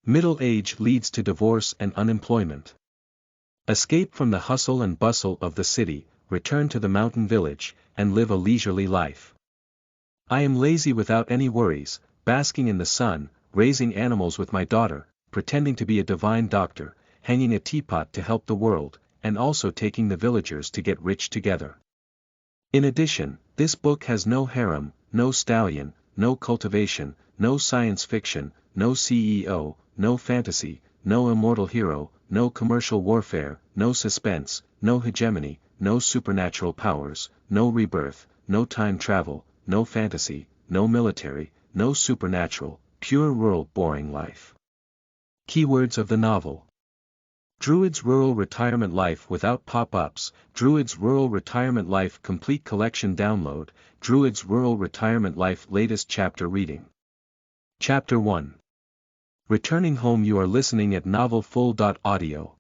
Middle age leads to divorce and unemployment. Escape from the hustle and bustle of the city, return to the mountain village, and live a leisurely life. I am lazy without any worries, basking in the sun, raising animals with my daughter, pretending to be a divine doctor, hanging a teapot to help the world, and also taking the villagers to get rich together. In addition, this book has no harem, no stallion, no cultivation, no science fiction, no CEO, no fantasy, no immortal hero, no commercial warfare, no suspense, no hegemony, no supernatural powers, no rebirth, no time travel, no fantasy, no military, no supernatural, pure rural boring life. Keywords of the novel. Druid's Rural Retirement Life Without Pop-Ups, Druid's Rural Retirement Life Complete Collection Download, Druid's Rural Retirement Life Latest Chapter Reading. Chapter 1. Returning Home. You are listening at novelfull.audio.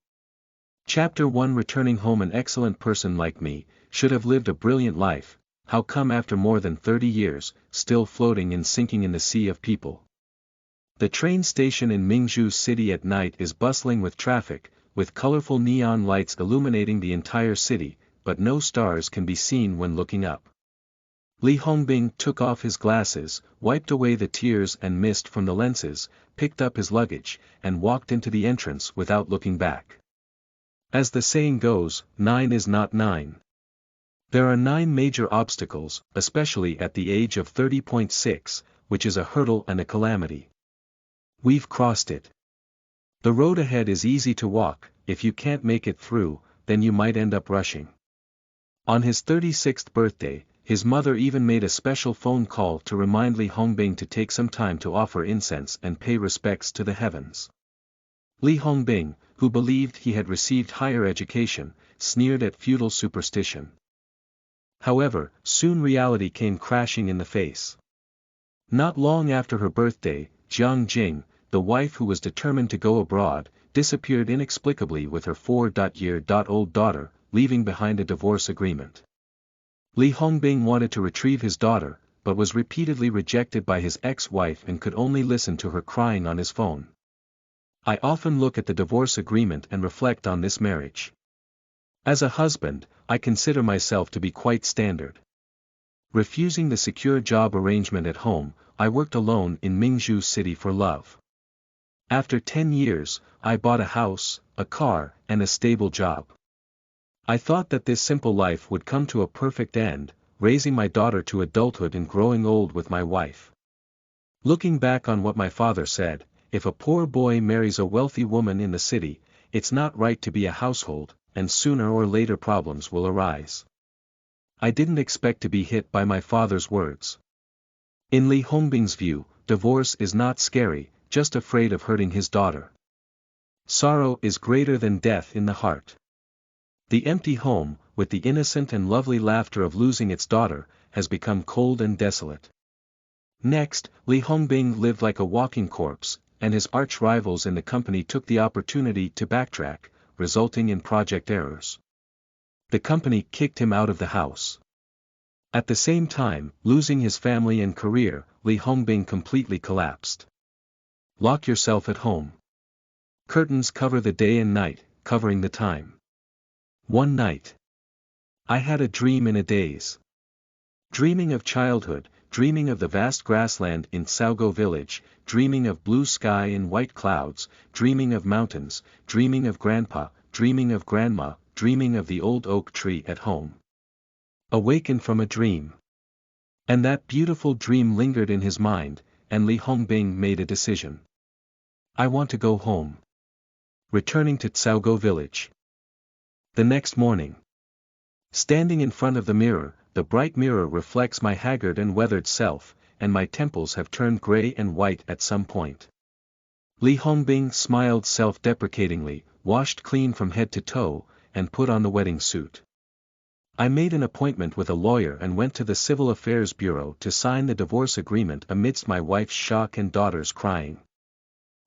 Chapter 1. Returning home. An excellent person like me, should have lived a brilliant life, how come after more than 30 years, still floating and sinking in the sea of people? The train station in Mingzhu City at night is bustling with traffic, with colorful neon lights illuminating the entire city, but no stars can be seen when looking up. Li Hongbing took off his glasses, wiped away the tears and mist from the lenses, picked up his luggage, and walked into the entrance without looking back. As the saying goes, 9 is not 9. There are 9 major obstacles, especially at the age of 30.6, which is a hurdle and a calamity. We've crossed it. The road ahead is easy to walk, if you can't make it through, then you might end up rushing. On his 36th birthday, his mother even made a special phone call to remind Li Hongbing to take some time to offer incense and pay respects to the heavens. Li Hongbing, who believed he had received higher education, sneered at feudal superstition. However, soon reality came crashing in the face. Not long after her birthday, Jiang Jing, the wife who was determined to go abroad, disappeared inexplicably with her 4-year-old daughter, leaving behind a divorce agreement. Li Hongbing wanted to retrieve his daughter, but was repeatedly rejected by his ex-wife and could only listen to her crying on his phone. I often look at the divorce agreement and reflect on this marriage. As a husband, I consider myself to be quite standard. Refusing the secure job arrangement at home, I worked alone in Mingzhu City for love. After 10 years, I bought a house, a car, and a stable job. I thought that this simple life would come to a perfect end, raising my daughter to adulthood and growing old with my wife. Looking back on what my father said, if a poor boy marries a wealthy woman in the city, it's not right to be a household, and sooner or later problems will arise. I didn't expect to be hit by my father's words. In Li Hongbing's view, divorce is not scary, just afraid of hurting his daughter. Sorrow is greater than death in the heart. The empty home, with the innocent and lovely laughter of losing its daughter, has become cold and desolate. Next, Li Hongbing lived like a walking corpse, and his arch-rivals in the company took the opportunity to backtrack, resulting in project errors. The company kicked him out of the house. At the same time, losing his family and career, Li Hongbing completely collapsed. Lock yourself at home. Curtains cover the day and night, covering the time. One night. I had a dream in a daze. Dreaming of childhood, dreaming of the vast grassland in Saogo village, dreaming of blue sky and white clouds, dreaming of mountains, dreaming of grandpa, dreaming of grandma, dreaming of the old oak tree at home. Awakened from a dream. And that beautiful dream lingered in his mind, and Li Hongbing made a decision. I want to go home. Returning to Saogo village. The next morning. Standing in front of the mirror, the bright mirror reflects my haggard and weathered self, and my temples have turned gray and white at some point. Li Hongbing smiled self-deprecatingly, washed clean from head to toe, and put on the wedding suit. I made an appointment with a lawyer and went to the Civil Affairs Bureau to sign the divorce agreement amidst my wife's shock and daughter's crying.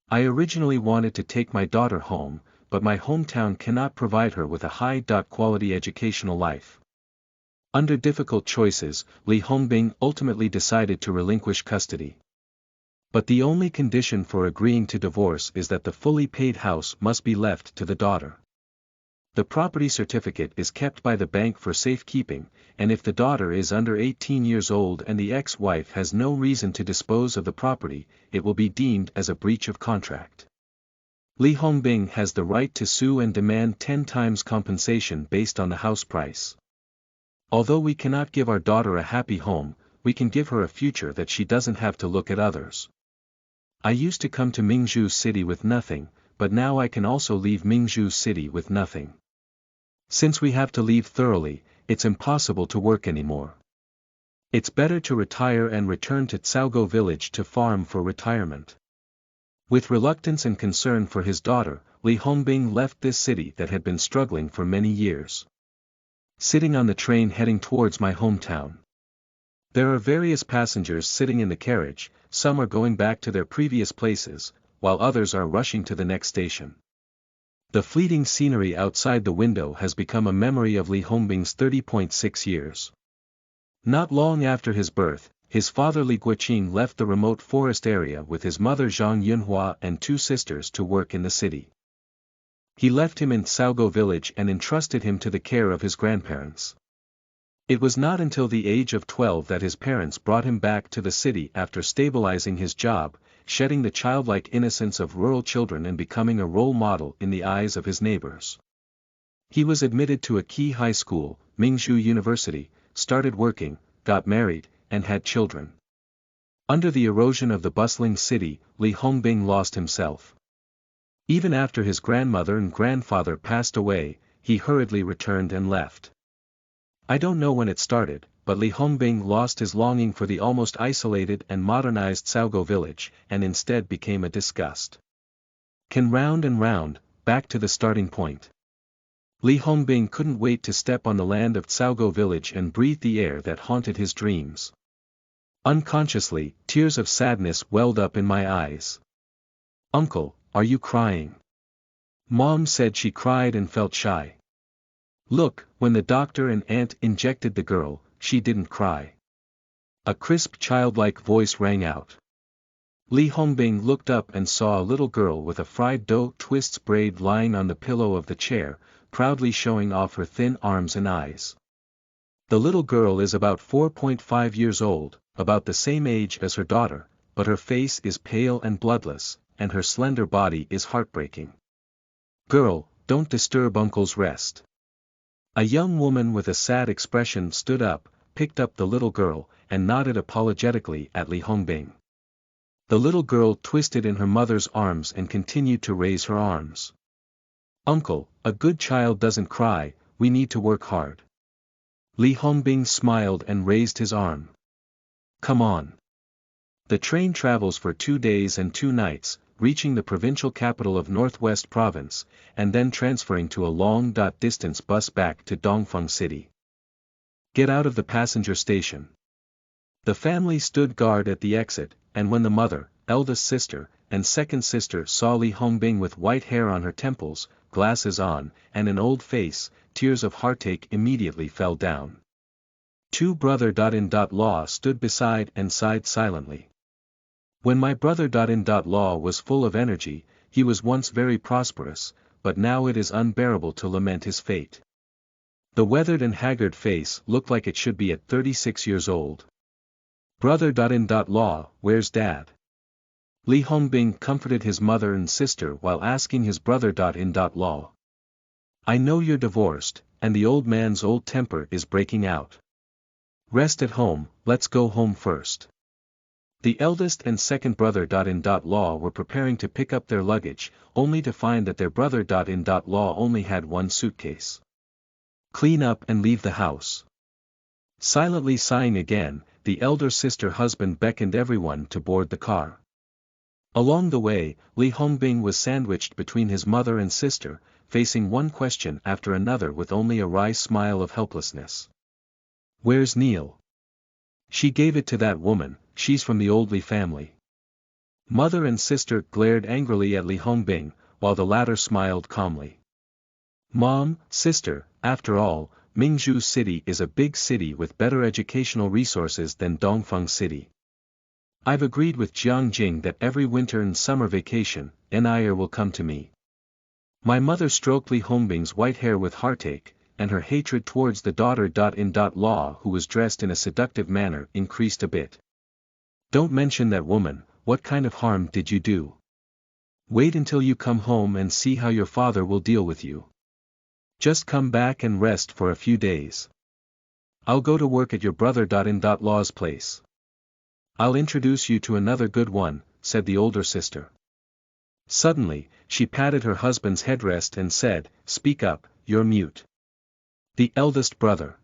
I originally wanted to take my daughter home, but my hometown cannot provide her with a high-quality educational life. Under difficult choices, Li Hongbing ultimately decided to relinquish custody. But the only condition for agreeing to divorce is that the fully paid house must be left to the daughter. The property certificate is kept by the bank for safekeeping, and if the daughter is under 18 years old and the ex-wife has no reason to dispose of the property, it will be deemed as a breach of contract. Li Hongbing has the right to sue and demand 10 times compensation based on the house price. Although we cannot give our daughter a happy home, we can give her a future that she doesn't have to look at others. I used to come to Mingzhu City with nothing, but now I can also leave Mingzhu City with nothing. Since we have to leave thoroughly, it's impossible to work anymore. It's better to retire and return to Caogo village to farm for retirement. With reluctance and concern for his daughter, Li Hongbing left this city that had been struggling for many years. Sitting on the train heading towards my hometown. There are various passengers sitting in the carriage, some are going back to their previous places, while others are rushing to the next station. The fleeting scenery outside the window has become a memory of Li Hongbing's 30.6 years. Not long after his birth, his father Li Guoqing left the remote forest area with his mother Zhang Yunhua and 2 sisters to work in the city. He left him in Caogo village and entrusted him to the care of his grandparents. It was not until the age of 12 that his parents brought him back to the city after stabilizing his job, shedding the childlike innocence of rural children and becoming a role model in the eyes of his neighbors. He was admitted to a key high school, Mingzhu University, started working, got married, and had children. Under the erosion of the bustling city, Li Hongbing lost himself. Even after his grandmother and grandfather passed away, he hurriedly returned and left. I don't know when it started, but Li Hongbing lost his longing for the almost isolated and modernized Caogo village, and instead became a disgust. Can round and round, back to the starting point. Li Hongbing couldn't wait to step on the land of Caogo village and breathe the air that haunted his dreams. Unconsciously, tears of sadness welled up in my eyes. "Uncle, are you crying?" Mom said she cried and felt shy. Look, when the doctor and aunt injected the girl, she didn't cry. A crisp childlike voice rang out. Li Hongbing looked up and saw a little girl with a fried dough twists braid lying on the pillow of the chair, proudly showing off her thin arms and eyes. The little girl is about 4.5 years old, about the same age as her daughter, but her face is pale and bloodless, and her slender body is heartbreaking. "Girl, don't disturb Uncle's rest." A young woman with a sad expression stood up, picked up the little girl, and nodded apologetically at Li Hongbing. The little girl twisted in her mother's arms and continued to raise her arms. "Uncle, a good child doesn't cry, we need to work hard." Li Hongbing smiled and raised his arm. "Come on." The train travels for 2 days and 2 nights, reaching the provincial capital of Northwest Province, and then transferring to a long-distance bus back to Dongfeng City. Get out of the passenger station. The family stood guard at the exit, and when the mother, eldest sister, and second sister saw Li Hongbing with white hair on her temples, glasses on, and an old face, tears of heartache immediately fell down. 2 brother-in-law stood beside and sighed silently. When my brother-in-law was full of energy, he was once very prosperous, but now it is unbearable to lament his fate. The weathered and haggard face looked like it should be at 36 years old. "Brother-in-law, where's Dad?" Li Hongbing comforted his mother and sister while asking his brother-in-law. "I know you're divorced, and the old man's old temper is breaking out. Rest at home, let's go home first." The eldest and second brother-in-law were preparing to pick up their luggage, only to find that their brother-in-law only had 1 suitcase. "Clean up and leave the house." Silently sighing again, the elder sister husband beckoned everyone to board the car. Along the way, Li Hongbing was sandwiched between his mother and sister, facing one question after another with only a wry smile of helplessness. "Where's Neil?" "She gave it to that woman, she's from the old Li family." Mother and sister glared angrily at Li Hongbing, while the latter smiled calmly. "Mom, sister, after all, Mingzhu City is a big city with better educational resources than Dongfeng City. I've agreed with Jiangjing that every winter and summer vacation, an heir will come to me. My mother stroked Li Hongbing's white hair with heartache, and her hatred towards the daughter-in-law who was dressed in a seductive manner increased a bit. Don't mention that woman, what kind of harm did you do? Wait until you come home and see how your father will deal with you. Just come back and rest for a few days. I'll go to work at your brother-in-law's place. I'll introduce you to another good one, said the older sister. Suddenly, she patted her husband's headrest and said, Speak up, you're mute. The eldest brother.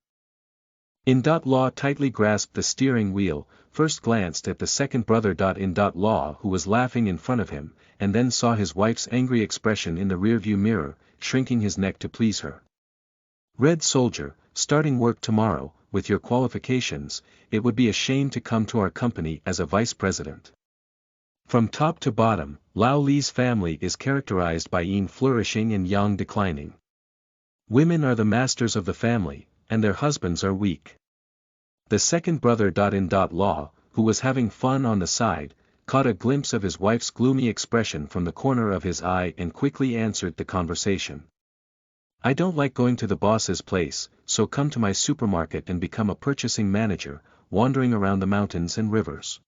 In-law tightly grasped the steering wheel, first glanced at the second brother-in-law who was laughing in front of him, and then saw his wife's angry expression in the rearview mirror, shrinking his neck to please her. Red Soldier, starting work tomorrow, with your qualifications, it would be a shame to come to our company as a vice president. From top to bottom, Lao Li's family is characterized by yin flourishing and yang declining. Women are the masters of the family, and their husbands are weak. The second brother-in-law, who was having fun on the side, caught a glimpse of his wife's gloomy expression from the corner of his eye and quickly answered the conversation. I don't like going to the boss's place, so come to my supermarket and become a purchasing manager, wandering around the mountains and rivers.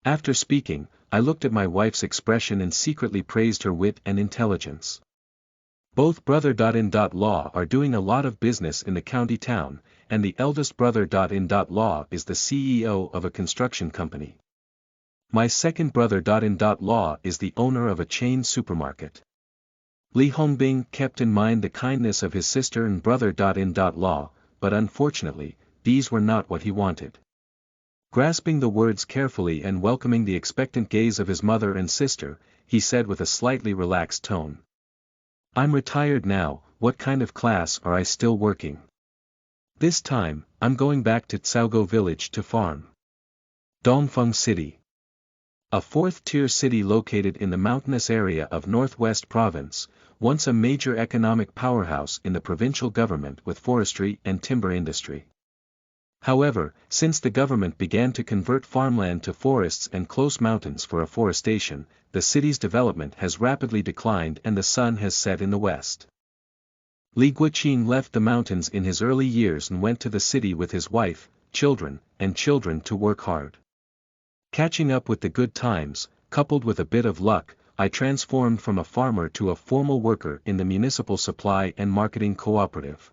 After speaking, I looked at my wife's expression and secretly praised her wit and intelligence. Both brother-in-law are doing a lot of business in the county town, and the eldest brother-in-law is the CEO of a construction company. My second brother-in-law is the owner of a chain supermarket. Li Hongbing kept in mind the kindness of his sister and brother-in-law, but unfortunately, these were not what he wanted. Grasping the words carefully and welcoming the expectant gaze of his mother and sister, he said with a slightly relaxed tone. I'm retired now, what kind of class are I still working? This time, I'm going back to Tsaogo village to farm. Dongfeng City. A fourth-tier city located in the mountainous area of Northwest Province, once a major economic powerhouse in the provincial government with forestry and timber industry. However, since the government began to convert farmland to forests and close mountains for afforestation, the city's development has rapidly declined and the sun has set in the west. Li Guoqin left the mountains in his early years and went to the city with his wife, children to work hard. Catching up with the good times, coupled with a bit of luck, I transformed from a farmer to a formal worker in the municipal supply and marketing cooperative.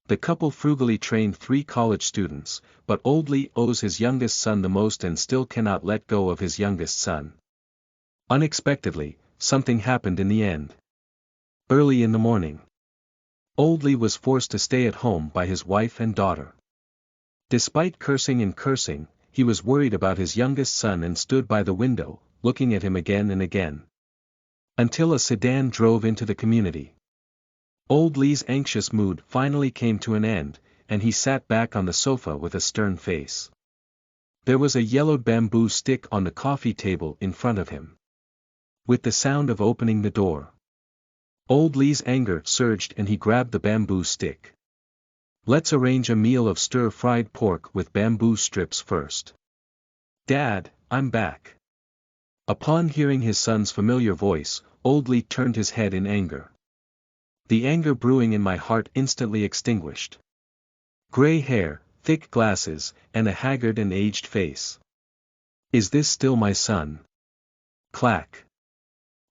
The couple frugally trained 3 college students, but old Li owes his youngest son the most and still cannot let go of his youngest son. Unexpectedly, something happened in the end. Early in the morning, old Li was forced to stay at home by his wife and daughter. Despite cursing, he was worried about his youngest son and stood by the window, looking at him again and again. Until a sedan drove into the community. Old Li's anxious mood finally came to an end, and he sat back on the sofa with a stern face. There was a yellowed bamboo stick on the coffee table in front of him. With the sound of opening the door, old Li's anger surged and he grabbed the bamboo stick. Let's arrange a meal of stir-fried pork with bamboo strips first. Dad, I'm back. Upon hearing his son's familiar voice, old Li turned his head in anger. The anger brewing in my heart instantly extinguished. Gray hair, thick glasses, and a haggard and aged face. Is this still my son? Clack.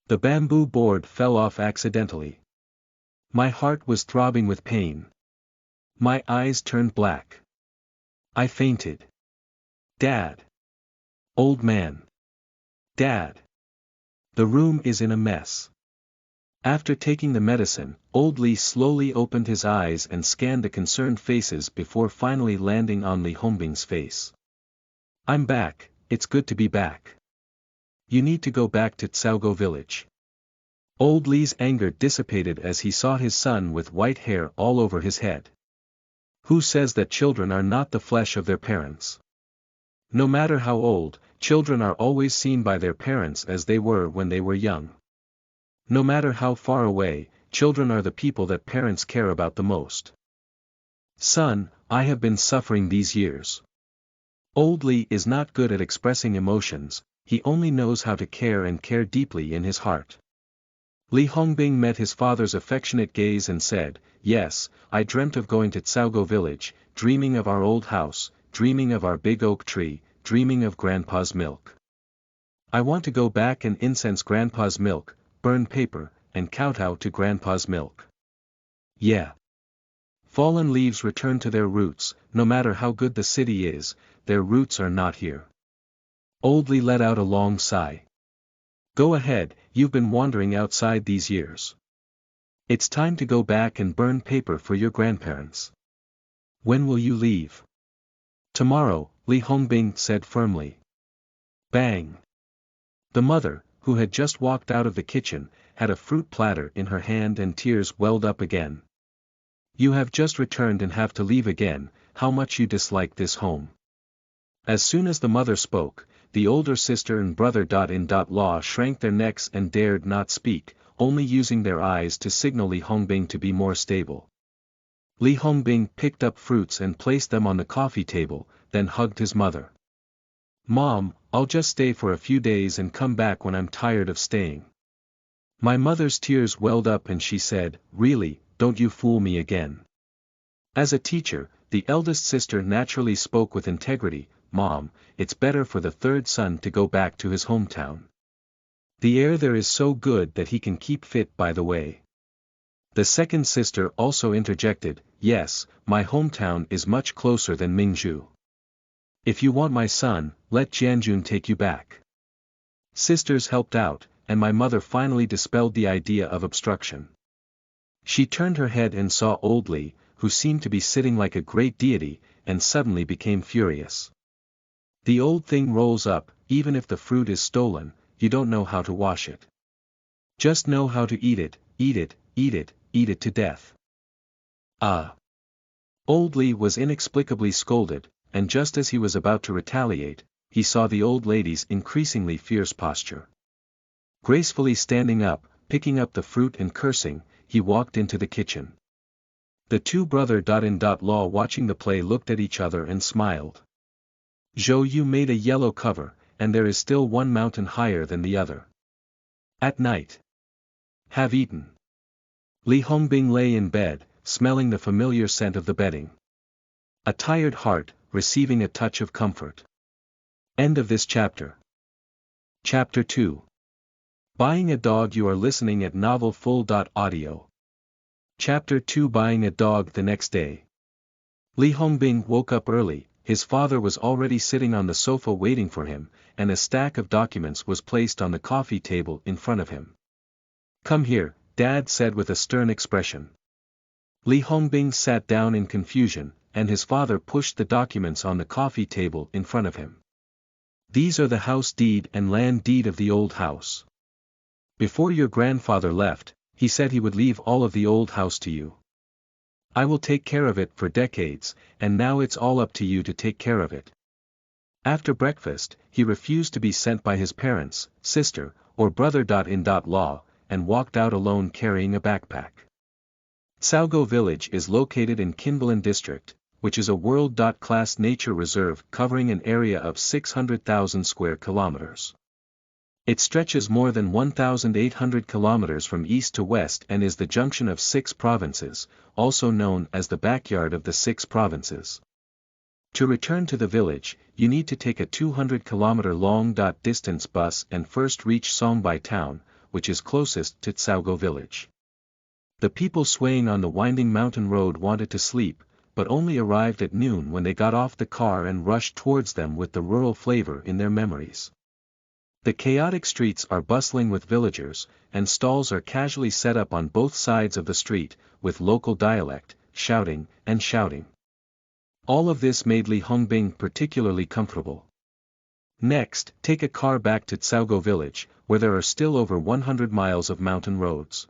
The bamboo board fell off accidentally. My heart was throbbing with pain. My eyes turned black. I fainted. Dad. Old man. Dad. The room is in a mess. After taking the medicine, old Li slowly opened his eyes and scanned the concerned faces before finally landing on Li Hongbing's face. I'm back, it's good to be back. You need to go back to Tsaogo village. Old Li's anger dissipated as he saw his son with white hair all over his head. Who says that children are not the flesh of their parents? No matter how old, children are always seen by their parents as they were when they were young. No matter how far away, children are the people that parents care about the most. Son, I have been suffering these years. Old Li is not good at expressing emotions, he only knows how to care and care deeply in his heart. Li Hongbing met his father's affectionate gaze and said, "Yes, I dreamt of going to Tsaogo village, dreaming of our old house, dreaming of our big oak tree, dreaming of Grandpa's milk. I want to go back and incense Grandpa's milk, burn paper, and kowtow to Grandpa's milk. Yeah. Fallen leaves return to their roots, no matter how good the city is, their roots are not here." Old Li let out a long sigh. "Go ahead, you've been wandering outside these years. It's time to go back and burn paper for your grandparents. When will you leave?" "Tomorrow," Li Hongbing said firmly. Bang! The mother, who had just walked out of the kitchen, had a fruit platter in her hand and tears welled up again. "You have just returned and have to leave again, how much you dislike this home." As soon as the mother spoke, the older sister and brother-in-law shrank their necks and dared not speak, only using their eyes to signal Li Hongbing to be more stable. Li Hongbing picked up fruits and placed them on the coffee table, then hugged his mother. "Mom, I'll just stay for a few days and come back when I'm tired of staying." My mother's tears welled up and she said, "Really, don't you fool me again." As a teacher, the eldest sister naturally spoke with integrity, "Mom, it's better for the third son to go back to his hometown. The air there is so good that he can keep fit by the way." The second sister also interjected, "Yes, my hometown is much closer than Mingzhu. If you want my son, let Jianjun take you back." Sisters helped out, and my mother finally dispelled the idea of obstruction. She turned her head and saw Old Li, who seemed to be sitting like a great deity, and suddenly became furious. "The old thing rolls up, even if the fruit is stolen, you don't know how to wash it. Just know how to eat it, eat it, eat it, eat it to death." Ah! Old Li was inexplicably scolded, and just as he was about to retaliate, he saw the old lady's increasingly fierce posture. Gracefully standing up, picking up the fruit and cursing, he walked into the kitchen. The two brother-in-law watching the play looked at each other and smiled. "Zhou Yu made a yellow cover, and there is still one mountain higher than the other. At night. Have eaten." Li Hongbing lay in bed, smelling the familiar scent of the bedding. A tired heart, receiving a touch of comfort. End of this chapter. Chapter 2. Buying a dog. You are listening at novelfull.audio. Chapter 2. Buying a dog. The next day, Li Hongbing woke up early. His father was already sitting on the sofa waiting for him, and a stack of documents was placed on the coffee table in front of him. "Come here," Dad said with a stern expression. Li Hongbing sat down in confusion, and his father pushed the documents on the coffee table in front of him. "These are the house deed and land deed of the old house. Before your grandfather left, he said he would leave all of the old house to you. I will take care of it for decades, and now it's all up to you to take care of it." After breakfast, he refused to be sent by his parents, sister, or brother-in-law, and walked out alone carrying a backpack. Tsaogo village is located in Kinbalan district, which is a world-class nature reserve covering an area of 600,000 square kilometers. It stretches more than 1,800 kilometers from east to west and is the junction of 6 provinces, also known as the backyard of the 6 provinces. To return to the village, you need to take a 200-kilometer long distance bus and first reach Songbai town, which is closest to Tsaogo village. The people swaying on the winding mountain road wanted to sleep, but only arrived at noon when they got off the car and rushed towards them with the rural flavor in their memories. The chaotic streets are bustling with villagers, and stalls are casually set up on both sides of the street, with local dialect, shouting, and shouting. All of this made Li Hongbing particularly comfortable. Next, take a car back to Tsaogo village, where there are still over 100 miles of mountain roads.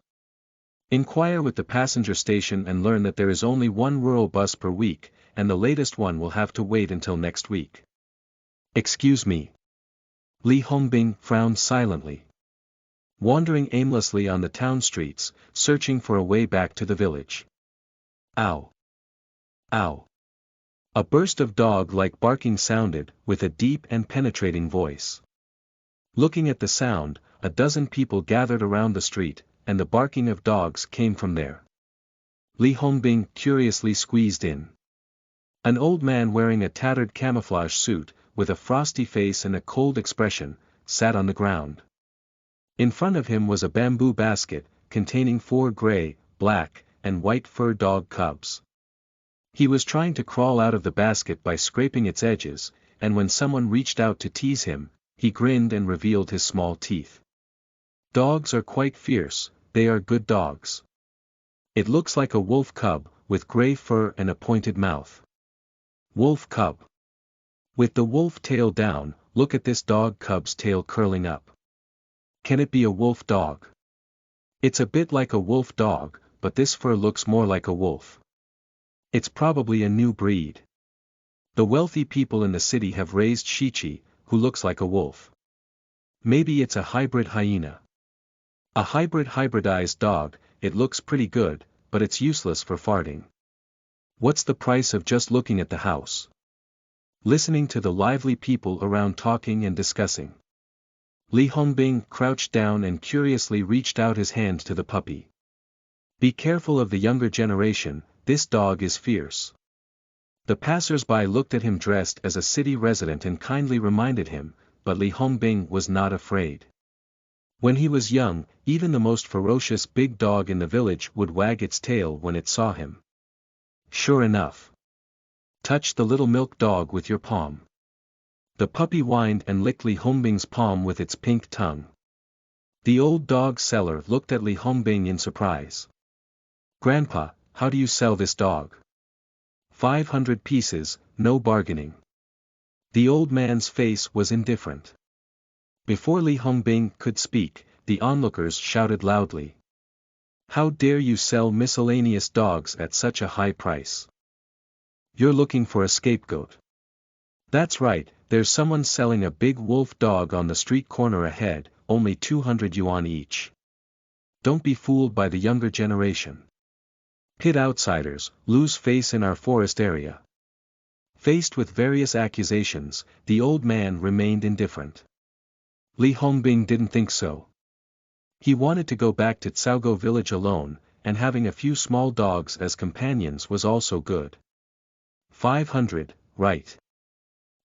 Inquire with the passenger station and learn that there is only one rural bus per week, and the latest one will have to wait until next week. Excuse me. Li Hongbing frowned silently. Wandering aimlessly on the town streets, searching for a way back to the village. Ow! Ow! A burst of dog-like barking sounded, with a deep and penetrating voice. Looking at the sound, a dozen people gathered around the street, and the barking of dogs came from there. Li Hongbing curiously squeezed in. An old man wearing a tattered camouflage suit, with a frosty face and a cold expression, sat on the ground. In front of him was a bamboo basket, containing 4 gray, black, and white fur dog cubs. He was trying to crawl out of the basket by scraping its edges, and when someone reached out to tease him, he grinned and revealed his small teeth. Dogs are quite fierce, they are good dogs. It looks like a wolf cub, with gray fur and a pointed mouth. Wolf cub. With the wolf tail down, look at this dog cub's tail curling up. Can it be a wolf dog? It's a bit like a wolf dog, but this fur looks more like a wolf. It's probably a new breed. The wealthy people in the city have raised Shichi, who looks like a wolf. Maybe it's a hybrid hyena. A hybridized dog, it looks pretty good, but it's useless for farting. What's the price of just looking at the house? Listening to the lively people around talking and discussing. Li Hongbing crouched down and curiously reached out his hand to the puppy. Be careful of the younger generation, this dog is fierce. The passers-by looked at him dressed as a city resident and kindly reminded him, but Li Hongbing was not afraid. When he was young, even the most ferocious big dog in the village would wag its tail when it saw him. Sure enough. Touch the little milk dog with your palm. The puppy whined and licked Li Hongbing's palm with its pink tongue. The old dog seller looked at Li Hongbing in surprise. Grandpa, how do you sell this dog? 500 pieces, no bargaining. The old man's face was indifferent. Before Li Hongbing could speak, the onlookers shouted loudly. How dare you sell miscellaneous dogs at such a high price? You're looking for a scapegoat. That's right, there's someone selling a big wolf dog on the street corner ahead, only 200 yuan each. Don't be fooled by the younger generation. Pit outsiders, lose face in our forest area. Faced with various accusations, the old man remained indifferent. Li Hongbing didn't think so. He wanted to go back to Caogo village alone, and having a few small dogs as companions was also good. 500, right.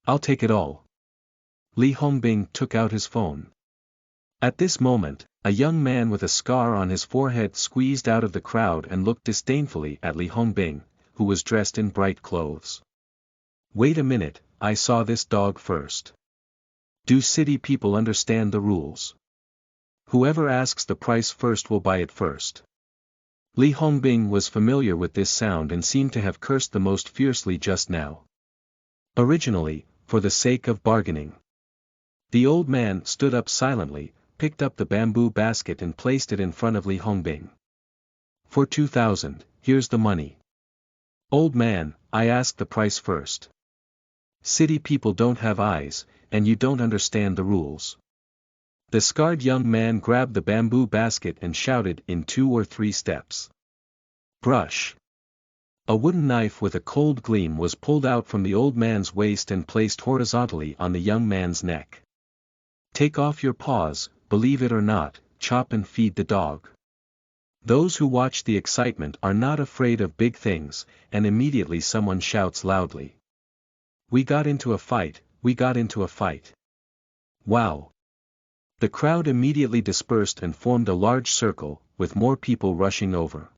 I'll take it all. Li Hongbing took out his phone. At this moment, a young man with a scar on his forehead squeezed out of the crowd and looked disdainfully at Li Hongbing, who was dressed in bright clothes. Wait a minute, I saw this dog first. Do city people understand the rules? Whoever asks the price first will buy it first. Li Hongbing was familiar with this sound and seemed to have cursed the most fiercely just now. Originally, for the sake of bargaining. The old man stood up silently, picked up the bamboo basket and placed it in front of Li Hongbing. For 2,000, here's the money. Old man, I asked the price first. City people don't have eyes, and you don't understand the rules. The scarred young man grabbed the bamboo basket and shouted in 2 or 3 steps. Brush. A wooden knife with a cold gleam was pulled out from the old man's waist and placed horizontally on the young man's neck. Take off your paws, believe it or not, chop and feed the dog. Those who watch the excitement are not afraid of big things, and immediately someone shouts loudly. We got into a fight, we got into a fight. Wow. The crowd immediately dispersed and formed a large circle, with more people rushing over.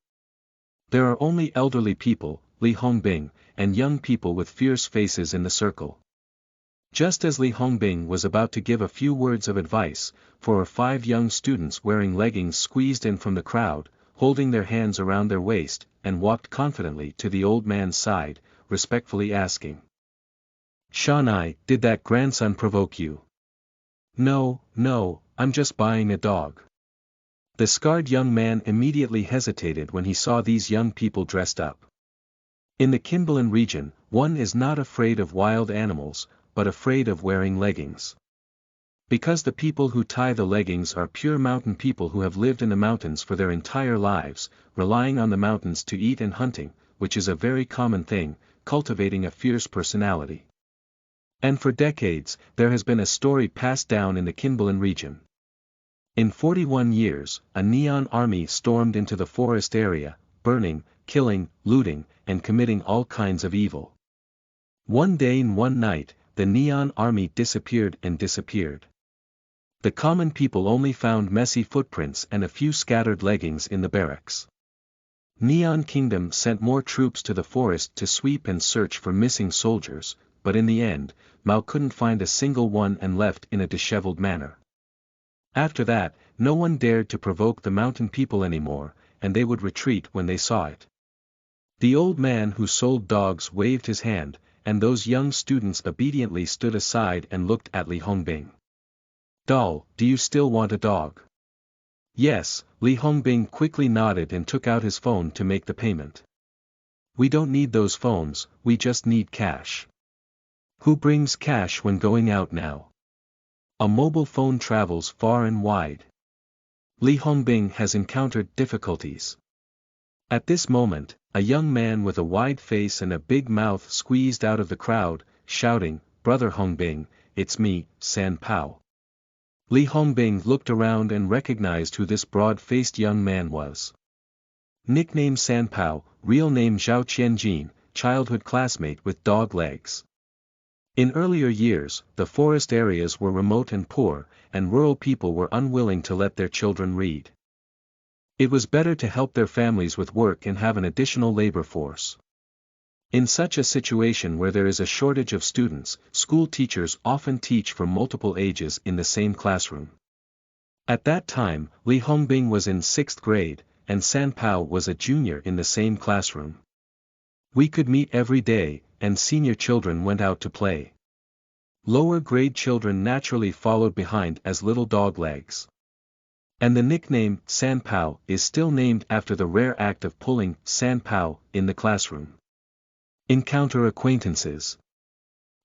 There are only elderly people, Li Hongbing, and young people with fierce faces in the circle. Just as Li Hongbing was about to give a few words of advice, 4 or 5 young students wearing leggings squeezed in from the crowd, holding their hands around their waist, and walked confidently to the old man's side, respectfully asking. Shanai, did that grandson provoke you? No, I'm just buying a dog. The scarred young man immediately hesitated when he saw these young people dressed up. In the Kimberlin region, one is not afraid of wild animals, but afraid of wearing leggings. Because the people who tie the leggings are pure mountain people who have lived in the mountains for their entire lives, relying on the mountains to eat and hunting, which is a very common thing, cultivating a fierce personality. And for decades, there has been a story passed down in the Kinbalan region. In 41 years, a neon army stormed into the forest area, burning, killing, looting, and committing all kinds of evil. One day and one night, the neon army disappeared and disappeared. The common people only found messy footprints and a few scattered leggings in the barracks. Neon Kingdom sent more troops to the forest to sweep and search for missing soldiers, but in the end, Mao couldn't find a single one and left in a disheveled manner. After that, no one dared to provoke the mountain people anymore, and they would retreat when they saw it. The old man who sold dogs waved his hand, and those young students obediently stood aside and looked at Li Hongbing. "Doll, do you still want a dog?" "Yes," Li Hongbing quickly nodded and took out his phone to make the payment. "We don't need those phones, we just need cash." "Who brings cash when going out now?" "A mobile phone travels far and wide." Li Hongbing has encountered difficulties. At this moment, a young man with a wide face and a big mouth squeezed out of the crowd, shouting, "Brother Hongbing, it's me, San Pao." Li Hongbing looked around and recognized who this broad-faced young man was. Nickname San Pao, real name Zhao Qianjin, childhood classmate with dog legs. In earlier years, the forest areas were remote and poor, and rural people were unwilling to let their children read. It was better to help their families with work and have an additional labor force. In such a situation where there is a shortage of students, school teachers often teach for multiple ages in the same classroom. At that time, Li Hongbing was in 6th grade, and San Pao was a junior in the same classroom. We could meet every day, and senior children went out to play. Lower grade children naturally followed behind as little dog legs. And the nickname, San Pao, is still named after the rare act of pulling, San Pao, in the classroom. Encounter acquaintances.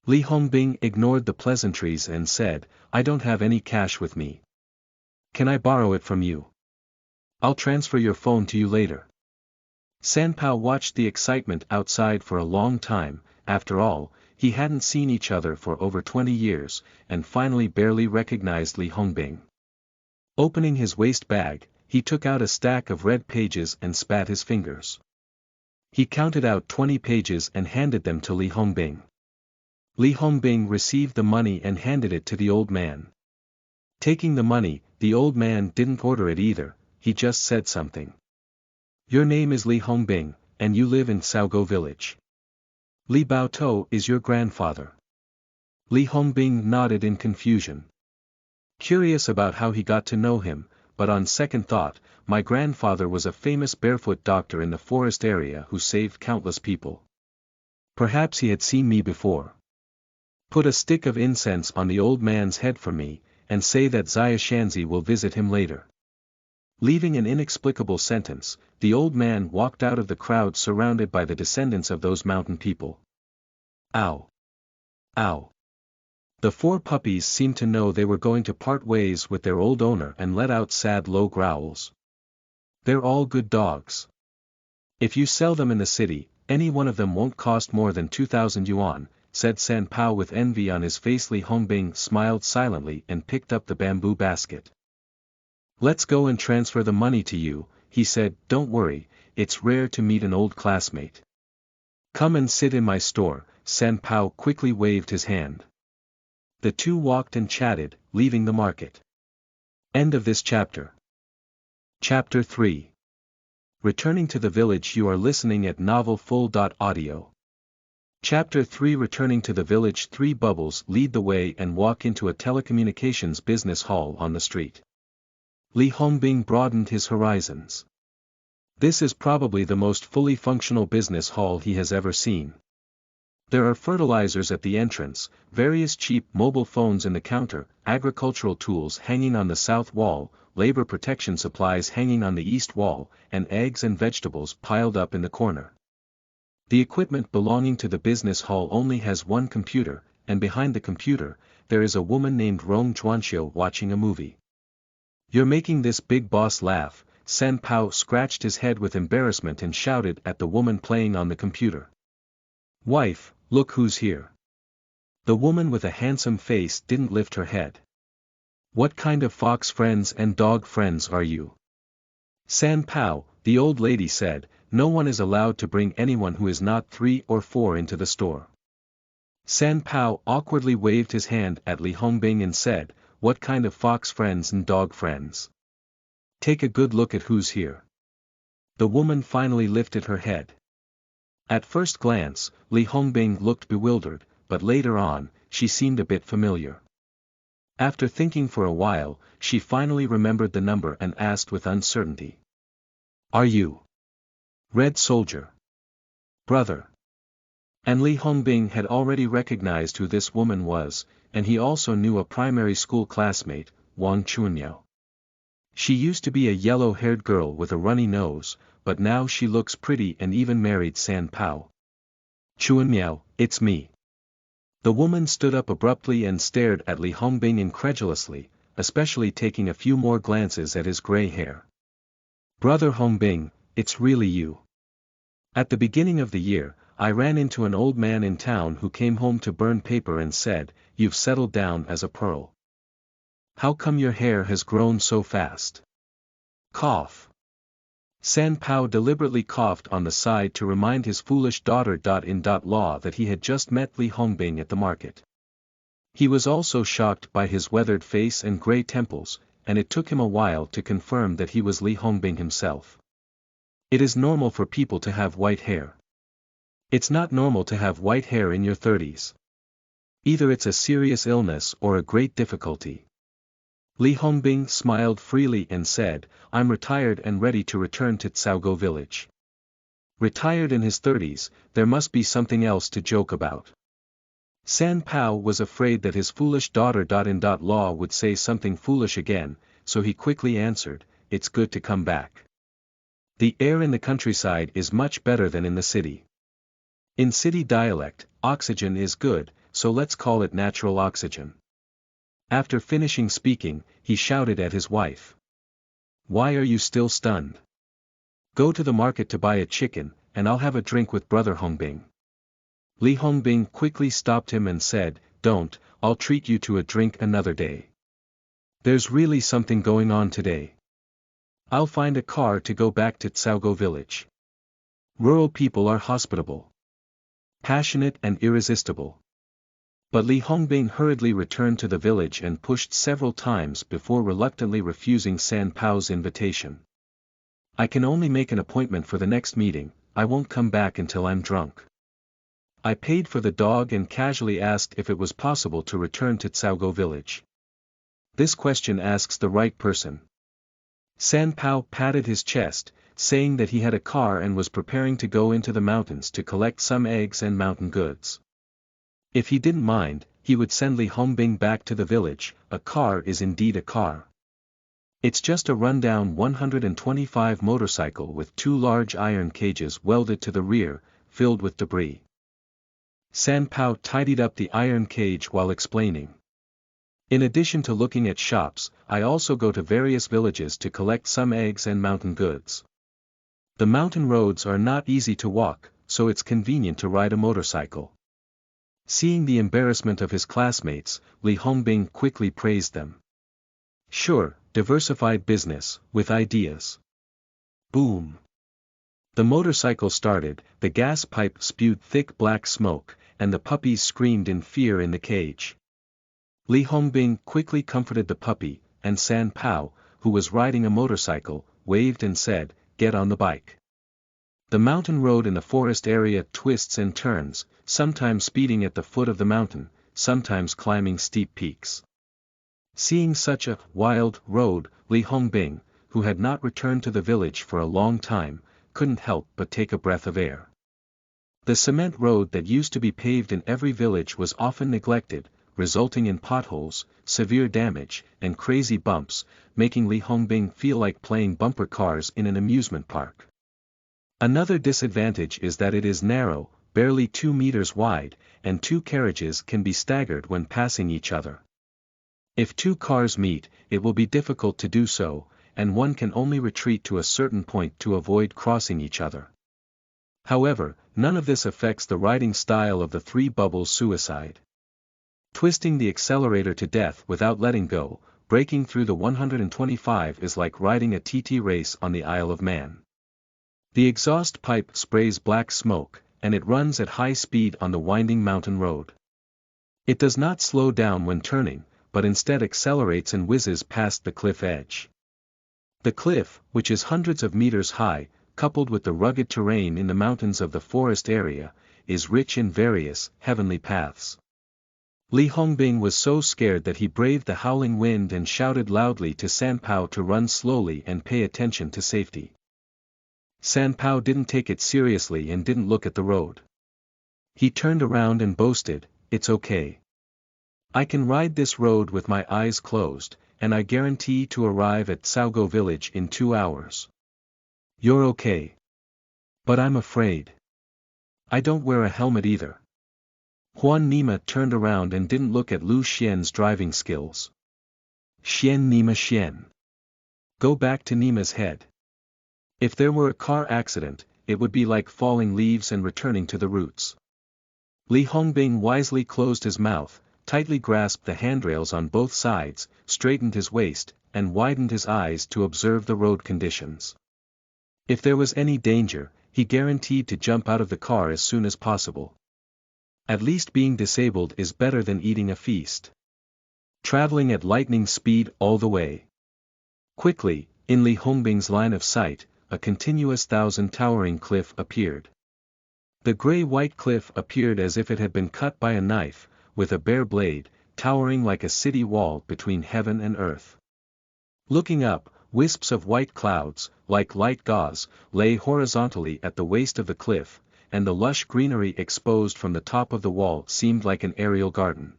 Li Hongbing ignored the pleasantries and said, "I don't have any cash with me. Can I borrow it from you? I'll transfer your phone to you later." San Pao watched the excitement outside for a long time. After all, he hadn't seen each other for over 20 years, and finally barely recognized Li Hongbing. Opening his waist bag, he took out a stack of red pages and spat his fingers. He counted out 20 pages and handed them to Li Hongbing. Li Hongbing received the money and handed it to the old man. Taking the money, the old man didn't order it either, he just said something. "Your name is Li Hongbing, and you live in Saogo village. Li Baotou is your grandfather." Li Hongbing nodded in confusion. Curious about how he got to know him, but on second thought, "My grandfather was a famous barefoot doctor in the forest area who saved countless people. Perhaps he had seen me before. Put a stick of incense on the old man's head for me, and say that Xia Shanzi will visit him later." Leaving an inexplicable sentence, the old man walked out of the crowd surrounded by the descendants of those mountain people. Ow! Ow! The 4 puppies seemed to know they were going to part ways with their old owner and let out sad low growls. "They're all good dogs. If you sell them in the city, any one of them won't cost more than 2,000 yuan, said San Pao with envy on his face. Li Hongbing smiled silently and picked up the bamboo basket. "Let's go and transfer the money to you," he said. "Don't worry, it's rare to meet an old classmate. Come and sit in my store." San Pao quickly waved his hand. The two walked and chatted, leaving the market. End of this chapter. Chapter 3. Returning to the village. You are listening at novelfull.audio. Chapter 3. Returning to the village. 3 bubbles lead the way and walk into a telecommunications business hall on the street. Li Hongbing broadened his horizons. This is probably the most fully functional business hall he has ever seen. There are fertilizers at the entrance, various cheap mobile phones in the counter, agricultural tools hanging on the south wall, labor protection supplies hanging on the east wall, and eggs and vegetables piled up in the corner. The equipment belonging to the business hall only has one computer, and behind the computer, there is a woman named Rong Zhuanxiu watching a movie. "You're making this big boss laugh." San Pao scratched his head with embarrassment and shouted at the woman playing on the computer. Wife, look who's here. The woman with a handsome face didn't lift her head. What kind of fox friends and dog friends are you? San Pao, the old lady said, no one is allowed to bring anyone who is not 3 or 4 into the store. San Pao awkwardly waved his hand at Li Hongbing and said, what kind of fox friends and dog friends? Take a good look at who's here. The woman finally lifted her head. At first glance, Li Hongbing looked bewildered, but later on, she seemed a bit familiar. After thinking for a while, she finally remembered the number and asked with uncertainty. Are you Red Soldier? Brother? And Li Hongbing had already recognized who this woman was, and he also knew a primary school classmate, Wang Chunmiao. She used to be a yellow-haired girl with a runny nose, but now she looks pretty and even married San Pao. Chunmiao, it's me. The woman stood up abruptly and stared at Li Hongbing incredulously, especially taking a few more glances at his gray hair. Brother Hongbing, it's really you. At the beginning of the year, I ran into an old man in town who came home to burn paper and said, you've settled down as a pearl. How come your hair has grown so fast? Cough. San Pao deliberately coughed on the side to remind his foolish daughter-in-law that he had just met Li Hongbing at the market. He was also shocked by his weathered face and gray temples, and it took him a while to confirm that he was Li Hongbing himself. It is normal for people to have white hair. It's not normal to have white hair in your 30s. Either it's a serious illness or a great difficulty. Li Hongbing smiled freely and said, I'm retired and ready to return to Tsaogo village. Retired in his 30s, there must be something else to joke about. San Pao was afraid that his foolish daughter-in-law would say something foolish again, so he quickly answered, it's good to come back. The air in the countryside is much better than in the city. In city dialect, oxygen is good, so let's call it natural oxygen. After finishing speaking, he shouted at his wife. Why are you still stunned? Go to the market to buy a chicken, and I'll have a drink with Brother Hongbing. Li Hongbing quickly stopped him and said, don't, I'll treat you to a drink another day. There's really something going on today. I'll find a car to go back to Tsaogo village. Rural people are hospitable, passionate and irresistible. But Li Hongbing hurriedly returned to the village and pushed several times before reluctantly refusing San Pao's invitation. I can only make an appointment for the next meeting, I won't come back until I'm drunk. I paid for the dog and casually asked if it was possible to return to Tsaogo village. This question asks the right person. San Pao patted his chest, saying that he had a car and was preparing to go into the mountains to collect some eggs and mountain goods. If he didn't mind, he would send Li Hongbing back to the village. A car is indeed a car. It's just a rundown 125 motorcycle with 2 large iron cages welded to the rear, filled with debris. San Pao tidied up the iron cage while explaining. In addition to looking at shops, I also go to various villages to collect some eggs and mountain goods. The mountain roads are not easy to walk, so it's convenient to ride a motorcycle. Seeing the embarrassment of his classmates, Li Hongbing quickly praised them. Sure, diversified business, with ideas. Boom. The motorcycle started, the gas pipe spewed thick black smoke, and the puppies screamed in fear in the cage. Li Hongbing quickly comforted the puppy, and San Pao, who was riding a motorcycle, waved and said, get on the bike. The mountain road in the forest area twists and turns, sometimes speeding at the foot of the mountain, sometimes climbing steep peaks. Seeing such a wild road, Li Hongbing, who had not returned to the village for a long time, couldn't help but take a breath of air. The cement road that used to be paved in every village was often neglected, resulting in potholes, severe damage, and crazy bumps, making Li Hongbing feel like playing bumper cars in an amusement park. Another disadvantage is that it is narrow, barely 2 meters wide, and 2 carriages can be staggered when passing each other. If 2 cars meet, it will be difficult to do so, and one can only retreat to a certain point to avoid crossing each other. However, none of this affects the riding style of the three bubbles suicide. Twisting the accelerator to death without letting go, breaking through the 125 is like riding a TT race on the Isle of Man. The exhaust pipe sprays black smoke, and it runs at high speed on the winding mountain road. It does not slow down when turning, but instead accelerates and whizzes past the cliff edge. The cliff, which is hundreds of meters high, coupled with the rugged terrain in the mountains of the forest area, is rich in various, heavenly paths. Li Hongbing was so scared that he braved the howling wind and shouted loudly to Sanpao to run slowly and pay attention to safety. Sanpao didn't take it seriously and didn't look at the road. He turned around and boasted, "It's okay. I can ride this road with my eyes closed, and I guarantee to arrive at Saogo village in 2 hours. You're okay. But I'm afraid. I don't wear a helmet either." Huan Nima turned around and didn't look at Lu Xian's driving skills. "Xian Nima Xian. Go back to Nima's head. If there were a car accident, it would be like falling leaves and returning to the roots." Li Hongbing wisely closed his mouth, tightly grasped the handrails on both sides, straightened his waist, and widened his eyes to observe the road conditions. If there was any danger, he guaranteed to jump out of the car as soon as possible. At least being disabled is better than eating a feast. Traveling at lightning speed all the way. Quickly, in Li Hongbing's line of sight, a continuous 1,000-towering cliff appeared. The gray-white cliff appeared as if it had been cut by a knife, with a bare blade, towering like a city wall between heaven and earth. Looking up, wisps of white clouds, like light gauze, lay horizontally at the waist of the cliff, and the lush greenery exposed from the top of the wall seemed like an aerial garden.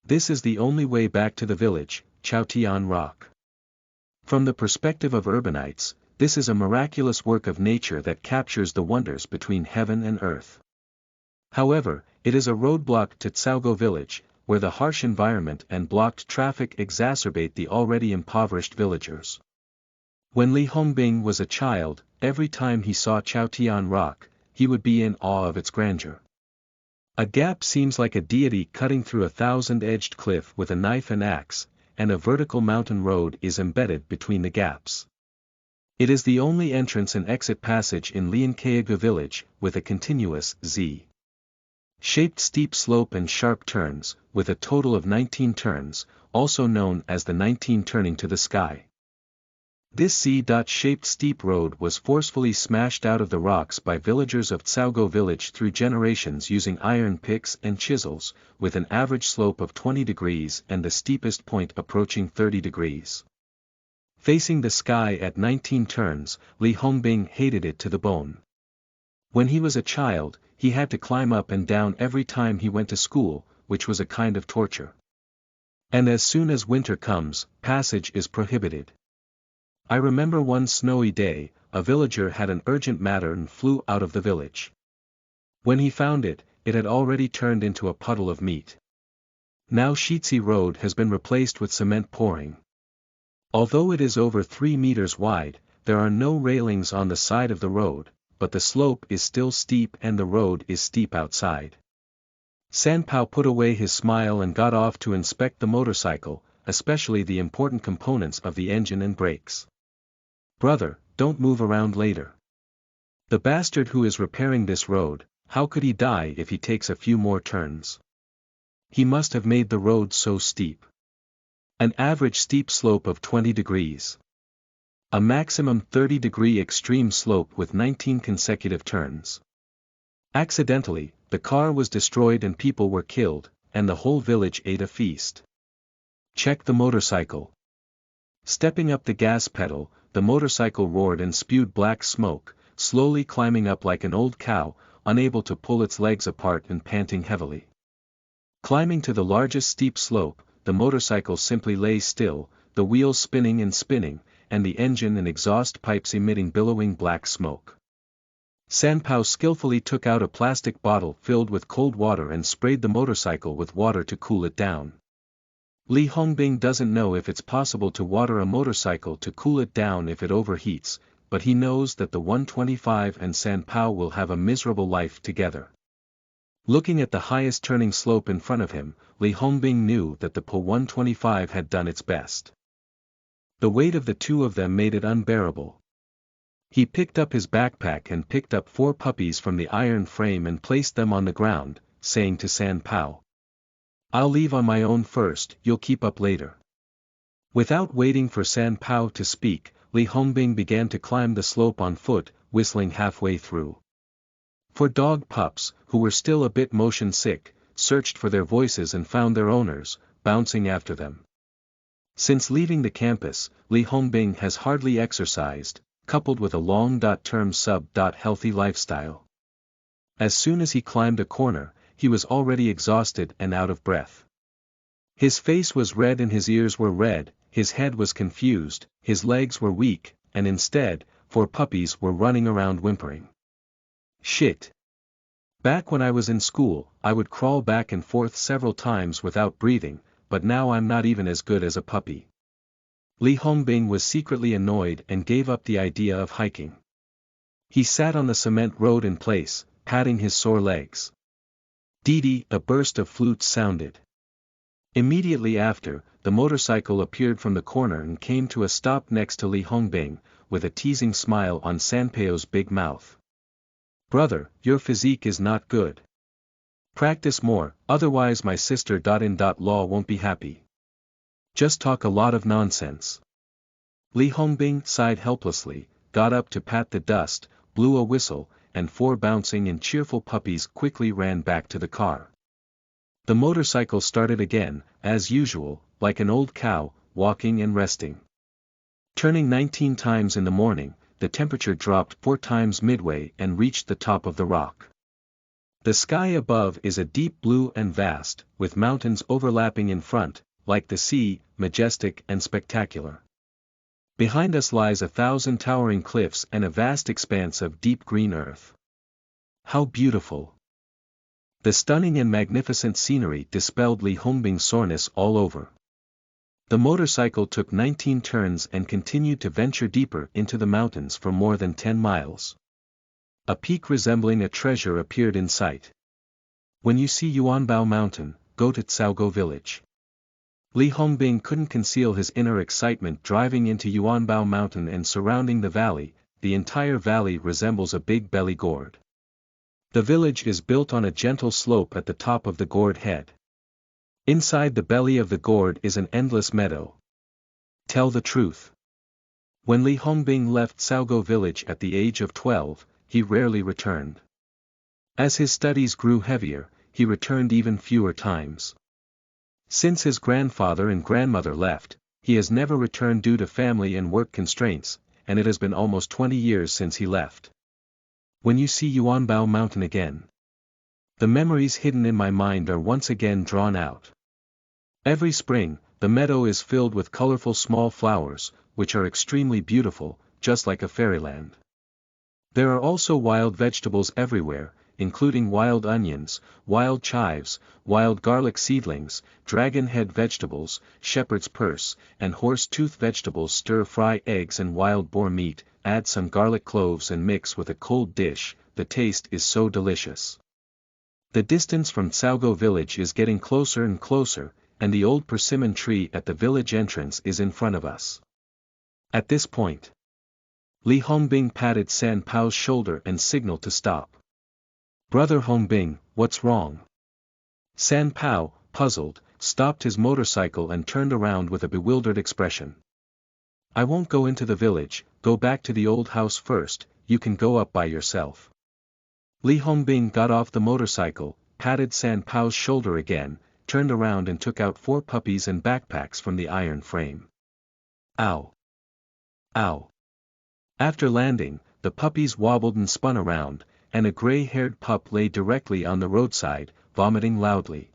This is the only way back to the village, Chaotian Rock. From the perspective of urbanites, this is a miraculous work of nature that captures the wonders between heaven and earth. However, it is a roadblock to Saogo village, where the harsh environment and blocked traffic exacerbate the already impoverished villagers. When Li Hongbing was a child, every time he saw Chaotian Rock, he would be in awe of its grandeur. A gap seems like a deity cutting through a 1,000-edged cliff with a knife and axe, and a vertical mountain road is embedded between the gaps. It is the only entrance and exit passage in Liankayagwa village, with a continuous Z-shaped steep slope and sharp turns, with a total of 19 turns, also known as the 19 turning to the sky. This Z-shaped steep road was forcefully smashed out of the rocks by villagers of Saogo village through generations using iron picks and chisels, with an average slope of 20 degrees and the steepest point approaching 30 degrees. Facing the sky at 19 turns, Li Hongbing hated it to the bone. When he was a child, he had to climb up and down every time he went to school, which was a kind of torture. And as soon as winter comes, passage is prohibited. I remember one snowy day, a villager had an urgent matter and flew out of the village. When he found it, it had already turned into a puddle of meat. Now Shitsi Road has been replaced with cement pouring. Although it is over 3 meters wide, there are no railings on the side of the road, but the slope is still steep and the road is steep outside. Sanpao put away his smile and got off to inspect the motorcycle, especially the important components of the engine and brakes. "Brother, don't move around later. The bastard who is repairing this road, how could he die if he takes a few more turns? He must have made the road so steep. An average steep slope of 20 degrees. A maximum 30-degree extreme slope with 19 consecutive turns. Accidentally, the car was destroyed and people were killed, and the whole village ate a feast. Check the motorcycle." Stepping up the gas pedal, the motorcycle roared and spewed black smoke, slowly climbing up like an old cow, unable to pull its legs apart and panting heavily. Climbing to the largest steep slope, the motorcycle simply lay still, the wheels spinning and spinning, and the engine and exhaust pipes emitting billowing black smoke. Sanpao skillfully took out a plastic bottle filled with cold water and sprayed the motorcycle with water to cool it down. Li Hongbing doesn't know if it's possible to water a motorcycle to cool it down if it overheats, but he knows that the 125 and San Pao will have a miserable life together. Looking at the highest turning slope in front of him, Li Hongbing knew that the EP1-10 had done its best. The weight of the two of them made it unbearable. He picked up his backpack and picked up 4 puppies from the iron frame and placed them on the ground, saying to San Pao, "I'll leave on my own first, you'll keep up later." Without waiting for San Pao to speak, Li Hongbing began to climb the slope on foot, whistling halfway through. 4 dog pups, who were still a bit motion sick, searched for their voices and found their owners, bouncing after them. Since leaving the campus, Li Hongbing has hardly exercised, coupled with a long-term sub-healthy lifestyle. As soon as he climbed a corner, he was already exhausted and out of breath. His face was red and his ears were red, his head was confused, his legs were weak, and instead, 4 puppies were running around whimpering. "Shit. Back when I was in school, I would crawl back and forth several times without breathing, but now I'm not even as good as a puppy." Li Hongbing was secretly annoyed and gave up the idea of hiking. He sat on the cement road in place, patting his sore legs. Dee, a burst of flutes sounded. Immediately after, the motorcycle appeared from the corner and came to a stop next to Li Hongbing, with a teasing smile on San Pao's big mouth. "Brother, your physique is not good. Practice more, otherwise my sister-in-law won't be happy. Just talk a lot of nonsense." Li Hongbing sighed helplessly, got up to pat the dust, blew a whistle, and 4 bouncing and cheerful puppies quickly ran back to the car. The motorcycle started again, as usual, like an old cow, walking and resting. Turning 19 times in the morning, the temperature dropped 4 times midway and reached the top of the rock. The sky above is a deep blue and vast, with mountains overlapping in front, like the sea, majestic and spectacular. Behind us lies 1,000 towering cliffs and a vast expanse of deep green earth. How beautiful! The stunning and magnificent scenery dispelled Li Hongbing's soreness all over. The motorcycle took 19 turns and continued to venture deeper into the mountains for more than 10 miles. A peak resembling a treasure appeared in sight. "When you see Yuanbao Mountain, go to Caogo village." Li Hongbing couldn't conceal his inner excitement driving into Yuanbao Mountain and surrounding the valley. The entire valley resembles a big belly gourd. The village is built on a gentle slope at the top of the gourd head. Inside the belly of the gourd is an endless meadow. Tell the truth. When Li Hongbing left Caogo village at the age of 12, he rarely returned. As his studies grew heavier, he returned even fewer times. Since his grandfather and grandmother left, he has never returned due to family and work constraints, and it has been almost 20 years since he left. When you see Yuanbao Mountain again, the memories hidden in my mind are once again drawn out. Every spring, the meadow is filled with colorful small flowers, which are extremely beautiful, just like a fairyland. There are also wild vegetables everywhere, including wild onions, wild chives, wild garlic seedlings, dragon head vegetables, shepherd's purse, and horse-tooth vegetables. Stir-fry eggs and wild boar meat, add some garlic cloves and mix with a cold dish. The taste is so delicious. The distance from Caogo village is getting closer and closer, and the old persimmon tree at the village entrance is in front of us. At this point, Li Hongbing patted San Pao's shoulder and signaled to stop. "Brother Hongbing, what's wrong?" San Pao, puzzled, stopped his motorcycle and turned around with a bewildered expression. "I won't go into the village, go back to the old house first, you can go up by yourself." Li Hongbing got off the motorcycle, patted San Pao's shoulder again, turned around and took out 4 puppies and backpacks from the iron frame. Ow! Ow! After landing, the puppies wobbled and spun around, and a gray-haired pup lay directly on the roadside, vomiting loudly.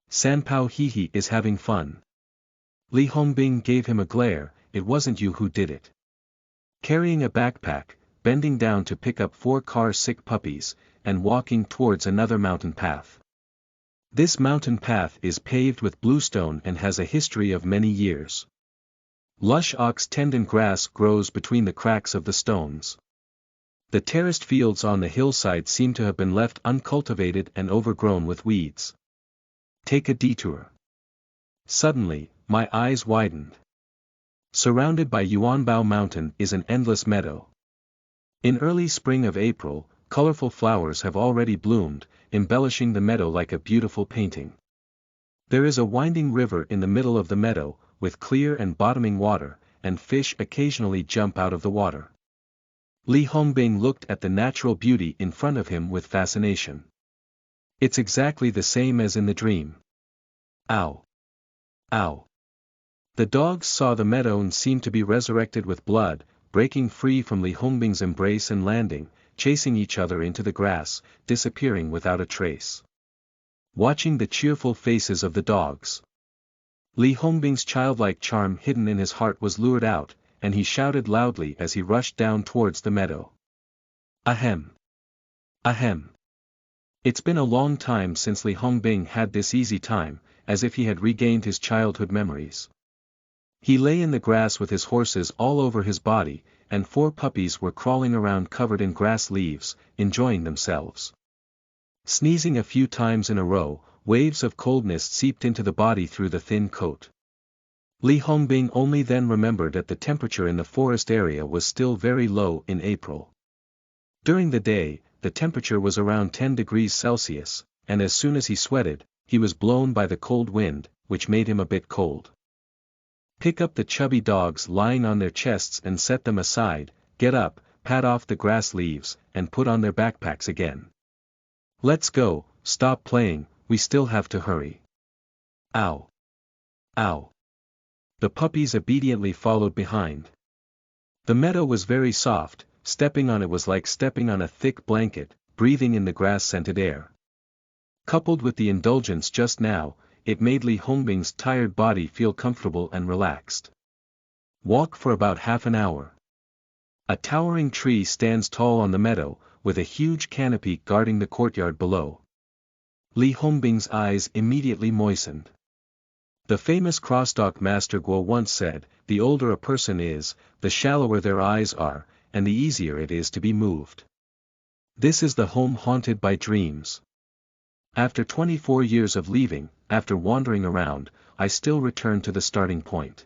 "San Pao Hehe is having fun." Li Hongbing gave him a glare. "It wasn't you who did it." Carrying a backpack, bending down to pick up 4 car-sick puppies, and walking towards another mountain path. This mountain path is paved with bluestone and has a history of many years. Lush ox-tendon grass grows between the cracks of the stones. The terraced fields on the hillside seem to have been left uncultivated and overgrown with weeds. Take a detour. Suddenly, my eyes widened. Surrounded by Yuanbao Mountain is an endless meadow. In early spring of April, colorful flowers have already bloomed, embellishing the meadow like a beautiful painting. There is a winding river in the middle of the meadow, with clear and bottoming water, and fish occasionally jump out of the water. Li Hongbing looked at the natural beauty in front of him with fascination. It's exactly the same as in the dream. Ow! Ow! The dogs saw the meadow and seemed to be resurrected with blood, breaking free from Li Hongbing's embrace and landing, chasing each other into the grass, disappearing without a trace. Watching the cheerful faces of the dogs, Li Hongbing's childlike charm hidden in his heart was lured out, and he shouted loudly as he rushed down towards the meadow. Ahem! Ahem! It's been a long time since Li Hongbing had this easy time, as if he had regained his childhood memories. He lay in the grass with his horses all over his body, and 4 puppies were crawling around covered in grass leaves, enjoying themselves. Sneezing a few times in a row, waves of coldness seeped into the body through the thin coat. Li Hongbing only then remembered that the temperature in the forest area was still very low in April. During the day, the temperature was around 10 degrees Celsius, and as soon as he sweated, he was blown by the cold wind, which made him a bit cold. Pick up the chubby dogs lying on their chests and set them aside, get up, pat off the grass leaves, and put on their backpacks again. Let's go, stop playing, we still have to hurry. Ow! Ow! The puppies obediently followed behind. The meadow was very soft, stepping on it was like stepping on a thick blanket, breathing in the grass-scented air. Coupled with the indulgence just now, it made Li Hongbing's tired body feel comfortable and relaxed. Walk for about half an hour. A towering tree stands tall on the meadow, with a huge canopy guarding the courtyard below. Li Hongbing's eyes immediately moistened. The famous crosstalk master Guo once said, the older a person is, the shallower their eyes are, and the easier it is to be moved. This is the home haunted by dreams. After 24 years of leaving, after wandering around, I still return to the starting point.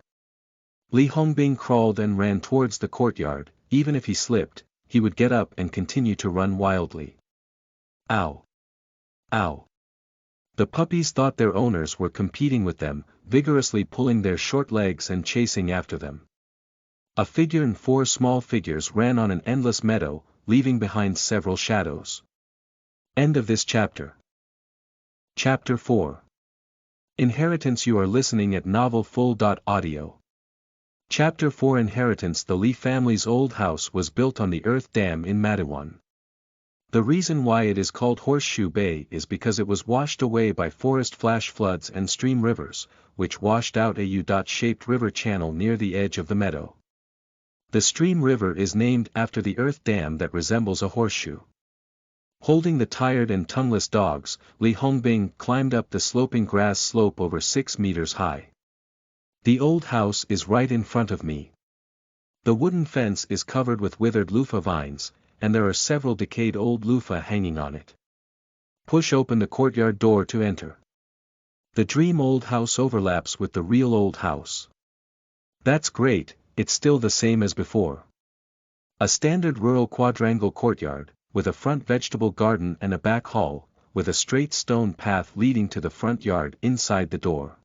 Li Hongbing crawled and ran towards the courtyard. Even if he slipped, he would get up and continue to run wildly. Ow! Ow! The puppies thought their owners were competing with them, vigorously pulling their short legs and chasing after them. A figure and 4 small figures ran on an endless meadow, leaving behind several shadows. End of this chapter. Chapter 4. Inheritance. You are listening at novelfull.audio. Chapter 4. Inheritance. The Li family's old house was built on the earth dam in Madiwan. The reason why it is called Horseshoe Bay is because it was washed away by forest flash floods and stream rivers, which washed out a U-shaped river channel near the edge of the meadow. The stream river is named after the earth dam that resembles a horseshoe. Holding the tired and tongueless dogs, Li Hongbing climbed up the sloping grass slope over 6 meters high. The old house is right in front of me. The wooden fence is covered with withered loofah vines, and there are several decayed old loofah hanging on it. Push open the courtyard door to enter. The dream old house overlaps with the real old house. That's great, it's still the same as before. A standard rural quadrangle courtyard, with a front vegetable garden and a back hall, with a straight stone path leading to the front yard inside the door.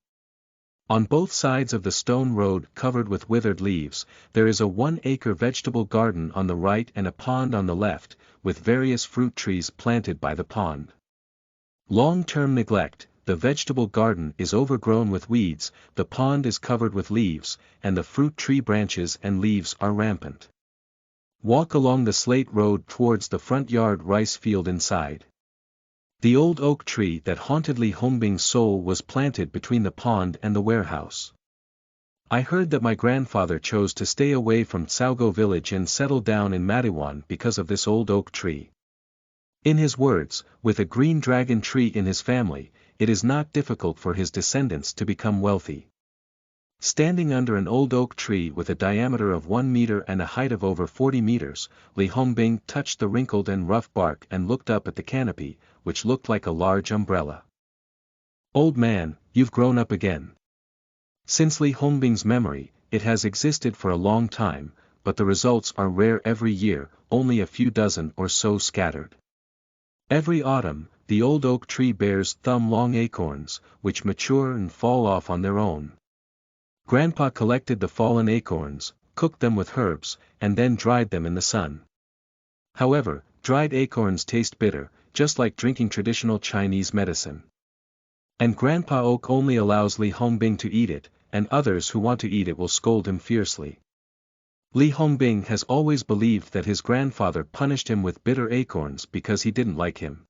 On both sides of the stone road covered with withered leaves, there is a 1-acre vegetable garden on the right and a pond on the left, with various fruit trees planted by the pond. Long-term neglect, the vegetable garden is overgrown with weeds, the pond is covered with leaves, and the fruit tree branches and leaves are rampant. Walk along the slate road towards the front yard rice field inside. The old oak tree that haunted Li Hongbing's soul was planted between the pond and the warehouse. I heard that my grandfather chose to stay away from Tsaogo village and settle down in Madiwan because of this old oak tree. In his words, with a green dragon tree in his family, it is not difficult for his descendants to become wealthy. Standing under an old oak tree with a diameter of 1 meter and a height of over 40 meters, Li Hongbing touched the wrinkled and rough bark and looked up at the canopy, which looked like a large umbrella. "Old man, you've grown up again." Since Li Hongbing's memory, it has existed for a long time, but the results are rare every year, only a few dozen or so scattered. Every autumn, the old oak tree bears thumb-long acorns, which mature and fall off on their own. Grandpa collected the fallen acorns, cooked them with herbs, and then dried them in the sun. However, dried acorns taste bitter, just like drinking traditional Chinese medicine. And Grandpa Oak only allows Li Hongbing to eat it, and others who want to eat it will scold him fiercely. Li Hongbing has always believed that his grandfather punished him with bitter acorns because he didn't like him.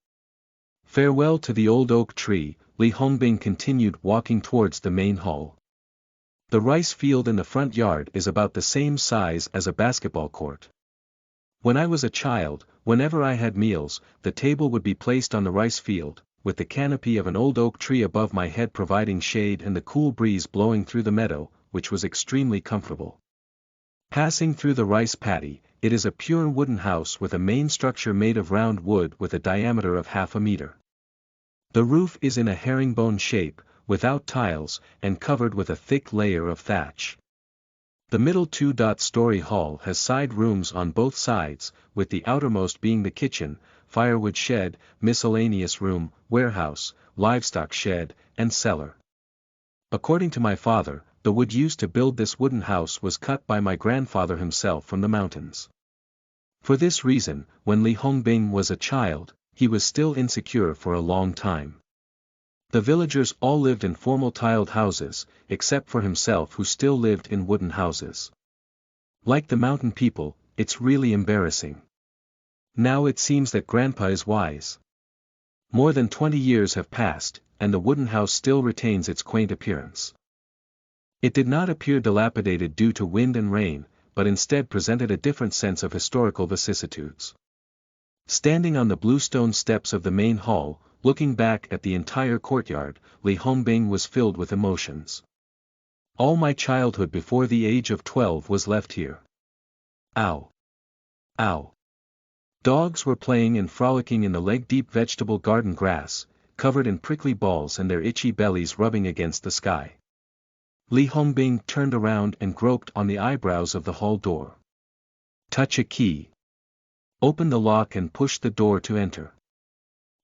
Farewell to the old oak tree, Li Hongbing continued walking towards the main hall. The rice field in the front yard is about the same size as a basketball court. When I was a child, whenever I had meals, the table would be placed on the rice field, with the canopy of an old oak tree above my head providing shade and the cool breeze blowing through the meadow, which was extremely comfortable. Passing through the rice paddy, it is a pure wooden house with a main structure made of round wood with a diameter of half a meter. The roof is in a herringbone shape, without tiles, and covered with a thick layer of thatch. The middle two-story hall has side rooms on both sides, with the outermost being the kitchen, firewood shed, miscellaneous room, warehouse, livestock shed, and cellar. According to my father, the wood used to build this wooden house was cut by my grandfather himself from the mountains. For this reason, when Li Hongbing was a child, he was still insecure for a long time. The villagers all lived in formal tiled houses, except for himself who still lived in wooden houses. Like the mountain people, it's really embarrassing. Now it seems that Grandpa is wise. More than 20 years have passed, and the wooden house still retains its quaint appearance. It did not appear dilapidated due to wind and rain, but instead presented a different sense of historical vicissitudes. Standing on the bluestone steps of the main hall, looking back at the entire courtyard, Li Hongbing was filled with emotions. All my childhood before the age of 12 was left here. Ow! Ow! Dogs were playing and frolicking in the leg-deep vegetable garden grass, covered in prickly balls and their itchy bellies rubbing against the sky. Li Hongbing turned around and groped on the eyebrows of the hall door. Touch a key. Open the lock and push the door to enter.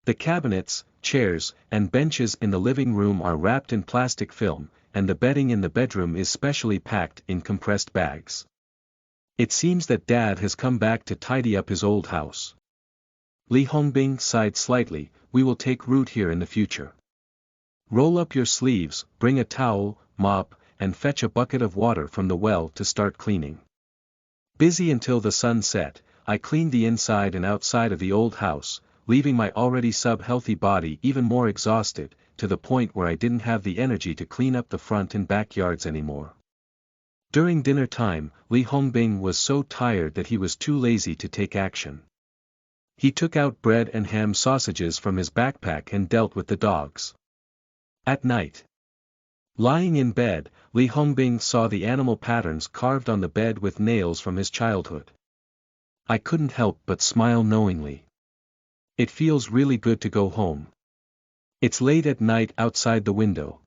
The cabinets, chairs, and benches in the living room are wrapped in plastic film, and the bedding in the bedroom is specially packed in compressed bags. It seems that Dad has come back to tidy up his old house. Li Hongbing sighed slightly. We will take root here in the future. Roll up your sleeves, bring a towel, mop, and fetch a bucket of water from the well to start cleaning. Busy until the sun set, I cleaned the inside and outside of the old house, leaving my already sub-healthy body even more exhausted, to the point where I didn't have the energy to clean up the front and backyards anymore. During dinner time, Li Hongbing was so tired that he was too lazy to take action. He took out bread and ham sausages from his backpack and dealt with the dogs. At night, lying in bed, Li Hongbing saw the animal patterns carved on the bed with nails from his childhood. I couldn't help but smile knowingly. It feels really good to go home. It's late at night outside the window.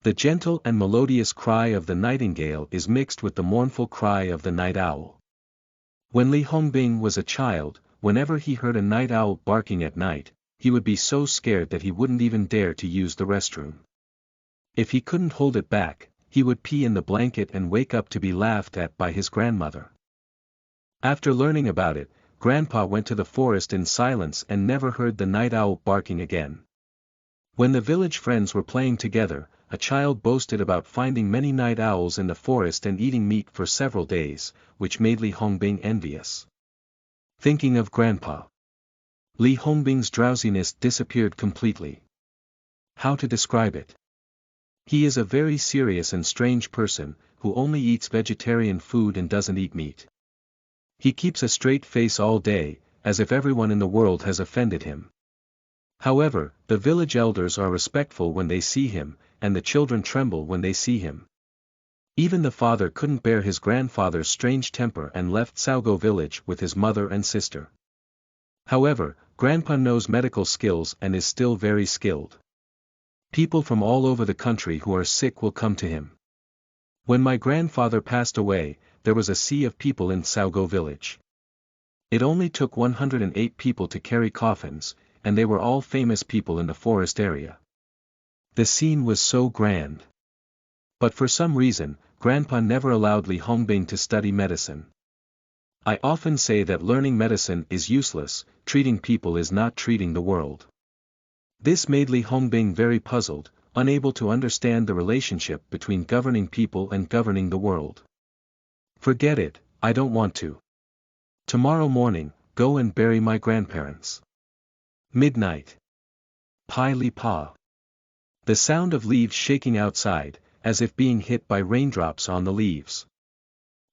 The gentle and melodious cry of the nightingale is mixed with the mournful cry of the night owl. When Li Hongbing was a child, whenever he heard a night owl barking at night, he would be so scared that he wouldn't even dare to use the restroom. If he couldn't hold it back, he would pee in the blanket and wake up to be laughed at by his grandmother. After learning about it, Grandpa went to the forest in silence and never heard the night owl barking again. When the village friends were playing together, a child boasted about finding many night owls in the forest and eating meat for several days, which made Li Hongbing envious. Thinking of Grandpa, Li Hongbing's drowsiness disappeared completely. How to describe it? He is a very serious and strange person, who only eats vegetarian food and doesn't eat meat. He keeps a straight face all day, as if everyone in the world has offended him. However, the village elders are respectful when they see him, and the children tremble when they see him. Even the father couldn't bear his grandfather's strange temper and left Saugo village with his mother and sister. However, Grandpa knows medical skills and is still very skilled. People from all over the country who are sick will come to him. When my grandfather passed away, there was a sea of people in Saugo village. It only took 108 people to carry coffins, and they were all famous people in the forest area. The scene was so grand. But for some reason, Grandpa never allowed Li Hongbing to study medicine. I often say that learning medicine is useless, treating people is not treating the world. This made Li Hongbing very puzzled, unable to understand the relationship between governing people and governing the world. Forget it, I don't want to. Tomorrow morning, go and bury my grandparents. Midnight. Pai Li Pa. The sound of leaves shaking outside, as if being hit by raindrops on the leaves.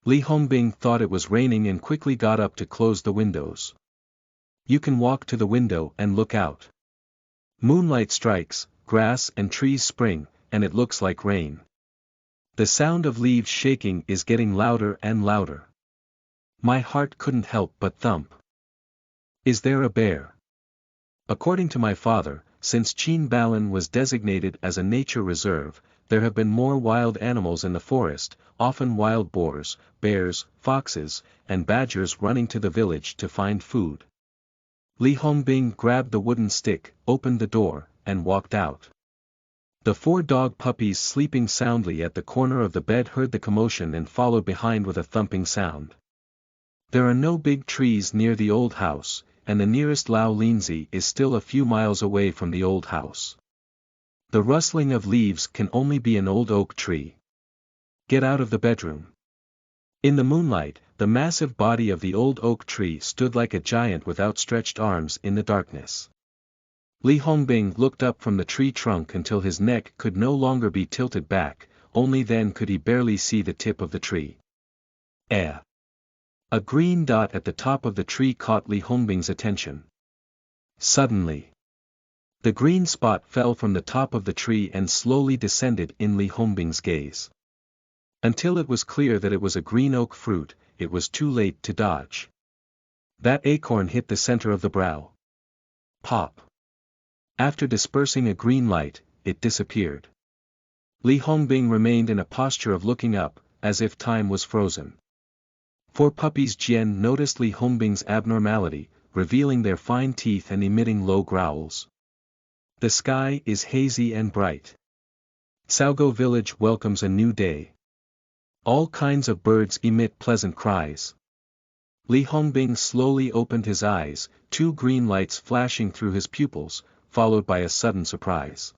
Li Hongbing thought it was raining and quickly got up to close the windows. You can walk to the window and look out. Moonlight strikes, grass and trees spring, and it looks like rain. The sound of leaves shaking is getting louder and louder. My heart couldn't help but thump. Is there a bear? According to my father, since Chin Balan was designated as a nature reserve, there have been more wild animals in the forest, often wild boars, bears, foxes, and badgers running to the village to find food. Li Hongbing grabbed the wooden stick, opened the door, and walked out. The 4 dog puppies sleeping soundly at the corner of the bed heard the commotion and followed behind with a thumping sound. There are no big trees near the old house, and the nearest Lao Linzi is still a few miles away from the old house. The rustling of leaves can only be an old oak tree. Get out of the bedroom. In the moonlight, the massive body of the old oak tree stood like a giant with outstretched arms in the darkness. Li Hongbing looked up from the tree trunk until his neck could no longer be tilted back, only then could he barely see the tip of the tree. A green dot at the top of the tree caught Li Hongbing's attention. Suddenly, the green spot fell from the top of the tree and slowly descended in Li Hongbing's gaze. Until it was clear that it was a green oak fruit, it was too late to dodge. That acorn hit the center of the brow. Pop. After dispersing a green light, it disappeared. Li Hongbing remained in a posture of looking up, as if time was frozen. 4 puppies Jian noticed Li Hongbing's abnormality, revealing their fine teeth and emitting low growls. The sky is hazy and bright. Saugo village welcomes a new day. All kinds of birds emit pleasant cries. Li Hongbing slowly opened his eyes, 2 green lights flashing through his pupils, followed by a sudden surprise.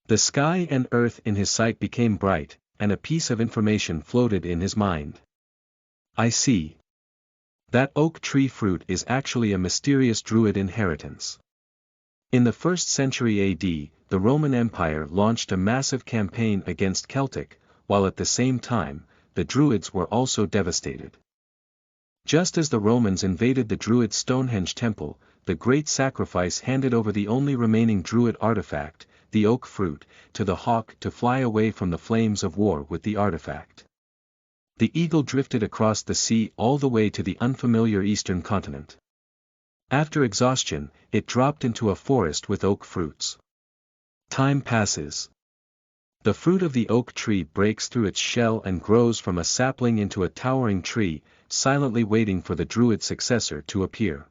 The sky and earth in his sight became bright, and a piece of information floated in his mind. I see. That oak tree fruit is actually a mysterious Druid inheritance. In the 1st century AD, the Roman Empire launched a massive campaign against Celtic, while at the same time, the Druids were also devastated. Just as the Romans invaded the Druid Stonehenge temple, the great sacrifice handed over the only remaining Druid artifact, the oak fruit, to the hawk to fly away from the flames of war with the artifact. The eagle drifted across the sea all the way to the unfamiliar eastern continent. After exhaustion, it dropped into a forest with oak fruits. Time passes. The fruit of the oak tree breaks through its shell and grows from a sapling into a towering tree, silently waiting for the Druid successor to appear.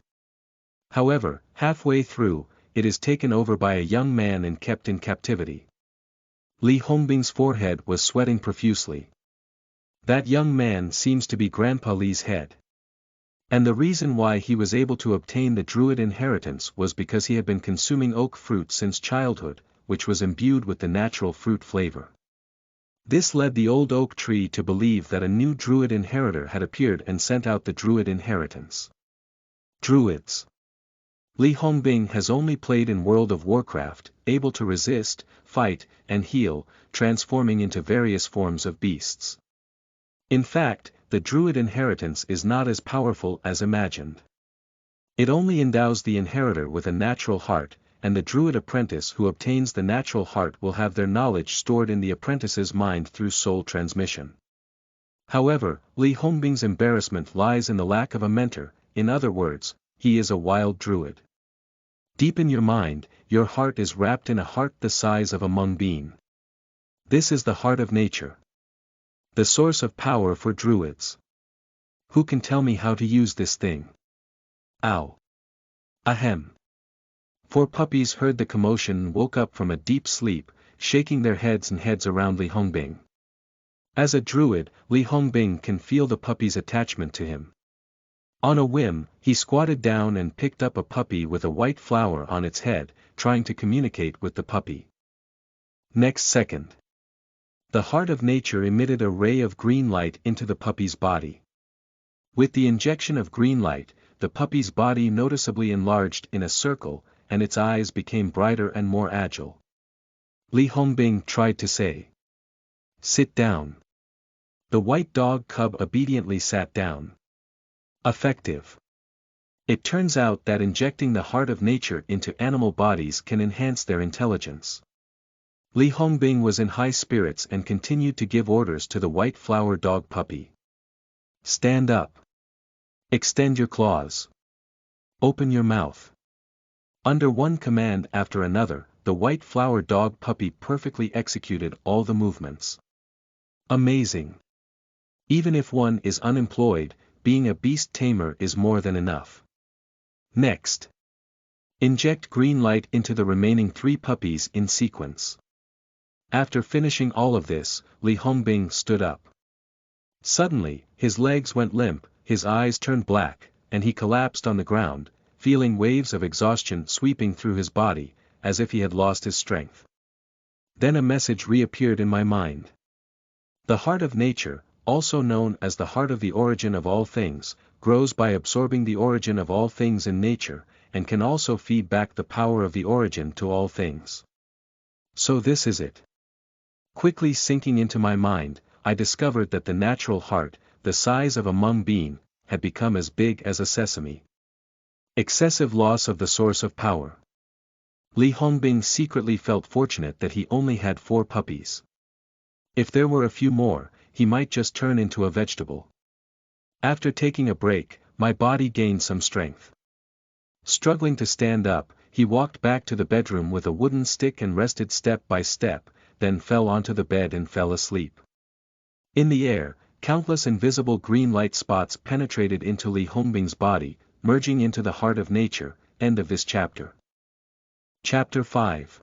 However, halfway through, it is taken over by a young man and kept in captivity. Li Hongbing's forehead was sweating profusely. That young man seems to be Grandpa Li's head. And the reason why he was able to obtain the Druid inheritance was because he had been consuming oak fruit since childhood, which was imbued with the natural fruit flavor. This led the old oak tree to believe that a new Druid inheritor had appeared and sent out the Druid inheritance. Druids. Li Hongbing has only played in World of Warcraft, able to resist, fight, and heal, transforming into various forms of beasts. In fact, the Druid inheritance is not as powerful as imagined. It only endows the inheritor with a natural heart, and the Druid apprentice who obtains the natural heart will have their knowledge stored in the apprentice's mind through soul transmission. However, Li Hongbing's embarrassment lies in the lack of a mentor, in other words, he is a wild Druid. Deep in your mind, your heart is wrapped in a heart the size of a mung bean. This is the heart of nature. The source of power for Druids. Who can tell me how to use this thing? Ow. Ahem. 4 puppies heard the commotion and woke up from a deep sleep, shaking their heads and heads around Li Hongbing. As a Druid, Li Hongbing can feel the puppy's attachment to him. On a whim, he squatted down and picked up a puppy with a white flower on its head, trying to communicate with the puppy. Next second, the heart of nature emitted a ray of green light into the puppy's body. With the injection of green light, the puppy's body noticeably enlarged in a circle, and its eyes became brighter and more agile. Li Hongbing tried to say, "Sit down." The white dog cub obediently sat down. Effective. It turns out that injecting the heart of nature into animal bodies can enhance their intelligence. Li Hongbing was in high spirits and continued to give orders to the white flower dog puppy. Stand up. Extend your claws. Open your mouth. Under one command after another, the white flower dog puppy perfectly executed all the movements. Amazing. Even if one is unemployed, being a beast tamer is more than enough. Next. Inject green light into the remaining 3 puppies in sequence. After finishing all of this, Li Hongbing stood up. Suddenly, his legs went limp, his eyes turned black, and he collapsed on the ground, feeling waves of exhaustion sweeping through his body, as if he had lost his strength. Then a message reappeared in my mind. The heart of nature, also known as the heart of the origin of all things, grows by absorbing the origin of all things in nature, and can also feed back the power of the origin to all things. So this is it. Quickly sinking into my mind, I discovered that the natural heart, the size of a mung bean, had become as big as a sesame. Excessive loss of the source of power. Li Hongbing secretly felt fortunate that he only had 4 puppies. If there were a few more, he might just turn into a vegetable. After taking a break, my body gained some strength. Struggling to stand up, he walked back to the bedroom with a wooden stick and rested step by step, then fell onto the bed and fell asleep. In the air, countless invisible green light spots penetrated into Li Hongbing's body, merging into the heart of nature. End of this chapter. Chapter 5.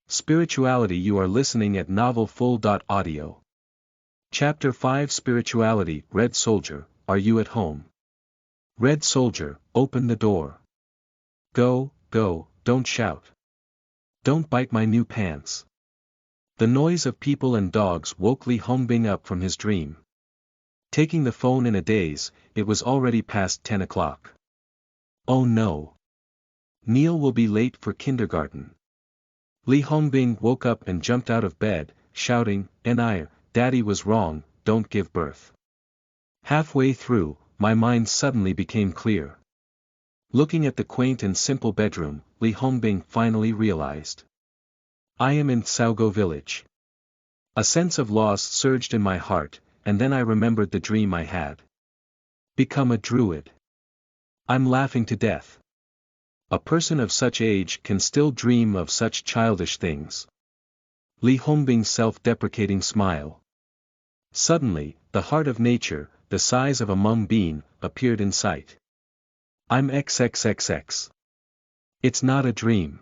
Spirituality. You are listening at novelfull.audio. Chapter 5. Spirituality. Red Soldier, are you at home? Red Soldier, open the door. Go, go, don't shout. Don't bite my new pants. The noise of people and dogs woke Li Hongbing up from his dream. Taking the phone in a daze, it was already past 10 o'clock. Oh no. Neil will be late for kindergarten. Li Hongbing woke up and jumped out of bed, shouting, Daddy was wrong, don't give birth. Halfway through, my mind suddenly became clear. Looking at the quaint and simple bedroom, Li Hongbing finally realized. I am in Saogo village. A sense of loss surged in my heart, and then I remembered the dream I had. Become a Druid. I'm laughing to death. A person of such age can still dream of such childish things. Li Hongbing's self-deprecating smile. Suddenly, the heart of nature, the size of a mung bean, appeared in sight. I'm XXXX. It's not a dream.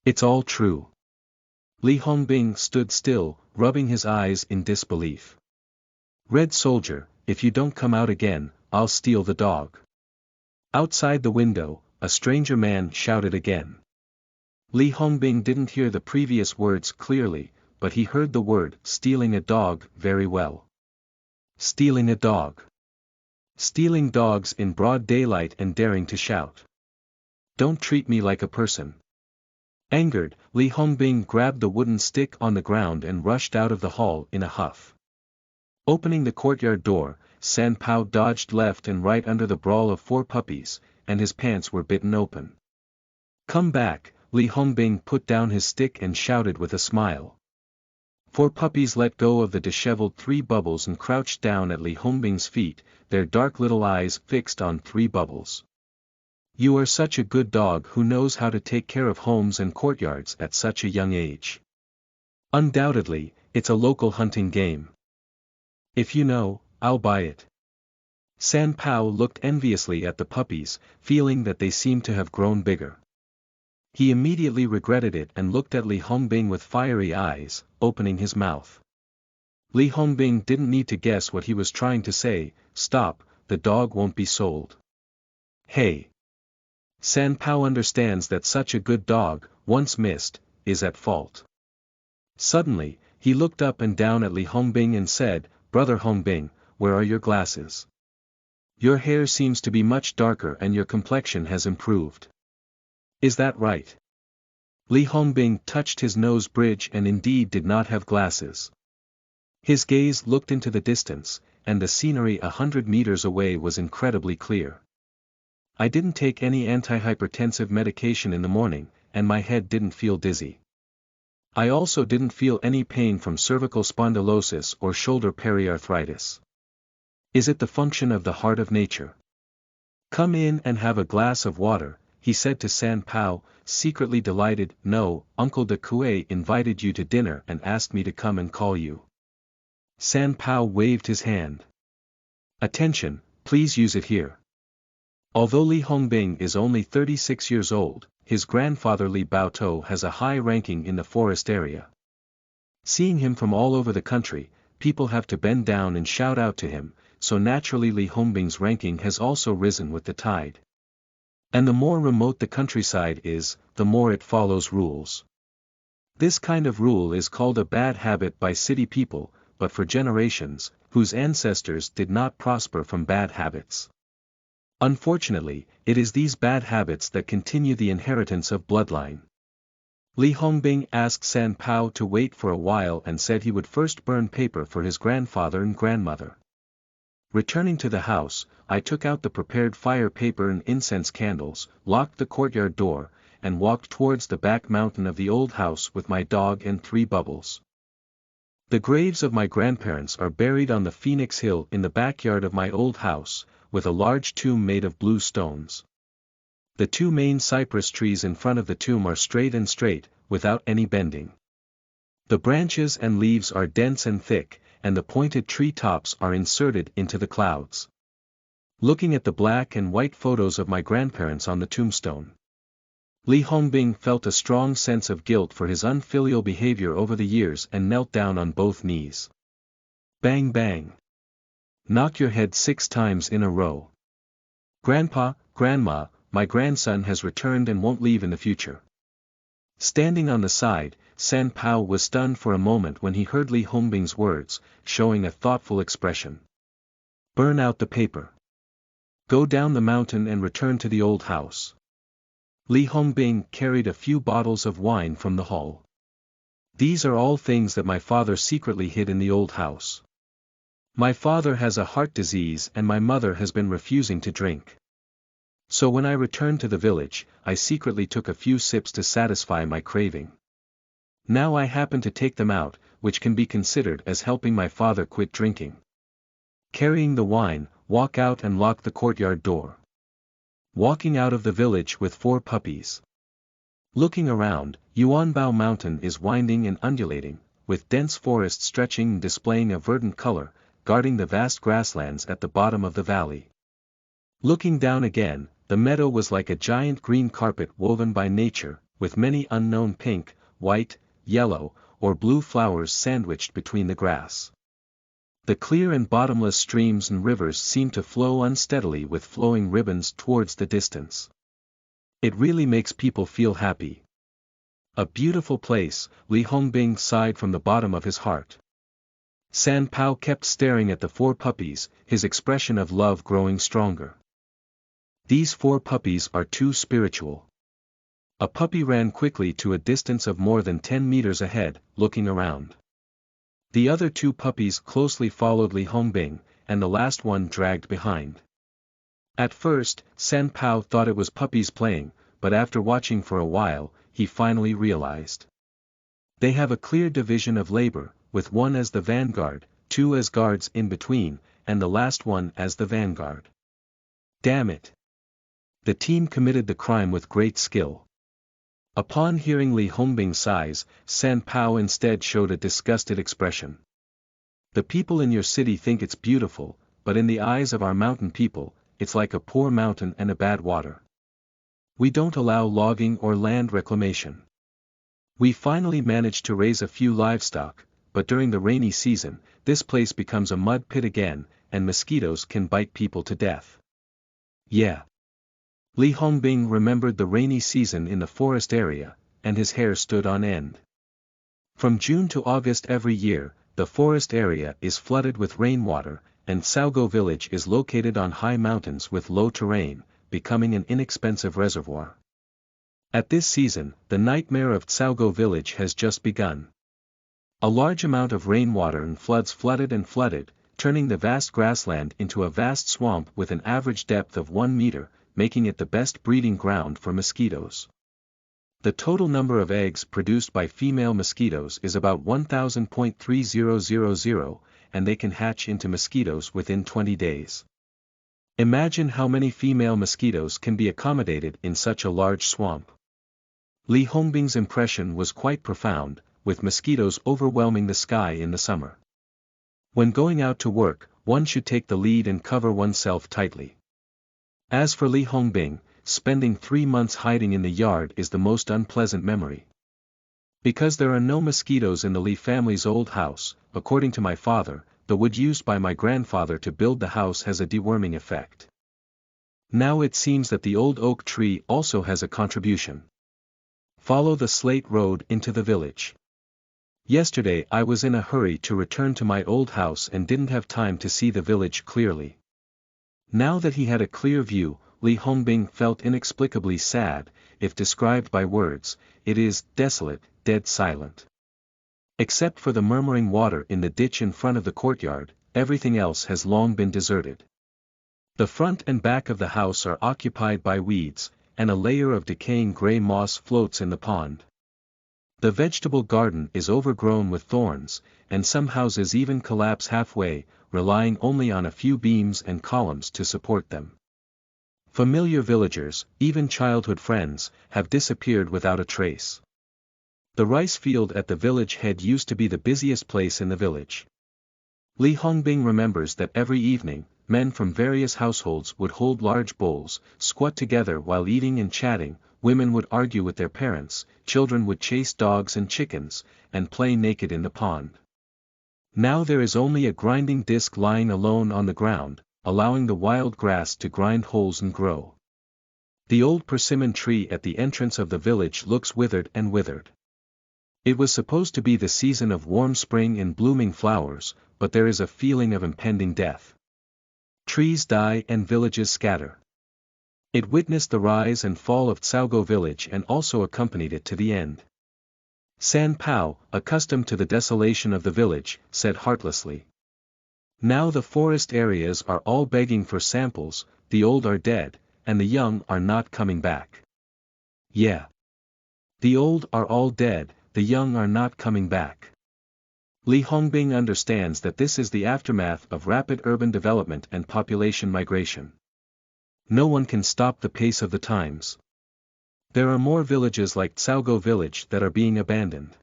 It's all true. Li Hongbing stood still, rubbing his eyes in disbelief. Red Soldier, if you don't come out again, I'll steal the dog. Outside the window, a stranger man shouted again. Li Hongbing didn't hear the previous words clearly, but he heard the word stealing a dog very well. Stealing a dog. Stealing dogs in broad daylight and daring to shout. Don't treat me like a person. Angered, Li Hongbing grabbed the wooden stick on the ground and rushed out of the hall in a huff. Opening the courtyard door, San Pao dodged left and right under the brawl of 4 puppies, and his pants were bitten open. Come back, Li Hongbing put down his stick and shouted with a smile. 4 puppies let go of the disheveled 3 bubbles and crouched down at Li Hongbing's feet, their dark little eyes fixed on 3 bubbles. You are such a good dog who knows how to take care of homes and courtyards at such a young age. Undoubtedly, it's a local hunting game. If you know, I'll buy it. San Pao looked enviously at the puppies, feeling that they seemed to have grown bigger. He immediately regretted it and looked at Li Hongbing with fiery eyes, opening his mouth. Li Hongbing didn't need to guess what he was trying to say. Stop, the dog won't be sold. Hey! San Pao understands that such a good dog, once missed, is at fault. Suddenly, he looked up and down at Li Hongbing and said, Brother Hongbing, where are your glasses? Your hair seems to be much darker and your complexion has improved. Is that right? Li Hongbing touched his nose bridge and indeed did not have glasses. His gaze looked into the distance, and the scenery 100 meters away was incredibly clear. I didn't take any antihypertensive medication in the morning, and my head didn't feel dizzy. I also didn't feel any pain from cervical spondylosis or shoulder periarthritis. Is it the function of the heart of nature? Come in and have a glass of water, he said to San Pao, secretly delighted. No, Uncle de Coué invited you to dinner and asked me to come and call you. San Pao waved his hand. Attention, please use it here. Although Li Hongbing is only 36 years old, his grandfather Li Baotou has a high ranking in the forest area. Seeing him from all over the country, people have to bend down and shout out to him, so naturally Li Hongbing's ranking has also risen with the tide. And the more remote the countryside is, the more it follows rules. This kind of rule is called a bad habit by city people, but for generations, whose ancestors did not prosper from bad habits. Unfortunately, it is these bad habits that continue the inheritance of bloodline. Li Hongbing asked San Pao to wait for a while and said he would first burn paper for his grandfather and grandmother. Returning to the house, I took out the prepared fire paper and incense candles, locked the courtyard door, and walked towards the back mountain of the old house with my dog and 3 bubbles. The graves of my grandparents are buried on the Phoenix Hill in the backyard of my old house, with a large tomb made of blue stones. The 2 main cypress trees in front of the tomb are straight, without any bending. The branches and leaves are dense and thick, and the pointed tree tops are inserted into the clouds. Looking at the black and white photos of my grandparents on the tombstone, Li Hongbing felt a strong sense of guilt for his unfilial behavior over the years and knelt down on both knees. Bang bang. Knock your head 6 times in a row. Grandpa, Grandma, my grandson has returned and won't leave in the future. Standing on the side, San Pao was stunned for a moment when he heard Li Hongbing's words, showing a thoughtful expression. Burn out the paper. Go down the mountain and return to the old house. Li Hongbing carried a few bottles of wine from the hall. These are all things that my father secretly hid in the old house. My father has a heart disease and my mother has been refusing to drink. So when I returned to the village, I secretly took a few sips to satisfy my craving. Now I happen to take them out, which can be considered as helping my father quit drinking. Carrying the wine, walk out and lock the courtyard door. Walking out of the village with 4 puppies. Looking around, Yuanbao Mountain is winding and undulating, with dense forest stretching and displaying a verdant color, guarding the vast grasslands at the bottom of the valley. Looking down again, the meadow was like a giant green carpet woven by nature, with many unknown pink, white, yellow, or blue flowers sandwiched between the grass. The clear and bottomless streams and rivers seem to flow unsteadily with flowing ribbons towards the distance. It really makes people feel happy. A beautiful place, Li Hongbing sighed from the bottom of his heart. San Pao kept staring at the 4 puppies, his expression of love growing stronger. These 4 puppies are too spiritual. A puppy ran quickly to a distance of more than 10 meters ahead, looking around. The other 2 puppies closely followed Li Hongbing, and the last one dragged behind. At first, San Pao thought it was puppies playing, but after watching for a while, he finally realized. They have a clear division of labor, with one as the vanguard, two as guards in between, and the last one as the vanguard. Damn it! The team committed the crime with great skill. Upon hearing Li Hongbing's sighs, San Pao instead showed a disgusted expression. The people in your city think it's beautiful, but in the eyes of our mountain people, it's like a poor mountain and a bad water. We don't allow logging or land reclamation. We finally managed to raise a few livestock, but during the rainy season, this place becomes a mud pit again, and mosquitoes can bite people to death. Yeah. Li Hongbing remembered the rainy season in the forest area, and his hair stood on end. From June to August every year, the forest area is flooded with rainwater, and Saogo village is located on high mountains with low terrain, becoming an inexpensive reservoir. At this season, the nightmare of Saogo village has just begun. A large amount of rainwater and floods flooded and flooded, turning the vast grassland into a vast swamp with an average depth of 1 meter, making it the best breeding ground for mosquitoes. The total number of eggs produced by female mosquitoes is about 1,000.3000, and they can hatch into mosquitoes within 20 days. Imagine how many female mosquitoes can be accommodated in such a large swamp. Li Hongbing's impression was quite profound, with mosquitoes overwhelming the sky in the summer. When going out to work, one should take the lead and cover oneself tightly. As for Li Hongbing, spending 3 months hiding in the yard is the most unpleasant memory. Because there are no mosquitoes in the Li family's old house, according to my father, the wood used by my grandfather to build the house has a deworming effect. Now it seems that the old oak tree also has a contribution. Follow the slate road into the village. Yesterday I was in a hurry to return to my old house and didn't have time to see the village clearly. Now that he had a clear view, Li Hongbing felt inexplicably sad. If described by words, it is desolate, dead silent. Except for the murmuring water in the ditch in front of the courtyard, everything else has long been deserted. The front and back of the house are occupied by weeds, and a layer of decaying gray moss floats in the pond. The vegetable garden is overgrown with thorns, and some houses even collapse halfway, relying only on a few beams and columns to support them. Familiar villagers, even childhood friends, have disappeared without a trace. The rice field at the village head used to be the busiest place in the village. Li Hongbing remembers that every evening, men from various households would hold large bowls, squat together while eating and chatting, women would argue with their parents, children would chase dogs and chickens, and play naked in the pond. Now there is only a grinding disc lying alone on the ground, allowing the wild grass to grind holes and grow. The old persimmon tree at the entrance of the village looks withered and withered. It was supposed to be the season of warm spring and blooming flowers, but there is a feeling of impending death. Trees die and villages scatter. It witnessed the rise and fall of Saogo village and also accompanied it to the end. San Pao, accustomed to the desolation of the village, said heartlessly. Now the forest areas are all begging for samples, the old are dead, and the young are not coming back. Yeah. The old are all dead, the young are not coming back. Li Hongbing understands that this is the aftermath of rapid urban development and population migration. No one can stop the pace of the times. There are more villages like Saogo village that are being abandoned.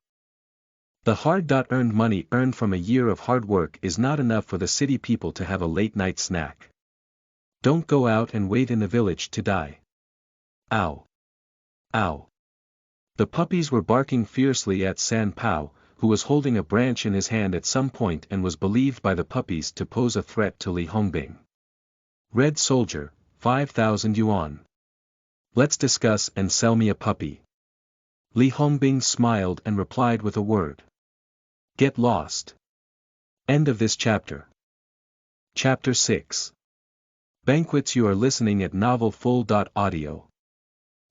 The hard-earned money earned from a year of hard work is not enough for the city people to have a late-night snack. Don't go out and wait in the village to die. Ow! Ow! The puppies were barking fiercely at San Pao, who was holding a branch in his hand at some point and was believed by the puppies to pose a threat to Li Hongbing. Red soldier, 5,000 yuan. Let's discuss and sell me a puppy. Li Hongbing smiled and replied with a word. Get lost. End of this chapter. Chapter 6. Banquets. You are listening at novelfull.audio.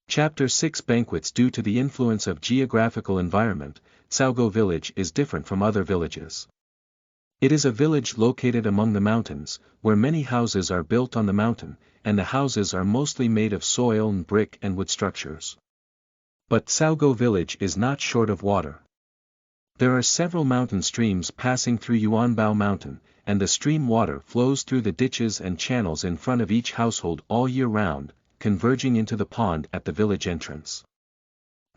Chapter 6. Banquets. Due to the influence of geographical environment, Saogo village is different from other villages. It is a village located among the mountains, where many houses are built on the mountain, and the houses are mostly made of soil and brick and wood structures. But Saogo village is not short of water. There are several mountain streams passing through Yuanbao Mountain, and the stream water flows through the ditches and channels in front of each household all year round, converging into the pond at the village entrance.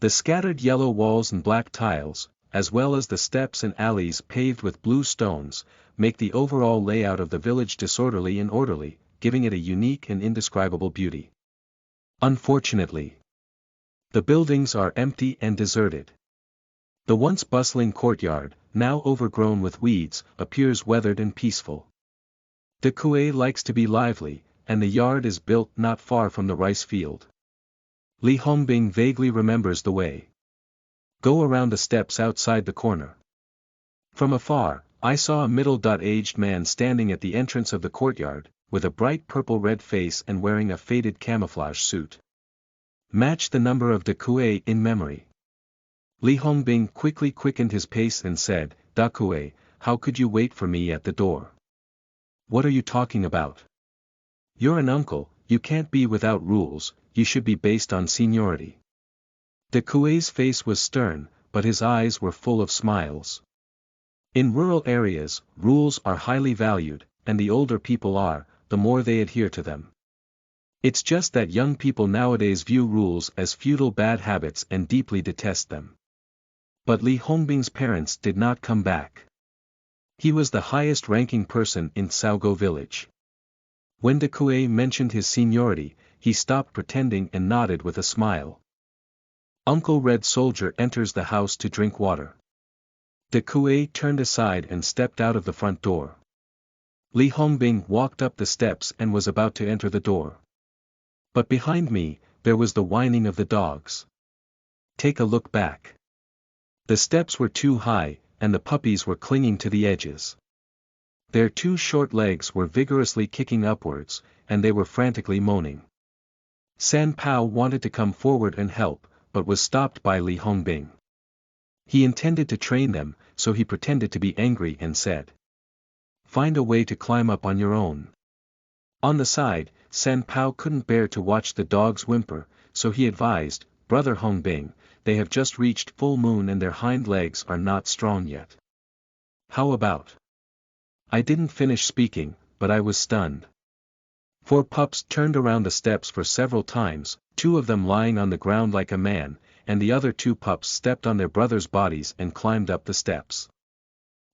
The scattered yellow walls and black tiles, as well as the steps and alleys paved with blue stones, make the overall layout of the village disorderly and orderly, giving it a unique and indescribable beauty. Unfortunately, the buildings are empty and deserted. The once bustling courtyard, now overgrown with weeds, appears weathered and peaceful. De Kue likes to be lively, and the yard is built not far from the rice field. Li Hongbing vaguely remembers the way. Go around the steps outside the corner. From afar, I saw a middle-aged man standing at the entrance of the courtyard, with a bright purple-red face and wearing a faded camouflage suit. Match the number of De Kue in memory. Li Hongbing quickly quickened his pace and said, Da Kue, how could you wait for me at the door? What are you talking about? You're an uncle, you can't be without rules, you should be based on seniority. De Kue's face was stern, but his eyes were full of smiles. In rural areas, rules are highly valued, and the older people are, the more they adhere to them. It's just that young people nowadays view rules as feudal bad habits and deeply detest them. But Li Hongbing's parents did not come back. He was the highest-ranking person in Saogo village. When De Kue mentioned his seniority, he stopped pretending and nodded with a smile. Uncle Red Soldier enters the house to drink water. De Kue turned aside and stepped out of the front door. Li Hongbing walked up the steps and was about to enter the door. But behind me, there was the whining of the dogs. Take a look back. The steps were too high, and the puppies were clinging to the edges. Their two short legs were vigorously kicking upwards, and they were frantically moaning. San Pao wanted to come forward and help, but was stopped by Li Hongbing. He intended to train them, so he pretended to be angry and said, "Find a way to climb up on your own." On the side, San Pao couldn't bear to watch the dogs whimper, so he advised, "Brother Hongbing, they have just reached full moon and their hind legs are not strong yet. How about?" I didn't finish speaking, but I was stunned. 4 pups turned around the steps for several times, 2 of them lying on the ground like a man, and the other 2 pups stepped on their brothers' bodies and climbed up the steps.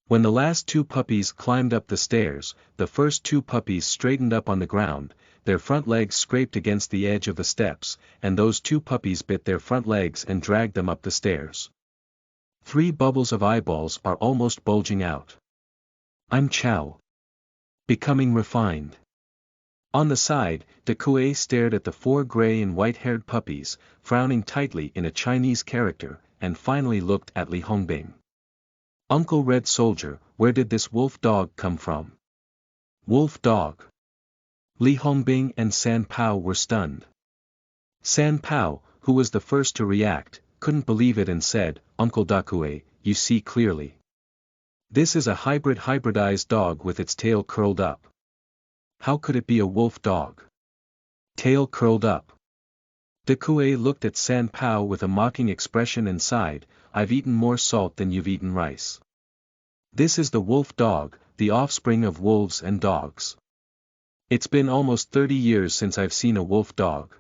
When the last 2 puppies climbed up the stairs, the first 2 puppies straightened up on the ground, their front legs scraped against the edge of the steps, and those 2 puppies bit their front legs and dragged them up the stairs. 3 bubbles of eyeballs are almost bulging out. I'm Chow. Becoming refined. On the side, De Kue stared at the 4 gray and white-haired puppies, frowning tightly in a Chinese character, and finally looked at Li Hongbing. "Uncle Red Soldier, where did this wolf dog come from?" "Wolf dog?" Li Hongbing and San Pao were stunned. San Pao, who was the first to react, couldn't believe it and said, "Uncle Da Kue, you see clearly. This is a hybridized dog with its tail curled up. How could it be a wolf dog? Tail curled up." De Kue looked at San Pao with a mocking expression and sighed, "I've eaten more salt than you've eaten rice. This is the wolf dog, the offspring of wolves and dogs. It's been almost 30 years since I've seen a wolf dog.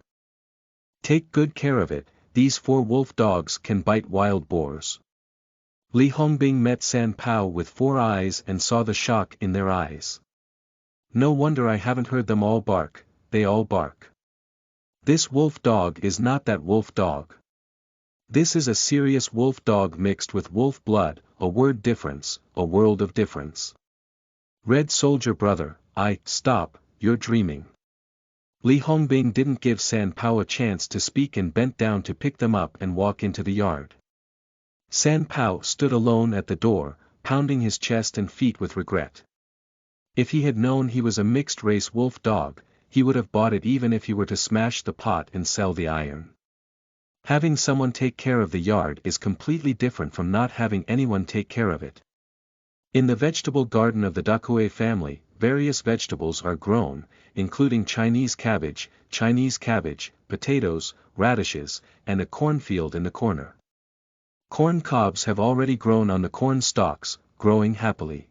Take good care of it, these 4 wolf dogs can bite wild boars." Li Hongbing met San Pao with 4 eyes and saw the shock in their eyes. "No wonder I haven't heard them all bark, they all bark. This wolf dog is not that wolf dog. This is a serious wolf dog mixed with wolf blood, a word difference, a world of difference. Red Soldier brother, stop, you're dreaming." Li Hongbing didn't give San Pao a chance to speak and bent down to pick them up and walk into the yard. San Pao stood alone at the door, pounding his chest and feet with regret. If he had known he was a mixed-race wolf dog, he would have bought it even if he were to smash the pot and sell the iron. Having someone take care of the yard is completely different from not having anyone take care of it. In the vegetable garden of the Da Kue family, various vegetables are grown, including Chinese cabbage, potatoes, radishes, and a cornfield in the corner. Corn cobs have already grown on the corn stalks, growing happily.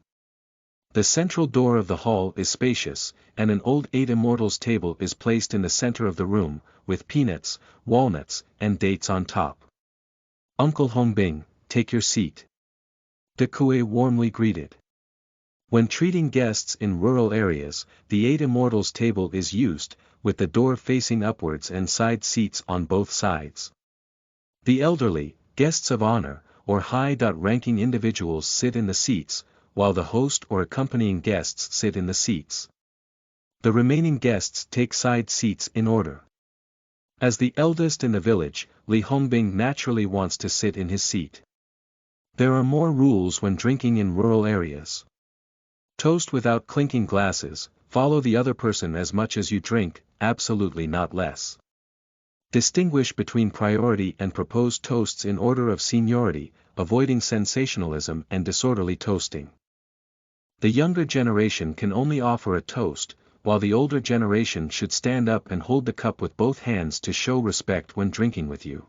The central door of the hall is spacious, and an old 8 immortals table is placed in the center of the room, with peanuts, walnuts, and dates on top. Uncle Hongbing, take your seat. De Kue warmly greeted. When treating guests in rural areas, the 8 immortals table is used, with the door facing upwards and side seats on both sides. The elderly, guests of honor, or high-ranking individuals sit in the seats, while the host or accompanying guests sit in the seats. The remaining guests take side seats in order. As the eldest in the village, Li Hongbing naturally wants to sit in his seat. There are more rules when drinking in rural areas. Toast without clinking glasses, follow the other person as much as you drink, absolutely not less. Distinguish between priority and proposed toasts in order of seniority, avoiding sensationalism and disorderly toasting. The younger generation can only offer a toast, while the older generation should stand up and hold the cup with both hands to show respect when drinking with you.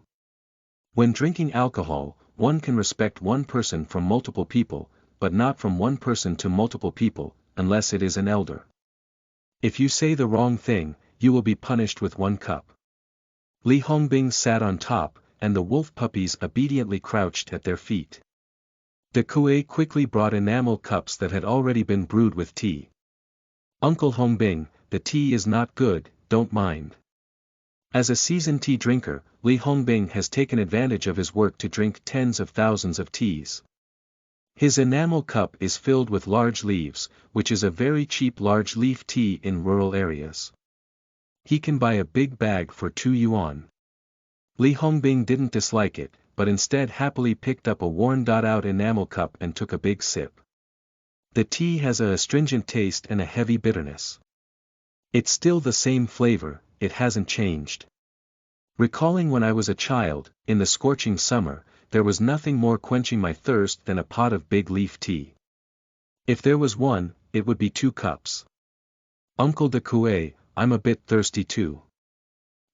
When drinking alcohol, one can respect one person from multiple people, but not from one person to multiple people, unless it is an elder. If you say the wrong thing, you will be punished with 1 cup. Li Hongbing sat on top, and the wolf puppies obediently crouched at their feet. De Kue quickly brought enamel cups that had already been brewed with tea. Uncle Hongbing, the tea is not good, don't mind. As a seasoned tea drinker, Li Hongbing has taken advantage of his work to drink tens of thousands of teas. His enamel cup is filled with large leaves, which is a very cheap large leaf tea in rural areas. He can buy a big bag for 2 yuan. Li Hongbing didn't dislike it, but instead happily picked up a worn-out enamel cup and took a big sip. The tea has a astringent taste and a heavy bitterness. It's still the same flavor, it hasn't changed. Recalling when I was a child, in the scorching summer, there was nothing more quenching my thirst than a pot of big leaf tea. If there was one, it would be 2 cups. Uncle De Kue, I'm a bit thirsty too.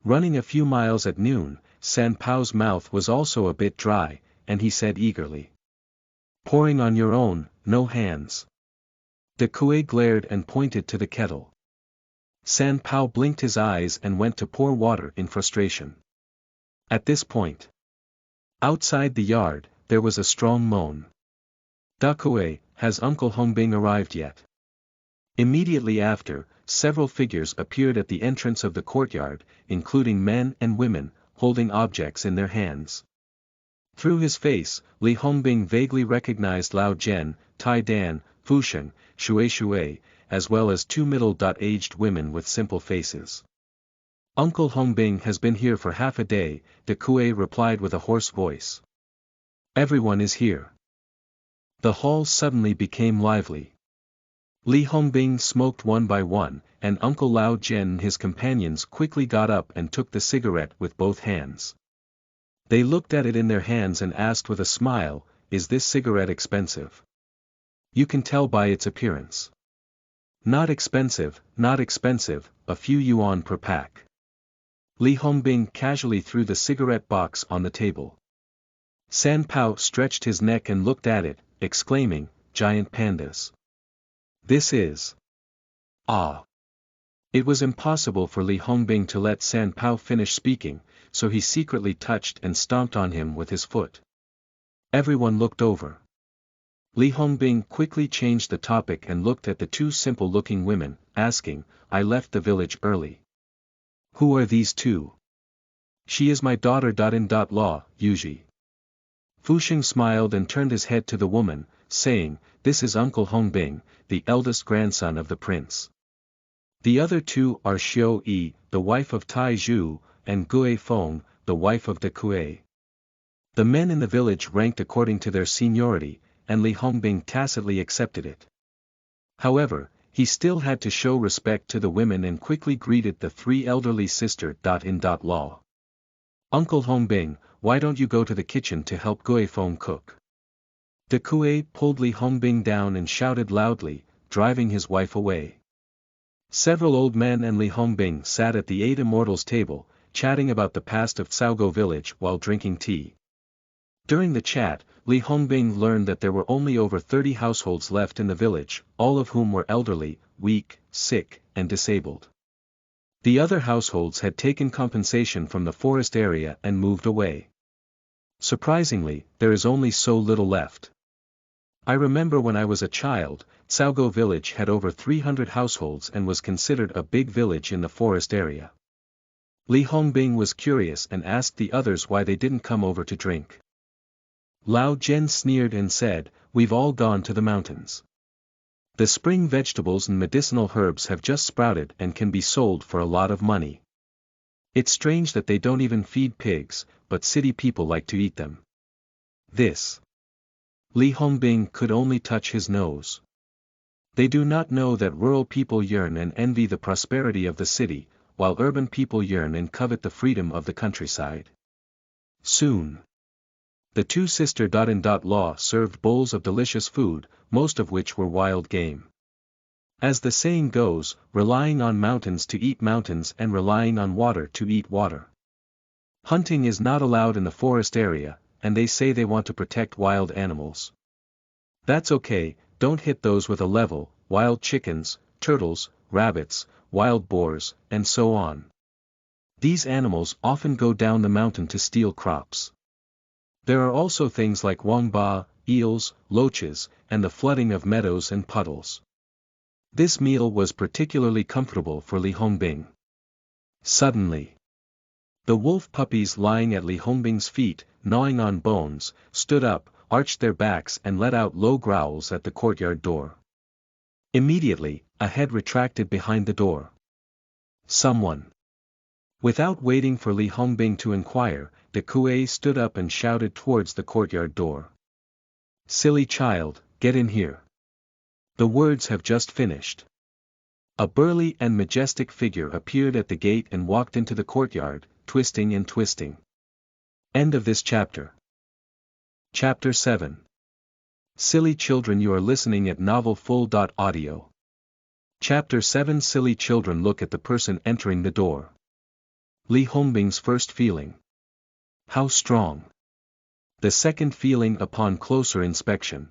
Running a few miles at noon, San Pao's mouth was also a bit dry, and he said eagerly. Pouring on your own, no hands. De Kue glared and pointed to the kettle. San Pao blinked his eyes and went to pour water in frustration. At this point, outside the yard, there was a strong moan. Da Kue, has Uncle Hongbing arrived yet? Immediately after, several figures appeared at the entrance of the courtyard, including men and women, holding objects in their hands. Through his face, Li Hongbing vaguely recognized Lao Zhen, Tai Dan, Fusheng, Shui, as well as 2 middle-aged women with simple faces. Uncle Hongbing has been here for half a day, De Kue replied with a hoarse voice. Everyone is here. The hall suddenly became lively. Li Hongbing smoked one by one, and Uncle Lao Zhen and his companions quickly got up and took the cigarette with both hands. They looked at it in their hands and asked with a smile, is this cigarette expensive? You can tell by its appearance. Not expensive, a few yuan per pack. Li Hongbing casually threw the cigarette box on the table. San Pao stretched his neck and looked at it, exclaiming, giant pandas. This is... Ah! It was impossible for Li Hongbing to let San Pao finish speaking, so he secretly touched and stomped on him with his foot. Everyone looked over. Li Hongbing quickly changed the topic and looked at the 2 simple-looking women, asking, I left the village early. Who are these 2? She is my daughter-in-law, Yuji. Fusheng smiled and turned his head to the woman, saying, this is Uncle Hongbing, the eldest grandson of the prince. The other 2 are Xiao Yi, the wife of Tai Zhu, and Gue Feng, the wife of De Kue. The men in the village ranked according to their seniority, and Li Hongbing tacitly accepted it. However, he still had to show respect to the women and quickly greeted the 3 elderly sister-in-law. Uncle Hongbing, why don't you go to the kitchen to help Gue Feng cook? De Kue pulled Li Hongbing down and shouted loudly, driving his wife away. Several old men and Li Hongbing sat at the 8 immortals table, chatting about the past of Caogo village while drinking tea. During the chat, Li Hongbing learned that there were only over 30 households left in the village, all of whom were elderly, weak, sick, and disabled. The other households had taken compensation from the forest area and moved away. Surprisingly, there is only so little left. I remember when I was a child, Caogo village had over 300 households and was considered a big village in the forest area. Li Hongbing was curious and asked the others why they didn't come over to drink. Lao Zhen sneered and said, "We've all gone to the mountains. The spring vegetables and medicinal herbs have just sprouted and can be sold for a lot of money. It's strange that they don't even feed pigs, but city people like to eat them." This. Li Hongbing could only touch his nose. They do not know that rural people yearn and envy the prosperity of the city, while urban people yearn and covet the freedom of the countryside. Soon. The two sister-in-law served bowls of delicious food, most of which were wild game. As the saying goes, relying on mountains to eat mountains and relying on water to eat water. Hunting is not allowed in the forest area, and they say they want to protect wild animals. That's okay, don't hit those with a level, wild chickens, turtles, rabbits, wild boars, and so on. These animals often go down the mountain to steal crops. There are also things like wangba, eels, loaches, and the flooding of meadows and puddles. This meal was particularly comfortable for Li Hongbing. Suddenly, the wolf puppies lying at Li Hongbing's feet, gnawing on bones, stood up, arched their backs and let out low growls at the courtyard door. Immediately, a head retracted behind the door. Someone. Without waiting for Li Hongbing to inquire, the Kuei stood up and shouted towards the courtyard door. "Silly child, get in here." The words have just finished. A burly and majestic figure appeared at the gate and walked into the courtyard, twisting and twisting. End of this chapter. Chapter 7. Silly children, you are listening at novelfull.audio. Chapter 7. Silly children, look at the person entering the door. Li Hongbing's first feeling. How strong. The second feeling upon closer inspection.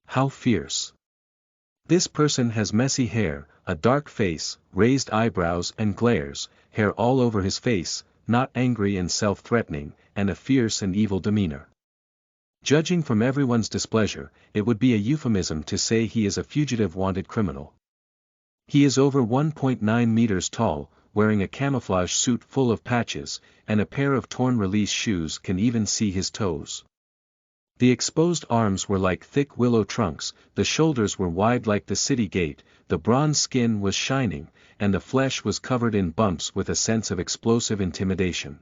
How fierce. This person has messy hair, a dark face, raised eyebrows and glares, hair all over his face, not angry and self-threatening, and a fierce and evil demeanor. Judging from everyone's displeasure, it would be a euphemism to say he is a fugitive wanted criminal. He is over 1.9 meters tall, wearing a camouflage suit full of patches, and a pair of torn release shoes can even see his toes. The exposed arms were like thick willow trunks, the shoulders were wide like the city gate, the bronze skin was shining, and the flesh was covered in bumps with a sense of explosive intimidation.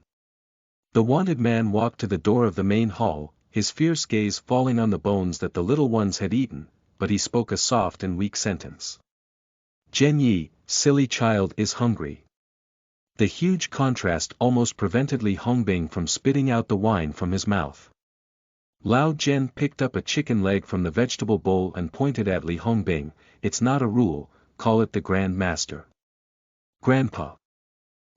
The wanted man walked to the door of the main hall, his fierce gaze falling on the bones that the little ones had eaten, but he spoke a soft and weak sentence. "Zhen Yi, silly child, is hungry." The huge contrast almost prevented Li Hongbing from spitting out the wine from his mouth. Lao Zhen picked up a chicken leg from the vegetable bowl and pointed at Li Hongbing. "It's not a rule, call it the Grand Master." "Grandpa."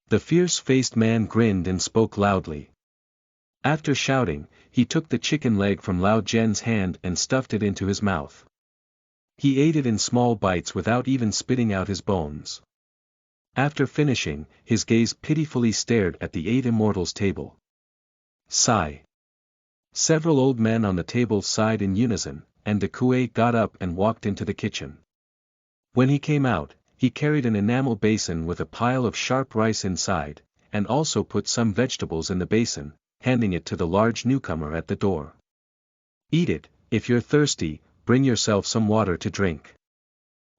The fierce-faced man grinned and spoke loudly. After shouting, he took the chicken leg from Lao Zhen's hand and stuffed it into his mouth. He ate it in small bites without even spitting out his bones. After finishing, his gaze pitifully stared at the 8 immortals table. Sigh. Several old men on the table sighed in unison, and the Kuei got up and walked into the kitchen. When he came out, he carried an enamel basin with a pile of sharp rice inside, and also put some vegetables in the basin, handing it to the large newcomer at the door. "Eat it, if you're thirsty, bring yourself some water to drink."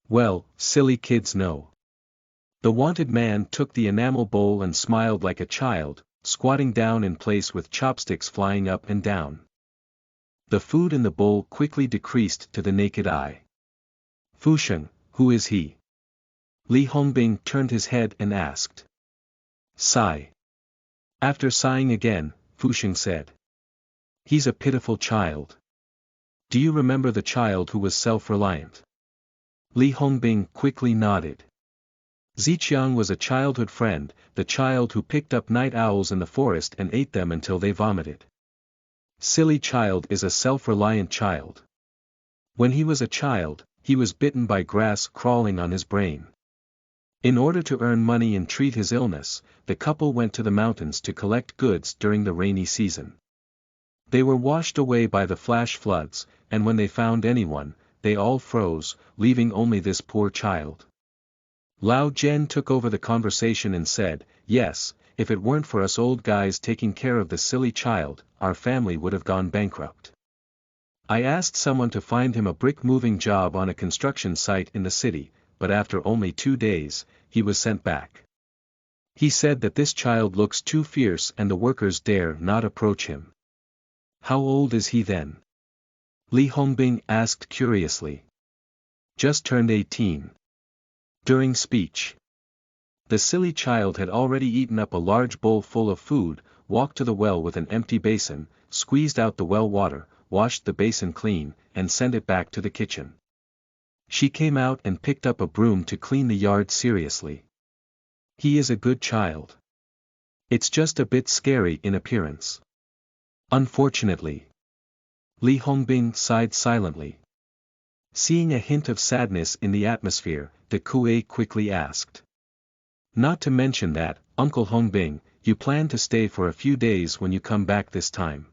"Well, silly kids, no." The wanted man took the enamel bowl and smiled like a child, squatting down in place with chopsticks flying up and down. The food in the bowl quickly decreased to the naked eye. "Fusheng, who is he?" Li Hongbing turned his head and asked. Sigh. After sighing again, Fusheng said. "He's a pitiful child. Do you remember the child who was self-reliant? Li Hongbing quickly nodded. Ziqiang was a childhood friend, the child who picked up night owls in the forest and ate them until they vomited. Silly child is a self-reliant child. When he was a child, he was bitten by grass crawling on his brain. In order to earn money and treat his illness, the couple went to the mountains to collect goods during the rainy season. They were washed away by the flash floods, and when they found anyone, they all froze, leaving only this poor child. Lao Zhen took over the conversation and said, "Yes, if it weren't for us old guys taking care of the silly child, our family would have gone bankrupt. I asked someone to find him a brick-moving job on a construction site in the city, but after only 2 days, he was sent back. He said that this child looks too fierce and the workers dare not approach him." "How old is he then?" Li Hongbing asked curiously. "Just turned 18. During speech. The silly child had already eaten up a large bowl full of food, walked to the well with an empty basin, squeezed out the well water, washed the basin clean, and sent it back to the kitchen. She came out and picked up a broom to clean the yard seriously. He is a good child. It's just a bit scary in appearance. Unfortunately." Li Hongbing sighed silently. Seeing a hint of sadness in the atmosphere, de Kuei quickly asked. "Not to mention that, Uncle Hongbing, you plan to stay for a few days when you come back this time."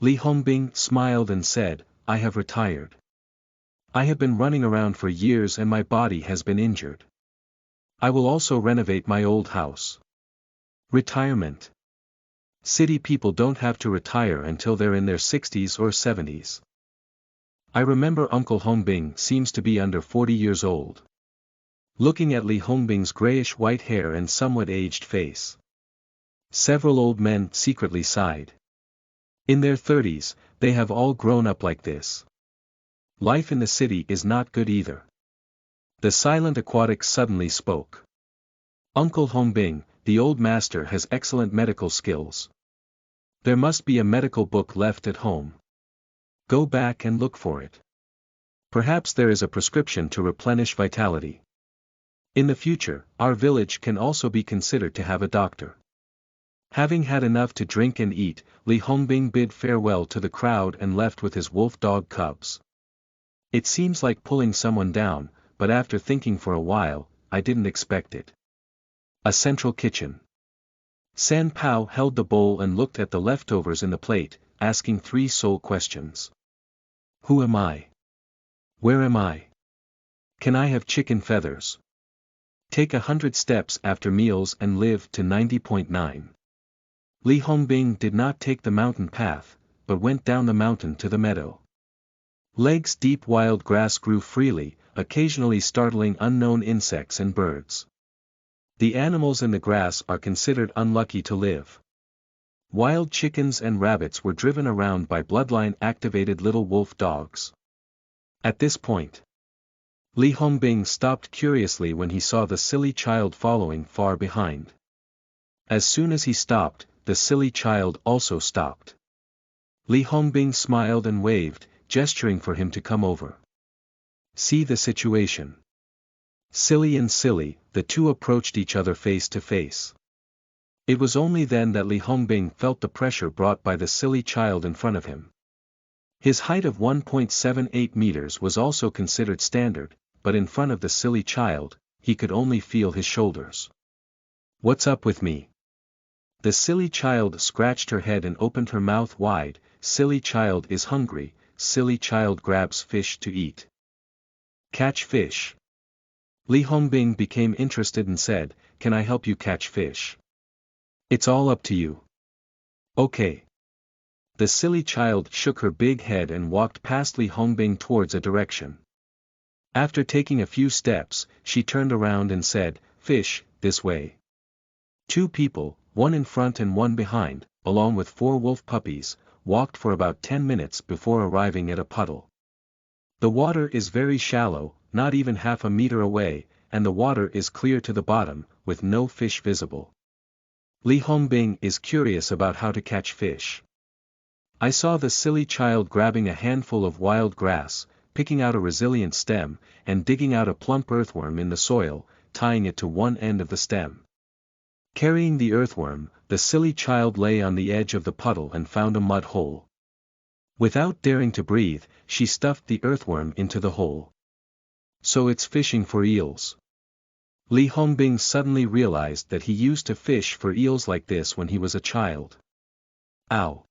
Li Hongbing smiled and said, "I have retired. I have been running around for years and my body has been injured. I will also renovate my old house." Retirement. City people don't have to retire until they're in their 60s or 70s. I remember Uncle Hongbing seems to be under 40 years old. Looking at Li Hongbing's grayish-white hair and somewhat aged face. Several old men secretly sighed. In their 30s, they have all grown up like this. Life in the city is not good either. The silent aquatic suddenly spoke. "Uncle Hongbing, the old master has excellent medical skills. There must be a medical book left at home. Go back and look for it. Perhaps there is a prescription to replenish vitality. In the future, our village can also be considered to have a doctor." Having had enough to drink and eat, Li Hongbing bid farewell to the crowd and left with his wolf dog cubs. "It seems like pulling someone down, but after thinking for a while, I didn't expect it." A central kitchen. San Pao held the bowl and looked at the leftovers in the plate, asking 3 sole questions. "Who am I? Where am I? Can I have chicken feathers? Take 100 steps after meals and live to 90.9. Li Hongbing did not take the mountain path, but went down the mountain to the meadow. Legs deep wild grass grew freely, occasionally startling unknown insects and birds. The animals in the grass are considered unlucky to live. Wild chickens and rabbits were driven around by bloodline-activated little wolf dogs. At this point, Li Hongbing stopped curiously when he saw the silly child following far behind. As soon as he stopped, the silly child also stopped. Li Hongbing smiled and waved, gesturing for him to come over. See the situation. Silly and silly, the two approached each other face to face. It was only then that Li Hongbing felt the pressure brought by the silly child in front of him. His height of 1.78 meters was also considered standard, but in front of the silly child, he could only feel his shoulders. "What's up with me?" The silly child scratched her head and opened her mouth wide. Silly child is hungry, silly child grabs fish to eat. Catch fish. Li Hongbing became interested and said, "Can I help you catch fish?" "It's all up to you." "Okay." The silly child shook her big head and walked past Li Hongbing towards a direction. After taking a few steps, she turned around and said, "Fish, this way." 2 people, one in front and one behind, along with 4 wolf puppies, walked for about 10 minutes before arriving at a puddle. The water is very shallow, not even half a meter away, and the water is clear to the bottom, with no fish visible. Li Hongbing is curious about how to catch fish. I saw the silly child grabbing a handful of wild grass, picking out a resilient stem, and digging out a plump earthworm in the soil, tying it to one end of the stem. Carrying the earthworm, the silly child lay on the edge of the puddle and found a mud hole. Without daring to breathe, she stuffed the earthworm into the hole. So it's fishing for eels. Li Hongbing suddenly realized that he used to fish for eels like this when he was a child. Ow!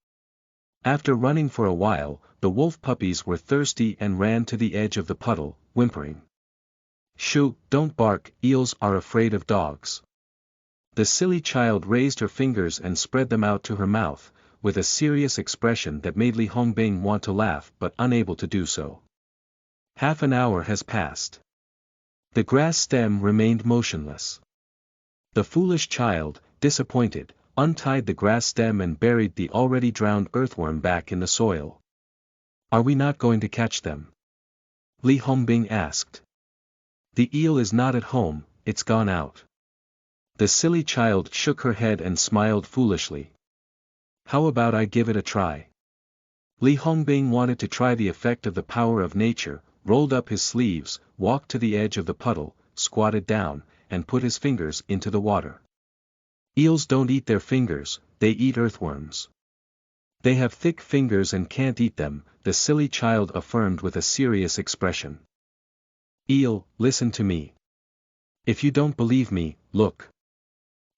After running for a while, the wolf puppies were thirsty and ran to the edge of the puddle, whimpering. Shoo, don't bark, eels are afraid of dogs. The silly child raised her fingers and spread them out to her mouth, with a serious expression that made Li Hongbing want to laugh but unable to do so. Half an hour has passed. The grass stem remained motionless. The foolish child, disappointed, untied the grass stem and buried the already drowned earthworm back in the soil. Are we not going to catch them? Li Hongbing asked. The eel is not at home, it's gone out. The silly child shook her head and smiled foolishly. How about I give it a try? Li Hongbing wanted to try the effect of the power of nature, rolled up his sleeves, walked to the edge of the puddle, squatted down, and put his fingers into the water. Eels don't eat their fingers, they eat earthworms. They have thick fingers and can't eat them, the silly child affirmed with a serious expression. Eel, listen to me. If you don't believe me, look.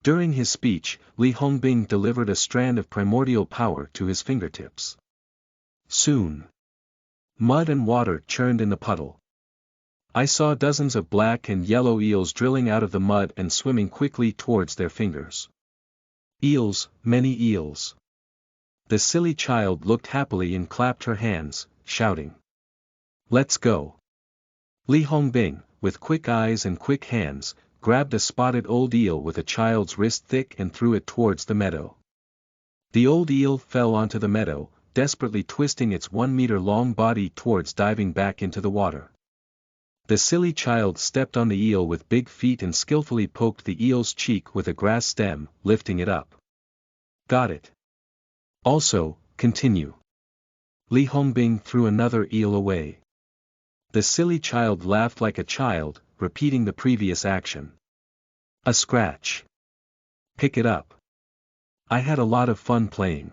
During his speech, Li Hongbing delivered a strand of primordial power to his fingertips. Soon, mud and water churned in the puddle. I saw dozens of black and yellow eels drilling out of the mud and swimming quickly towards their fingers. Eels, many eels. The silly child looked happily and clapped her hands, shouting. Let's go. Li Hongbing, with quick eyes and quick hands, grabbed a spotted old eel with a child's wrist thick and threw it towards the meadow. The old eel fell onto the meadow, desperately twisting its 1-meter-long body towards diving back into the water. The silly child stepped on the eel with big feet and skillfully poked the eel's cheek with a grass stem, lifting it up. Got it. Also, continue. Li Hongbing threw another eel away. The silly child laughed like a child, repeating the previous action. A scratch. Pick it up. I had a lot of fun playing.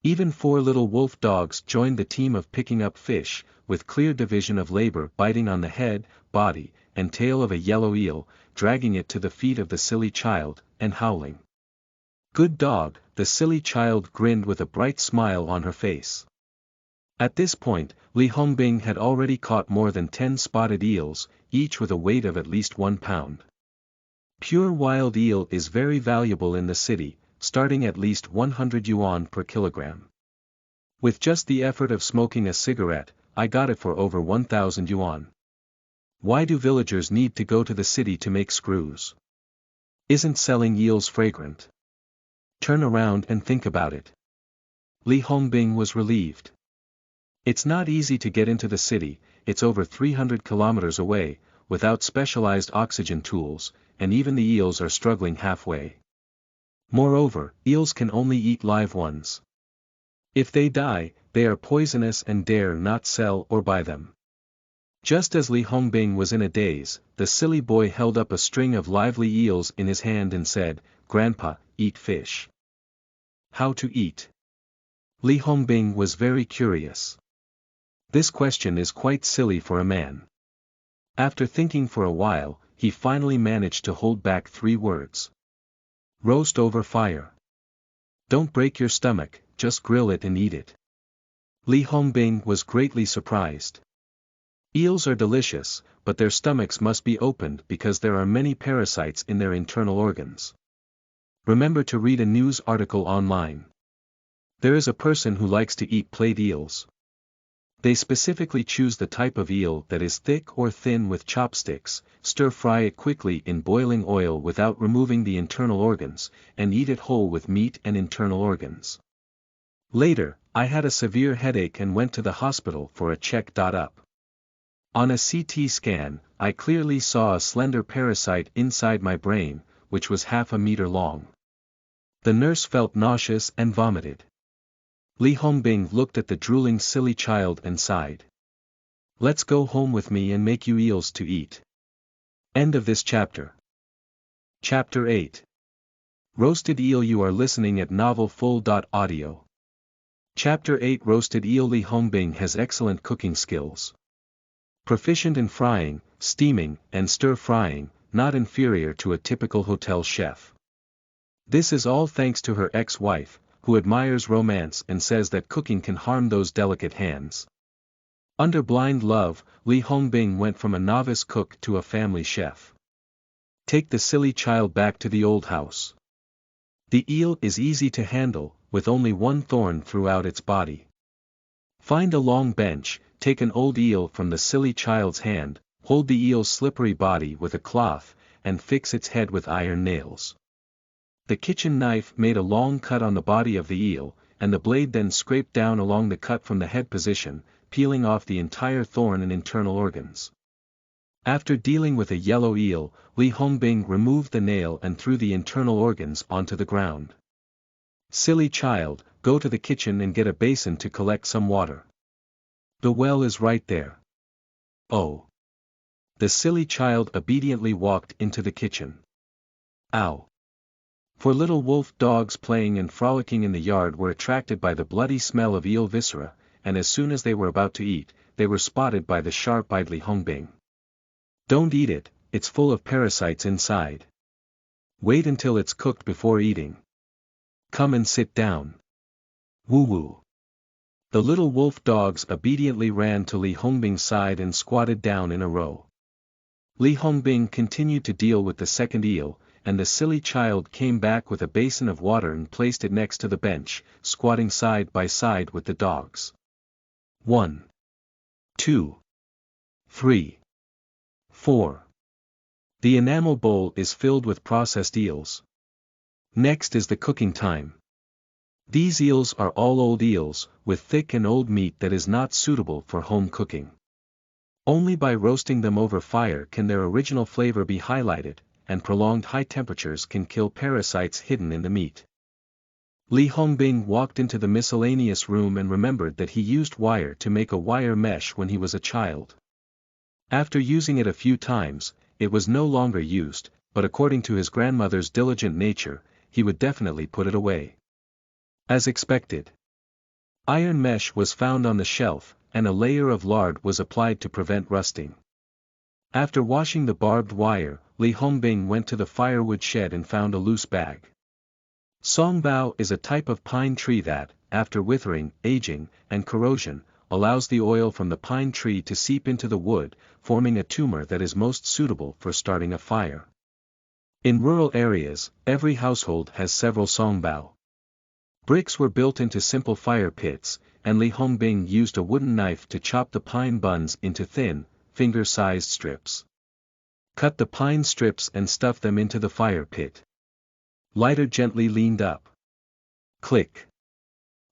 Even 4 little wolf dogs joined the team of picking up fish, with clear division of labor biting on the head, body, and tail of a yellow eel, dragging it to the feet of the silly child, and howling. Good dog, the silly child grinned with a bright smile on her face. At this point, Li Hongbing had already caught more than 10 spotted eels, each with a weight of at least 1 pound. Pure wild eel is very valuable in the city, starting at least 100 yuan per kilogram. With just the effort of smoking a cigarette, I got it for over 1,000 yuan. Why do villagers need to go to the city to make screws? Isn't selling eels fragrant? Turn around and think about it. Li Hongbing was relieved. It's not easy to get into the city, it's over 300 kilometers away, without specialized oxygen tools, and even the eels are struggling halfway. Moreover, eels can only eat live ones. If they die, they are poisonous and dare not sell or buy them. Just as Li Hongbing was in a daze, the silly boy held up a string of lively eels in his hand and said, "Grandpa, eat fish." How to eat? Li Hongbing was very curious. This question is quite silly for a man. After thinking for a while, he finally managed to hold back 3 words. Roast over fire. Don't break your stomach, just grill it and eat it. Li Hongbing was greatly surprised. Eels are delicious, but their stomachs must be opened because there are many parasites in their internal organs. Remember to read a news article online. There is a person who likes to eat plate eels. They specifically choose the type of eel that is thick or thin with chopsticks, stir-fry it quickly in boiling oil without removing the internal organs, and eat it whole with meat and internal organs. Later, I had a severe headache and went to the hospital for a check-up. On a CT scan, I clearly saw a slender parasite inside my brain, which was half a meter long. The nurse felt nauseous and vomited. Li Hongbing looked at the drooling silly child and sighed. Let's go home with me and make you eels to eat. End of this chapter. Chapter 8. Roasted eel. You are listening at novelfull.audio. Chapter 8. Roasted eel. Li Hongbing has excellent cooking skills. Proficient in frying, steaming, and stir-frying, not inferior to a typical hotel chef. This is all thanks to her ex-wife, who admires romance and says that cooking can harm those delicate hands. Under blind love, Li Hongbing went from a novice cook to a family chef. Take the silly child back to the old house. The eel is easy to handle, with only one thorn throughout its body. Find a long bench, take an old eel from the silly child's hand, hold the eel's slippery body with a cloth, and fix its head with iron nails. The kitchen knife made a long cut on the body of the eel, and the blade then scraped down along the cut from the head position, peeling off the entire thorn and internal organs. After dealing with a yellow eel, Li Hongbing removed the nail and threw the internal organs onto the ground. Silly child, go to the kitchen and get a basin to collect some water. The well is right there. Oh. The silly child obediently walked into the kitchen. Ow. For little wolf dogs playing and frolicking in the yard were attracted by the bloody smell of eel viscera, and as soon as they were about to eat, they were spotted by the sharp-eyed Li Hongbing. Don't eat it, it's full of parasites inside. Wait until it's cooked before eating. Come and sit down. Woo-woo. The little wolf dogs obediently ran to Li Hongbing's side and squatted down in a row. Li Hongbing continued to deal with the second eel, and the silly child came back with a basin of water and placed it next to the bench, squatting side by side with the dogs. 1, 2, 3, 4. The enamel bowl is filled with processed eels. Next is the cooking time. These eels are all old eels, with thick and old meat that is not suitable for home cooking. Only by roasting them over fire can their original flavor be highlighted, and prolonged high temperatures can kill parasites hidden in the meat. Li Hongbing walked into the miscellaneous room and remembered that he used wire to make a wire mesh when he was a child. After using it a few times, it was no longer used, but according to his grandmother's diligent nature, he would definitely put it away. As expected. Iron mesh was found on the shelf, and a layer of lard was applied to prevent rusting. After washing the barbed wire, Li Hongbing went to the firewood shed and found a loose bag. Songbao is a type of pine tree that, after withering, aging, and corrosion, allows the oil from the pine tree to seep into the wood, forming a tumor that is most suitable for starting a fire. In rural areas, every household has several songbao. Bricks were built into simple fire pits, and Li Hongbing used a wooden knife to chop the pine buns into thin, finger-sized strips. Cut the pine strips and stuff them into the fire pit. Lighter gently leaned up. Click.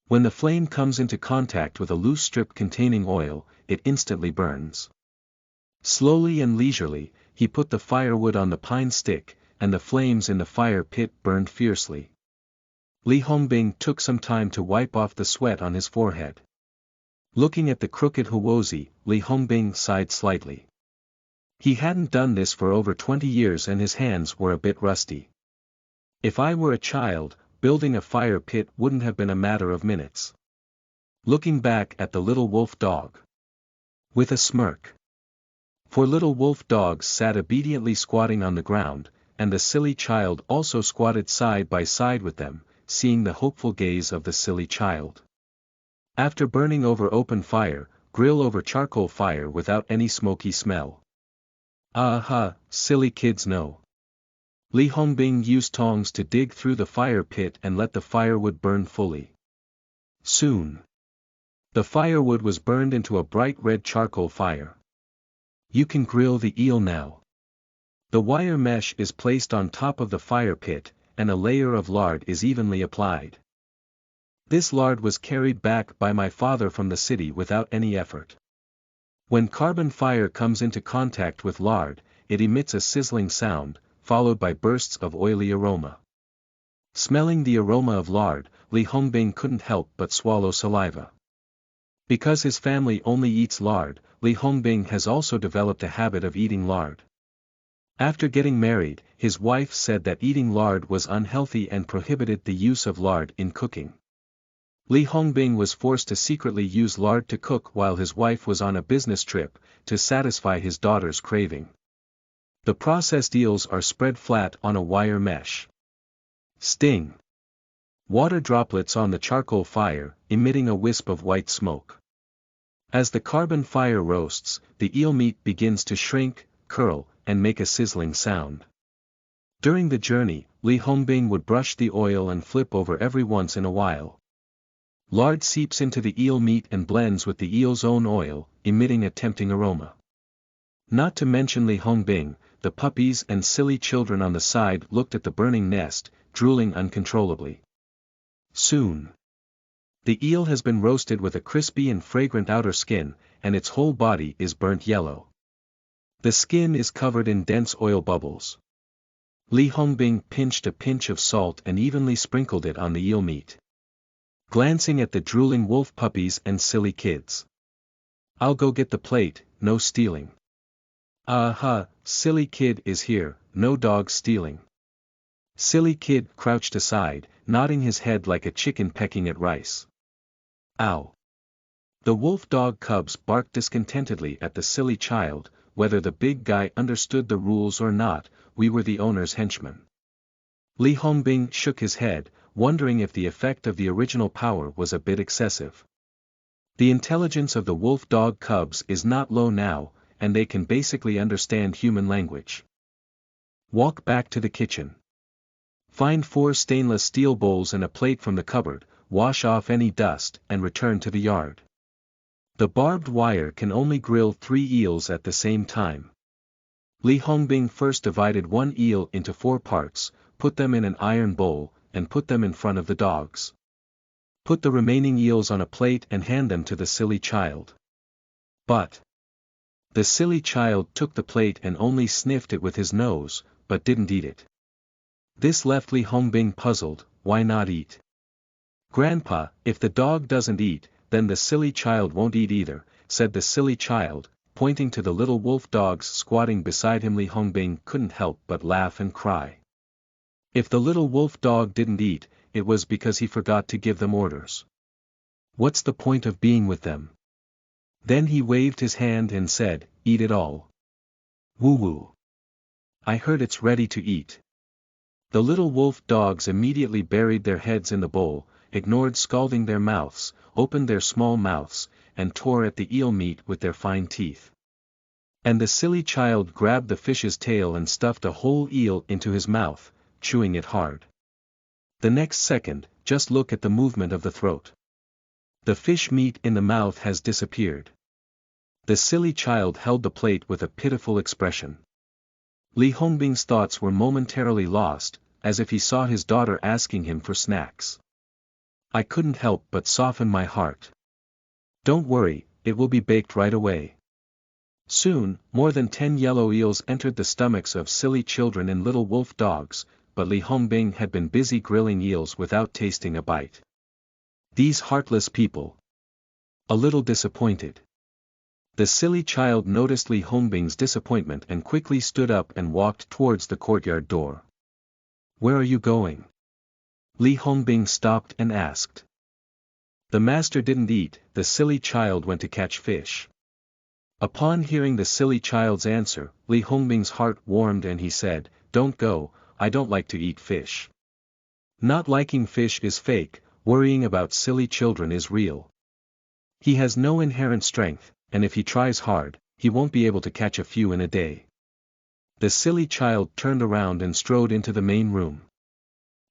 When the flame comes into contact with a loose strip containing oil, it instantly burns. Slowly and leisurely, he put the firewood on the pine stick, and the flames in the fire pit burned fiercely. Li Hongbing took some time to wipe off the sweat on his forehead. Looking at the crooked huozi, Li Hongbing sighed slightly. He hadn't done this for over 20 years and his hands were a bit rusty. If I were a child, building a fire pit wouldn't have been a matter of minutes. Looking back at the little wolf dog. With a smirk. For little wolf dogs sat obediently squatting on the ground, and the silly child also squatted side by side with them, seeing the hopeful gaze of the silly child. After burning over open fire, grill over charcoal fire without any smoky smell. Aha, silly kids know. Li Hongbing used tongs to dig through the fire pit and let the firewood burn fully. Soon. The firewood was burned into a bright red charcoal fire. You can grill the eel now. The wire mesh is placed on top of the fire pit, and a layer of lard is evenly applied. This lard was carried back by my father from the city without any effort. When carbon fire comes into contact with lard, it emits a sizzling sound, followed by bursts of oily aroma. Smelling the aroma of lard, Li Hongbing couldn't help but swallow saliva. Because his family only eats lard, Li Hongbing has also developed a habit of eating lard. After getting married, his wife said that eating lard was unhealthy and prohibited the use of lard in cooking. Li Hongbing was forced to secretly use lard to cook while his wife was on a business trip, to satisfy his daughter's craving. The processed eels are spread flat on a wire mesh. Sting. Water droplets on the charcoal fire, emitting a wisp of white smoke. As the carbon fire roasts, the eel meat begins to shrink, curl, and make a sizzling sound. During the journey, Li Hongbing would brush the oil and flip over every once in a while. Lard seeps into the eel meat and blends with the eel's own oil, emitting a tempting aroma. Not to mention Li Hongbing, the puppies and silly children on the side looked at the burning nest, drooling uncontrollably. Soon. The eel has been roasted with a crispy and fragrant outer skin, and its whole body is burnt yellow. The skin is covered in dense oil bubbles. Li Hongbing pinched a pinch of salt and evenly sprinkled it on the eel meat. Glancing at the drooling wolf puppies and silly kids. "I'll go get the plate, no stealing." "Aha, silly kid is here, no dog stealing." Silly kid crouched aside, nodding his head like a chicken pecking at rice. Ow. The wolf dog cubs barked discontentedly at the silly child. Whether the big guy understood the rules or not, we were the owner's henchmen. Li Hongbing shook his head, wondering if the effect of the original power was a bit excessive. The intelligence of the wolf dog cubs is not low now, and they can basically understand human language. Walk back to the kitchen. Find 4 stainless steel bowls and a plate from the cupboard, wash off any dust, and return to the yard. The barbed wire can only grill 3 eels at the same time. Li Hongbing first divided 1 eel into 4 parts, put them in an iron bowl, and put them in front of the dogs. Put the remaining eels on a plate and hand them to the silly child. But the silly child took the plate and only sniffed it with his nose, but didn't eat it. This left Li Hongbing puzzled. Why not eat? "Grandpa, if the dog doesn't eat, then the silly child won't eat either," said the silly child, pointing to the little wolf dogs squatting beside him. Li Hongbing couldn't help but laugh and cry. If the little wolf dog didn't eat, it was because he forgot to give them orders. What's the point of being with them? Then he waved his hand and said, "Eat it all." Woo-woo. I heard it's ready to eat. The little wolf dogs immediately buried their heads in the bowl, ignored scalding their mouths, opened their small mouths, and tore at the eel meat with their fine teeth. And the silly child grabbed the fish's tail and stuffed a whole eel into his mouth, chewing it hard. The next second, just look at the movement of the throat. The fish meat in the mouth has disappeared. The silly child held the plate with a pitiful expression. Li Hongbing's thoughts were momentarily lost, as if he saw his daughter asking him for snacks. I couldn't help but soften my heart. Don't worry, it will be baked right away. Soon, more than 10 yellow eels entered the stomachs of silly children and little wolf dogs, but Li Hongbing had been busy grilling eels without tasting a bite. These heartless people. A little disappointed. The silly child noticed Li Hongbing's disappointment and quickly stood up and walked towards the courtyard door. "Where are you going?" Li Hongbing stopped and asked. The master didn't eat, the silly child went to catch fish. Upon hearing the silly child's answer, Li Hongbing's heart warmed and he said, "Don't go, I don't like to eat fish." Not liking fish is fake, worrying about silly children is real. He has no inherent strength, and if he tries hard, he won't be able to catch a few in a day. The silly child turned around and strode into the main room.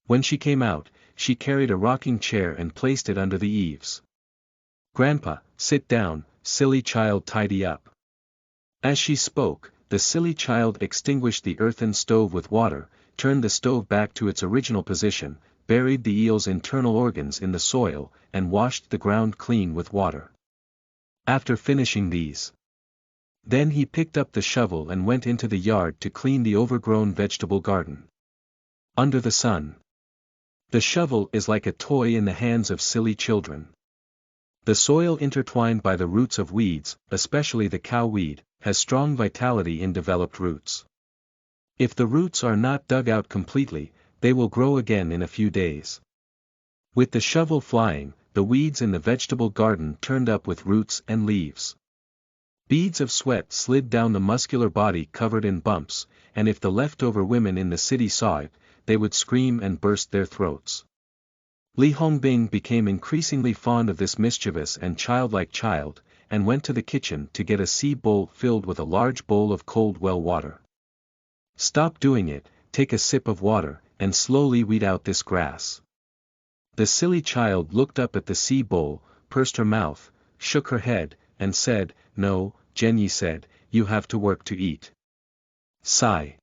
When she came out, she carried a rocking chair and placed it under the eaves. "Grandpa, sit down, silly child, tidy up." As she spoke, the silly child extinguished the earthen stove with water, turned the stove back to its original position, buried the eel's internal organs in the soil, and washed the ground clean with water. After finishing these, then he picked up the shovel and went into the yard to clean the overgrown vegetable garden. Under the sun. The shovel is like a toy in the hands of silly children. The soil intertwined by the roots of weeds, especially the cowweed, has strong vitality in developed roots. If the roots are not dug out completely, they will grow again in a few days. With the shovel flying, the weeds in the vegetable garden turned up with roots and leaves. Beads of sweat slid down the muscular body covered in bumps, and if the leftover women in the city saw it, they would scream and burst their throats. Li Hongbing became increasingly fond of this mischievous and childlike child, and went to the kitchen to get a sea bowl filled with a large bowl of cold well water. "Stop doing it, take a sip of water, and slowly weed out this grass." The silly child looked up at the sea bowl, pursed her mouth, shook her head, and said, "No, Jenny said, you have to work to eat." Sigh.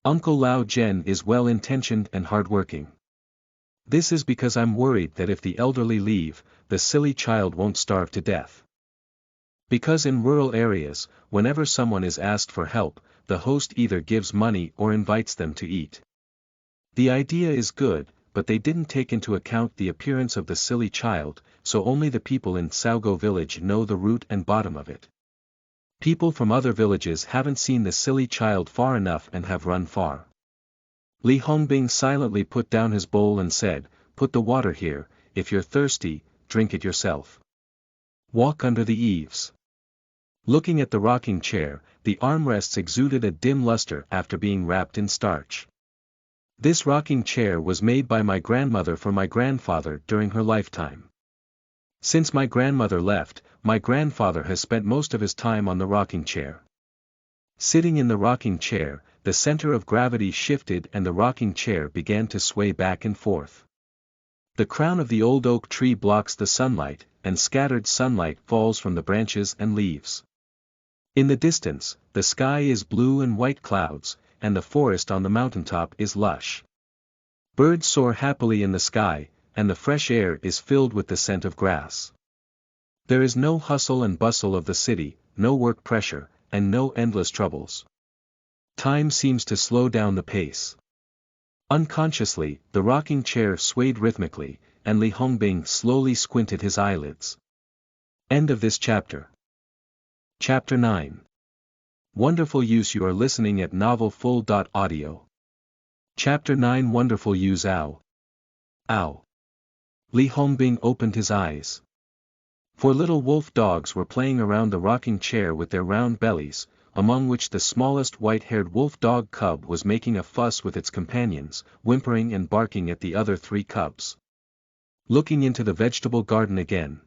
Uncle Lao Jen is well-intentioned and hard-working. This is because I'm worried that if the elderly leave, the silly child won't starve to death. Because in rural areas, whenever someone is asked for help, the host either gives money or invites them to eat. The idea is good, but they didn't take into account the appearance of the silly child, so only the people in Saogo village know the root and bottom of it. People from other villages haven't seen the silly child far enough and have run far. Li Hongbing silently put down his bowl and said, "Put the water here, if you're thirsty, drink it yourself. Walk under the eaves." Looking at the rocking chair, the armrests exuded a dim luster after being wrapped in starch. This rocking chair was made by my grandmother for my grandfather during her lifetime. Since my grandmother left, my grandfather has spent most of his time on the rocking chair. Sitting in the rocking chair, the center of gravity shifted and the rocking chair began to sway back and forth. The crown of the old oak tree blocks the sunlight, and scattered sunlight falls from the branches and leaves. In the distance, the sky is blue and white clouds, and the forest on the mountaintop is lush. Birds soar happily in the sky, and the fresh air is filled with the scent of grass. There is no hustle and bustle of the city, no work pressure, and no endless troubles. Time seems to slow down the pace. Unconsciously, the rocking chair swayed rhythmically, and Li Hongbing slowly squinted his eyelids. End of this chapter. Chapter 9. Wonderful use. You are listening at novelfull.audio. Chapter 9. Wonderful use. Ow. Ow. Li Hongbing opened his eyes. 4 little wolf dogs were playing around the rocking chair with their round bellies, among which the smallest white-haired wolf dog cub was making a fuss with its companions, whimpering and barking at the other 3 cubs. Looking into the vegetable garden again.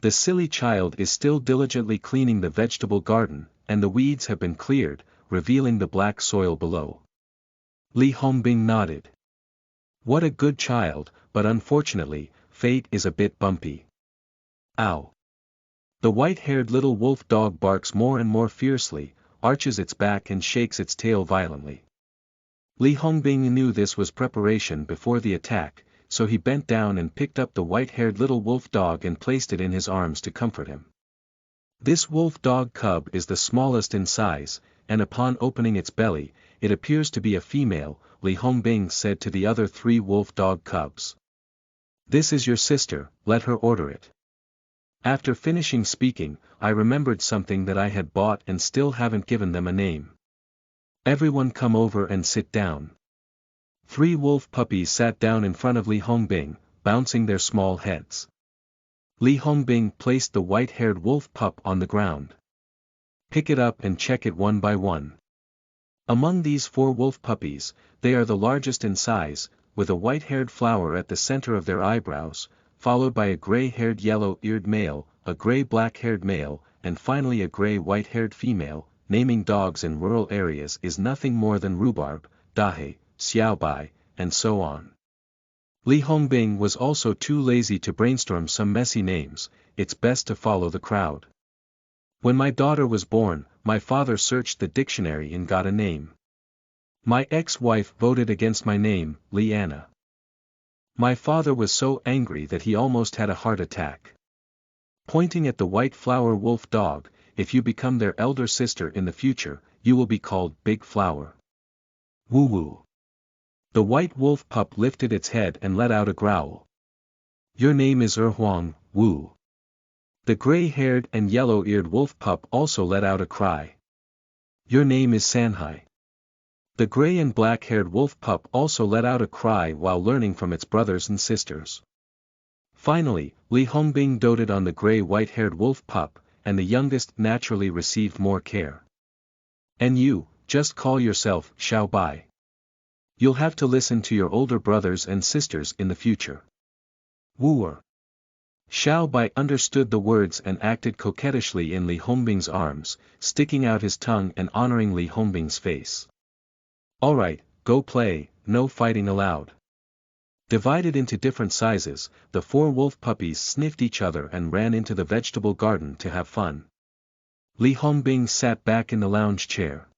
The silly child is still diligently cleaning the vegetable garden, and the weeds have been cleared, revealing the black soil below. Li Hongbing nodded. What a good child, but unfortunately, fate is a bit bumpy. Ow. The white-haired little wolf dog barks more and more fiercely, arches its back and shakes its tail violently. Li Hongbing knew this was preparation before the attack, so he bent down and picked up the white-haired little wolf dog and placed it in his arms to comfort him. This wolf dog cub is the smallest in size, and upon opening its belly, it appears to be a female, Li Hongbing said to the other 3 wolf dog cubs. This is your sister, let her order it. After finishing speaking, I remembered something that I had bought and still haven't given them a name. Everyone come over and sit down. 3 wolf puppies sat down in front of Li Hongbing, bouncing their small heads. Li Hongbing placed the white-haired wolf pup on the ground. Pick it up and check it one by one. Among these 4 wolf puppies, they are the largest in size, with a white-haired flower at the center of their eyebrows, followed by a gray-haired yellow-eared male, a gray-black-haired male, and finally a gray-white-haired female. Naming dogs in rural areas is nothing more than rhubarb, dahe, xiaobai, and so on. Li Hongbing was also too lazy to brainstorm some messy names. It's best to follow the crowd. When my daughter was born, my father searched the dictionary and got a name. My ex-wife voted against my name, Liana. My father was so angry that he almost had a heart attack. Pointing at the white flower wolf dog, if you become their elder sister in the future, you will be called Big Flower. Woo woo. The white wolf pup lifted its head and let out a growl. Your name is Huang, Wu. The gray-haired and yellow-eared wolf pup also let out a cry. Your name is Sanhai. The gray and black-haired wolf pup also let out a cry while learning from its brothers and sisters. Finally, Li Hongbing doted on the gray-white-haired wolf pup, and the youngest naturally received more care. And you, just call yourself Xiao Bai. You'll have to listen to your older brothers and sisters in the future. Wooer. Xiao Bai understood the words and acted coquettishly in Li Hongbing's arms, sticking out his tongue and honoring Li Hongbing's face. Alright, go play, no fighting allowed. Divided into different sizes, the 4 wolf puppies sniffed each other and ran into the vegetable garden to have fun. Li Hongbing sat back in the lounge chair.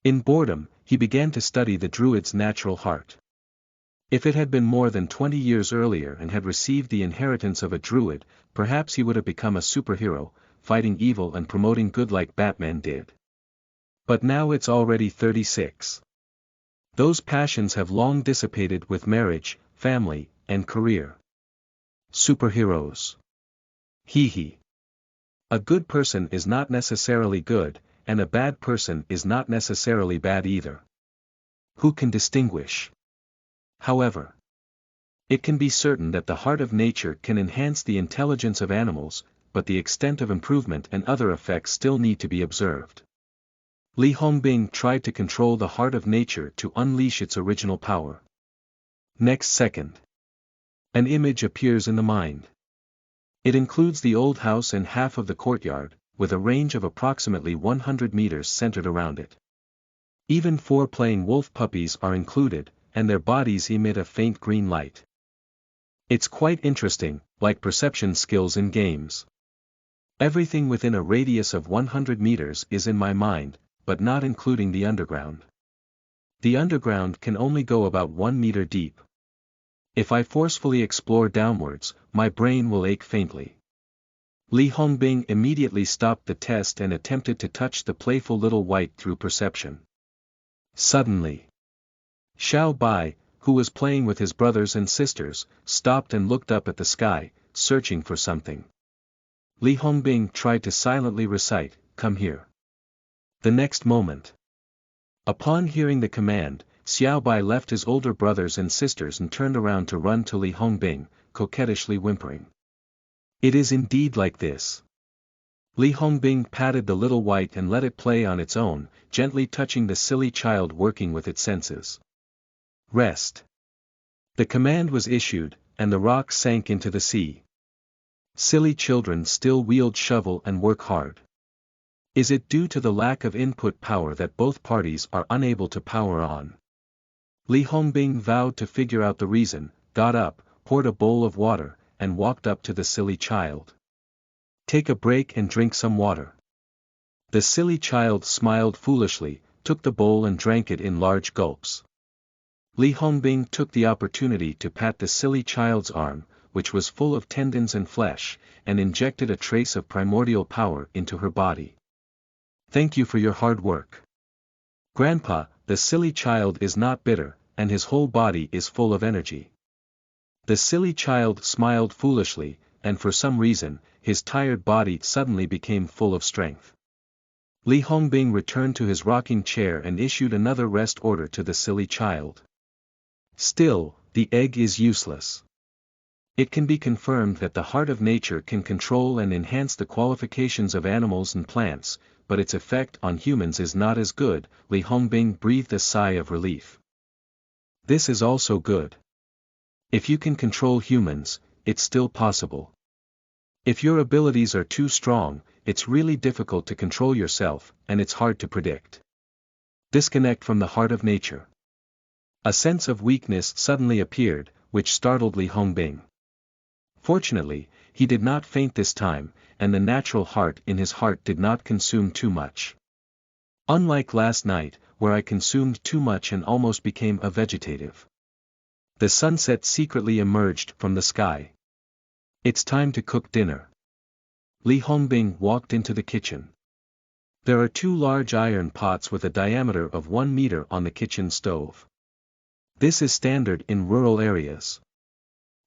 In boredom, he began to study the Druid's natural heart. If it had been more than 20 years earlier and had received the inheritance of a Druid, perhaps he would have become a superhero, fighting evil and promoting good like Batman did. But now it's already 36. Those passions have long dissipated with marriage, family, and career. Superheroes. Hee hee. A good person is not necessarily good, and a bad person is not necessarily bad either. Who can distinguish? However, it can be certain that the heart of nature can enhance the intelligence of animals, but the extent of improvement and other effects still need to be observed. Li Hongbing tried to control the heart of nature to unleash its original power. Next second, an image appears in the mind. It includes the old house and half of the courtyard, with a range of approximately 100 meters centered around it. Even 4 playing wolf puppies are included, and their bodies emit a faint green light. It's quite interesting, like perception skills in games. Everything within a radius of 100 meters is in my mind, but not including the underground. The underground can only go about 1 meter deep. If I forcefully explore downwards, my brain will ache faintly. Li Hongbing immediately stopped the test and attempted to touch the playful little wight through perception. Suddenly, Xiao Bai, who was playing with his brothers and sisters, stopped and looked up at the sky, searching for something. Li Hongbing tried to silently recite, "Come here." The next moment, upon hearing the command, Xiao Bai left his older brothers and sisters and turned around to run to Li Hongbing, coquettishly whimpering. It is indeed like this. Li Hongbing patted the little wight and let it play on its own, gently touching the silly child working with its senses. Rest. The command was issued, and the rock sank into the sea. Silly children still wield shovel and work hard. Is it due to the lack of input power that both parties are unable to power on? Li Hongbing vowed to figure out the reason, got up, poured a bowl of water, and walked up to the silly child. Take a break and drink some water. The silly child smiled foolishly, took the bowl and drank it in large gulps. Li Hongbing took the opportunity to pat the silly child's arm, which was full of tendons and flesh, and injected a trace of primordial power into her body. Thank you for your hard work. Grandpa, the silly child is not bitter, and his whole body is full of energy. The silly child smiled foolishly, and for some reason, his tired body suddenly became full of strength. Li Hongbing returned to his rocking chair and issued another rest order to the silly child. Still, the egg is useless. It can be confirmed that the heart of nature can control and enhance the qualifications of animals and plants, but its effect on humans is not as good. Li Hongbing breathed a sigh of relief. This is also good. If you can control humans, it's still possible. If your abilities are too strong, it's really difficult to control yourself, and it's hard to predict. Disconnect from the heart of nature. A sense of weakness suddenly appeared, which startled Li Hongbing. Fortunately, he did not faint this time, and the natural heart in his heart did not consume too much. Unlike last night, where I consumed too much and almost became a vegetative. The sunset secretly emerged from the sky. It's time to cook dinner. Li Hongbing walked into the kitchen. There are 2 large iron pots with a diameter of 1 meter on the kitchen stove. This is standard in rural areas.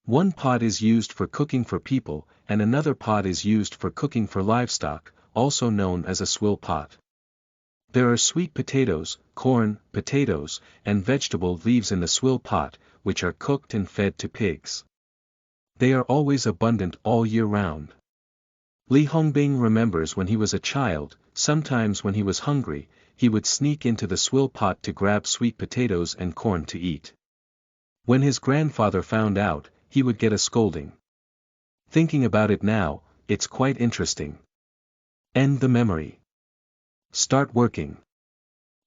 One pot is used for cooking for people, and another pot is used for cooking for livestock, also known as a swill pot. There are sweet potatoes, corn, potatoes, and vegetable leaves in the swill pot, which are cooked and fed to pigs. They are always abundant all year round. Li Hongbing remembers when he was a child, sometimes when he was hungry, he would sneak into the swill pot to grab sweet potatoes and corn to eat. When his grandfather found out, he would get a scolding. Thinking about it now, it's quite interesting. End the memory. Start working.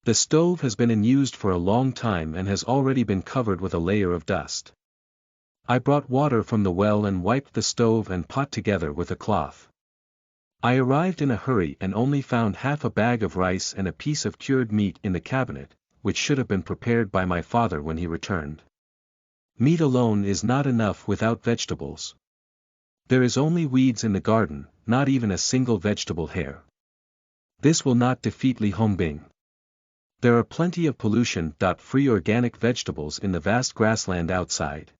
The stove has been unused for a long time and has already been covered with a layer of dust. I brought water from the well and wiped the stove and pot together with a cloth. I arrived in a hurry and only found half a bag of rice and a piece of cured meat in the cabinet, which should have been prepared by my father when he returned. Meat alone is not enough without vegetables. There is only weeds in the garden, not even a single vegetable hair. This will not defeat Li Hongbing. There are plenty of pollution-free organic vegetables in the vast grassland outside.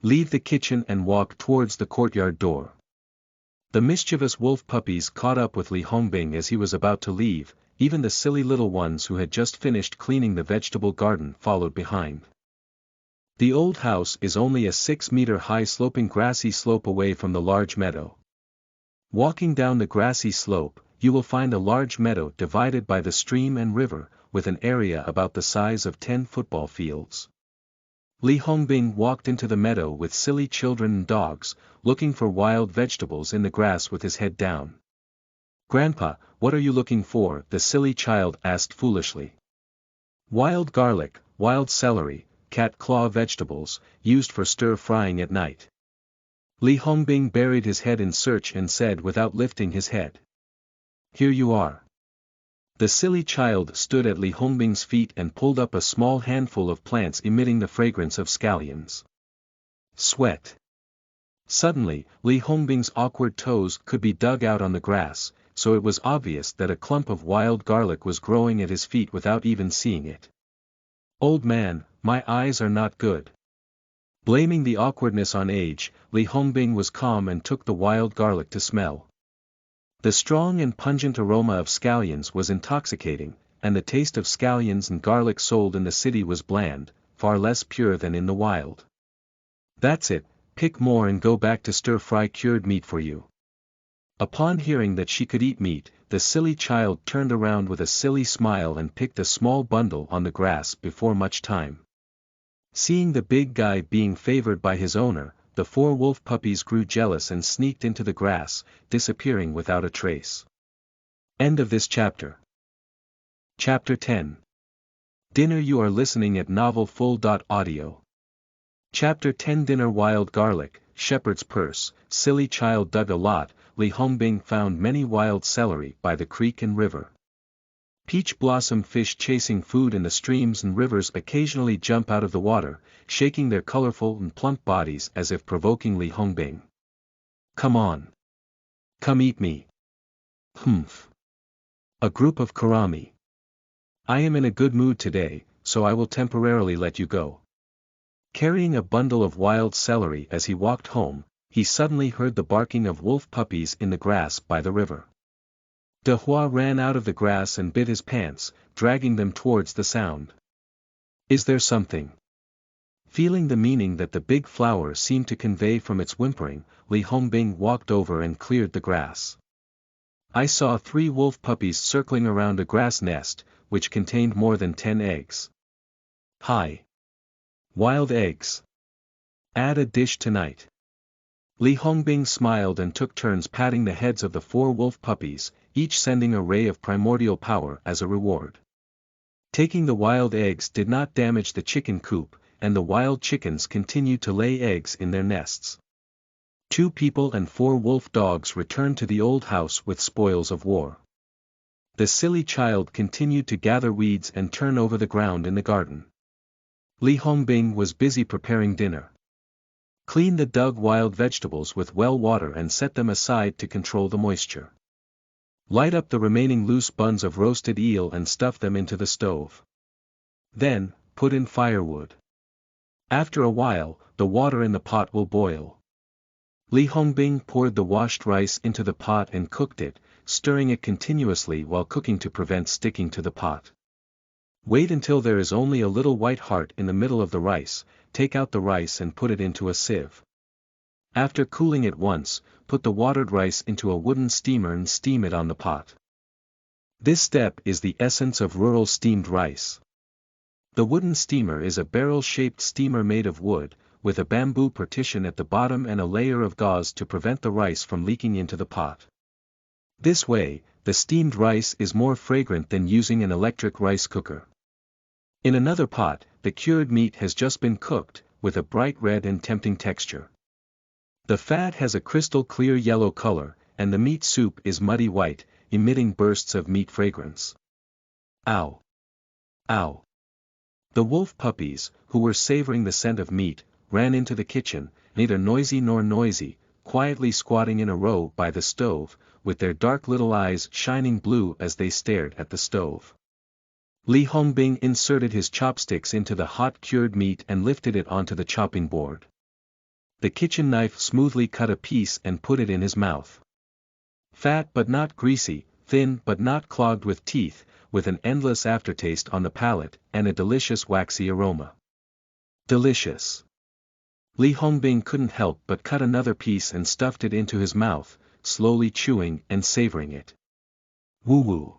Leave the kitchen and walk towards the courtyard door. The mischievous wolf puppies caught up with Li Hongbing as he was about to leave, even the silly little ones who had just finished cleaning the vegetable garden followed behind. The old house is only a 6-meter-high sloping grassy slope away from the large meadow. Walking down the grassy slope, you will find a large meadow divided by the stream and river, with an area about the size of 10 football fields. Li Hongbing walked into the meadow with silly children and dogs, looking for wild vegetables in the grass with his head down. "Grandpa, what are you looking for?" the silly child asked foolishly. "Wild garlic, wild celery, cat claw vegetables, used for stir-frying at night." Li Hongbing buried his head in search and said without lifting his head. "Here you are." The silly child stood at Li Hongbing's feet and pulled up a small handful of plants emitting the fragrance of scallions. Sweat. Suddenly, Li Hongbing's awkward toes could be dug out on the grass, so it was obvious that a clump of wild garlic was growing at his feet without even seeing it. "Old man, my eyes are not good." Blaming the awkwardness on age, Li Hongbing was calm and took the wild garlic to smell. The strong and pungent aroma of scallions was intoxicating, and the taste of scallions and garlic sold in the city was bland, far less pure than in the wild. "That's it, pick more and go back to stir-fry cured meat for you." Upon hearing that she could eat meat, the silly child turned around with a silly smile and picked a small bundle on the grass before much time. Seeing the big guy being favored by his owner, the 4 wolf puppies grew jealous and sneaked into the grass, disappearing without a trace. End of this chapter. Chapter 10. Dinner. You are listening at novelfull.audio. Chapter 10. Dinner. Wild garlic, shepherd's purse. Silly child dug a lot. Li Hongbing found many wild celery by the creek and river. Peach blossom fish chasing food in the streams and rivers occasionally jump out of the water, shaking their colorful and plump bodies as if provoking Li Hongbing. "Come on. Come eat me." "Humph. A group of karami. I am in a good mood today, so I will temporarily let you go." Carrying a bundle of wild celery as he walked home, he suddenly heard the barking of wolf puppies in the grass by the river. De Hua ran out of the grass and bit his pants, dragging them towards the sound. "Is there something?" Feeling the meaning that the big flower seemed to convey from its whimpering, Li Hongbing walked over and cleared the grass. "I saw 3 wolf puppies circling around a grass nest, which contained more than 10 eggs. Hi. Wild eggs. Add a dish tonight." Li Hongbing smiled and took turns patting the heads of the 4 wolf puppies, each sending a ray of primordial power as a reward. Taking the wild eggs did not damage the chicken coop, and the wild chickens continued to lay eggs in their nests. 2 people and 4 wolf dogs returned to the old house with spoils of war. The silly child continued to gather weeds and turn over the ground in the garden. Li Hongbing was busy preparing dinner. Clean the dug wild vegetables with well water and set them aside to control the moisture. Light up the remaining loose buns of roasted eel and stuff them into the stove. Then, put in firewood. After a while, the water in the pot will boil. Li Hongbing poured the washed rice into the pot and cooked it, stirring it continuously while cooking to prevent sticking to the pot. Wait until there is only a little white heart in the middle of the rice, take out the rice and put it into a sieve. After cooling it once, put the watered rice into a wooden steamer and steam it on the pot. This step is the essence of rural steamed rice. The wooden steamer is a barrel-shaped steamer made of wood, with a bamboo partition at the bottom and a layer of gauze to prevent the rice from leaking into the pot. This way, the steamed rice is more fragrant than using an electric rice cooker. In another pot, the cured meat has just been cooked, with a bright red and tempting texture. The fat has a crystal clear yellow color, and the meat soup is muddy white, emitting bursts of meat fragrance. Ow! Ow! The wolf puppies, who were savoring the scent of meat, ran into the kitchen, neither noisy nor noisy, quietly squatting in a row by the stove, with their dark little eyes shining blue as they stared at the stove. Li Hongbing inserted his chopsticks into the hot cured meat and lifted it onto the chopping board. The kitchen knife smoothly cut a piece and put it in his mouth. Fat but not greasy, thin but not clogged with teeth, with an endless aftertaste on the palate, and a delicious waxy aroma. Delicious. Li Hongbing couldn't help but cut another piece and stuffed it into his mouth, slowly chewing and savoring it. Woo-woo.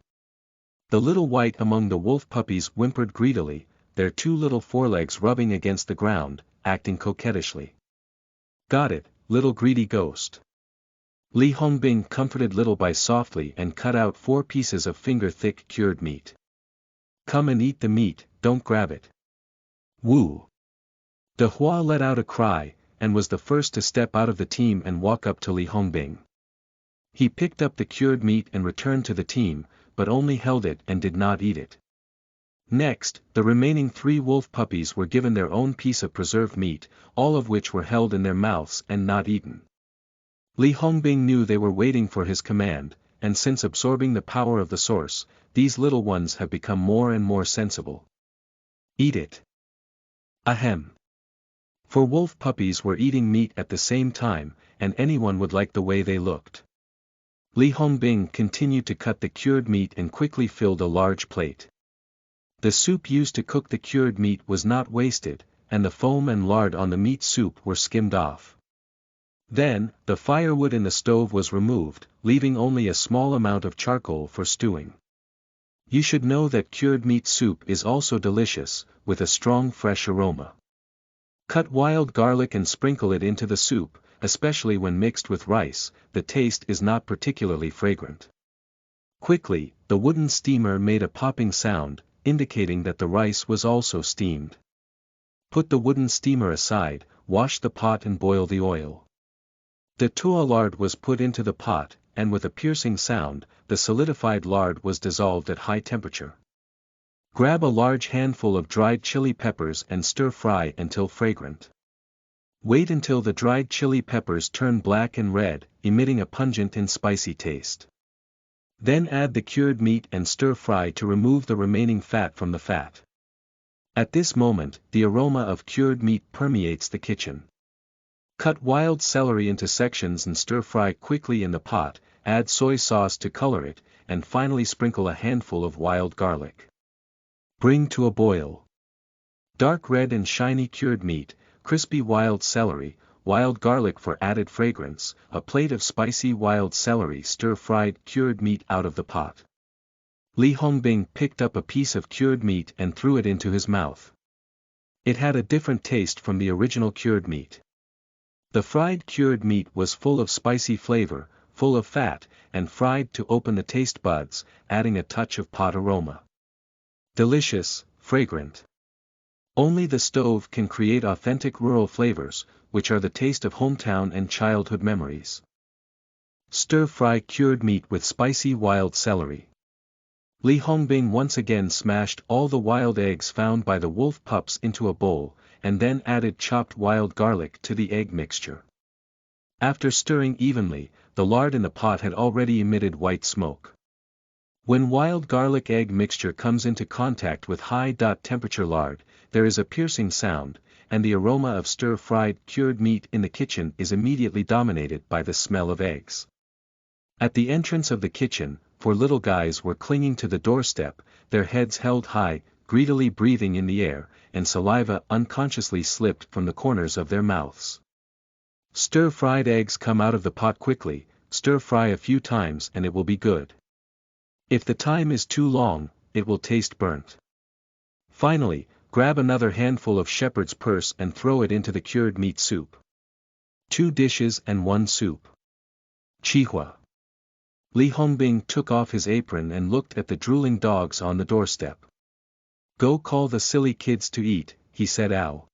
The little white among the wolf puppies whimpered greedily, their two little forelegs rubbing against the ground, acting coquettishly. Got it, little greedy ghost. Li Hongbing comforted Little Bai softly and cut out 4 pieces of finger-thick cured meat. Come and eat the meat, don't grab it. Woo! De Hua let out a cry, and was the first to step out of the team and walk up to Li Hongbing. He picked up the cured meat and returned to the team, but only held it and did not eat it. Next, the remaining 3 wolf puppies were given their own piece of preserved meat, all of which were held in their mouths and not eaten. Li Hongbing knew they were waiting for his command, and since absorbing the power of the source, these little ones have become more and more sensible. Eat it. Ahem. For wolf puppies were eating meat at the same time, and anyone would like the way they looked. Li Hongbing continued to cut the cured meat and quickly filled a large plate. The soup used to cook the cured meat was not wasted, and the foam and lard on the meat soup were skimmed off. Then, the firewood in the stove was removed, leaving only a small amount of charcoal for stewing. You should know that cured meat soup is also delicious, with a strong fresh aroma. Cut wild garlic and sprinkle it into the soup, especially when mixed with rice, the taste is not particularly fragrant. Quickly, the wooden steamer made a popping sound, indicating that the rice was also steamed. Put the wooden steamer aside, wash the pot and boil the oil. The tua lard was put into the pot, and with a piercing sound, the solidified lard was dissolved at high temperature. Grab a large handful of dried chili peppers and stir-fry until fragrant. Wait until the dried chili peppers turn black and red, emitting a pungent and spicy taste. Then add the cured meat and stir-fry to remove the remaining fat from the fat. At this moment, the aroma of cured meat permeates the kitchen. Cut wild celery into sections and stir-fry quickly in the pot, add soy sauce to color it, and finally sprinkle a handful of wild garlic. Bring to a boil. Dark red and shiny cured meat, crispy wild celery, wild garlic for added fragrance, a plate of spicy wild celery stir-fried cured meat out of the pot. Li Hongbing picked up a piece of cured meat and threw it into his mouth. It had a different taste from the original cured meat. The fried cured meat was full of spicy flavor, full of fat, and fried to open the taste buds, adding a touch of pot aroma. Delicious, fragrant. Only the stove can create authentic rural flavors, which are the taste of hometown and childhood memories. Stir-fry cured meat with spicy wild celery. Li Hongbing once again smashed all the wild eggs found by the wolf pups into a bowl, and then added chopped wild garlic to the egg mixture. After stirring evenly, the lard in the pot had already emitted white smoke. When wild garlic egg mixture comes into contact with high temperature lard, there is a piercing sound, and the aroma of stir-fried cured meat in the kitchen is immediately dominated by the smell of eggs. At the entrance of the kitchen, four little guys were clinging to the doorstep, their heads held high, greedily breathing in the air, and saliva unconsciously slipped from the corners of their mouths. Stir-fried eggs come out of the pot quickly, stir-fry a few times and it will be good. If the time is too long, it will taste burnt. Finally, grab another handful of shepherd's purse and throw it into the cured meat soup. 2 dishes and 1 soup. Chihua. Li Hongbing took off his apron and looked at the drooling dogs on the doorstep. Go call the silly kids to eat, he said. Ow.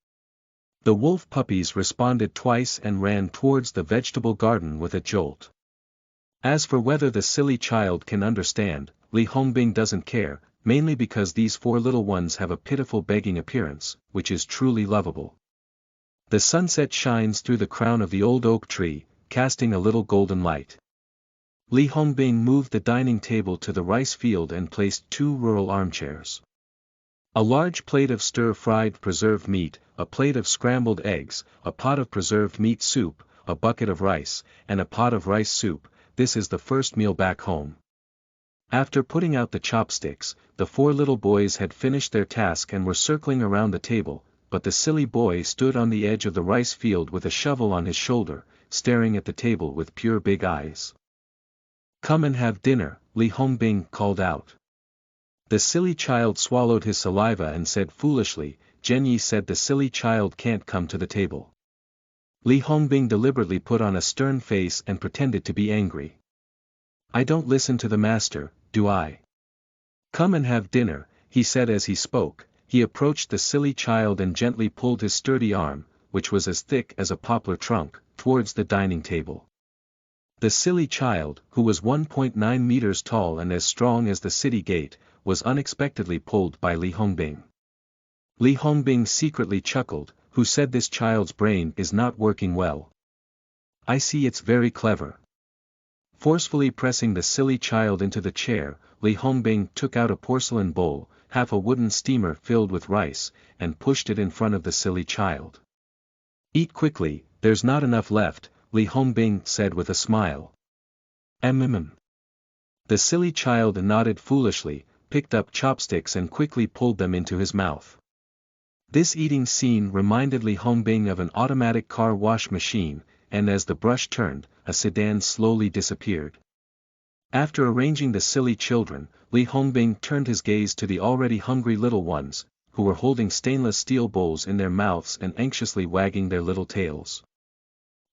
The wolf puppies responded twice and ran towards the vegetable garden with a jolt. As for whether the silly child can understand, Li Hongbing doesn't care, mainly because these 4 little ones have a pitiful begging appearance, which is truly lovable. The sunset shines through the crown of the old oak tree, casting a little golden light. Li Hongbing moved the dining table to the rice field and placed 2 rural armchairs. A large plate of stir-fried preserved meat, a plate of scrambled eggs, a pot of preserved meat soup, a bucket of rice, and a pot of rice soup. This is the first meal back home. After putting out the chopsticks, the 4 little boys had finished their task and were circling around the table, but the silly boy stood on the edge of the rice field with a shovel on his shoulder, staring at the table with pure big eyes. Come and have dinner, Li Hongbing called out. The silly child swallowed his saliva and said foolishly, Zhenyi said the silly child can't come to the table. Li Hongbing deliberately put on a stern face and pretended to be angry. I don't listen to the master, do I? Come and have dinner, he said as he spoke. He approached the silly child and gently pulled his sturdy arm, which was as thick as a poplar trunk, towards the dining table. The silly child, who was 1.9 meters tall and as strong as the city gate, was unexpectedly pulled by Li Hongbing. Li Hongbing secretly chuckled, who said this child's brain is not working well. I see it's very clever. Forcefully pressing the silly child into the chair, Li Hongbing took out a porcelain bowl, half a wooden steamer filled with rice, and pushed it in front of the silly child. Eat quickly, there's not enough left, Li Hongbing said with a smile. The silly child nodded foolishly, picked up chopsticks and quickly pulled them into his mouth. This eating scene reminded Li Hongbing of an automatic car wash machine, and as the brush turned, a sedan slowly disappeared. After arranging the silly children, Li Hongbing turned his gaze to the already hungry little ones, who were holding stainless steel bowls in their mouths and anxiously wagging their little tails.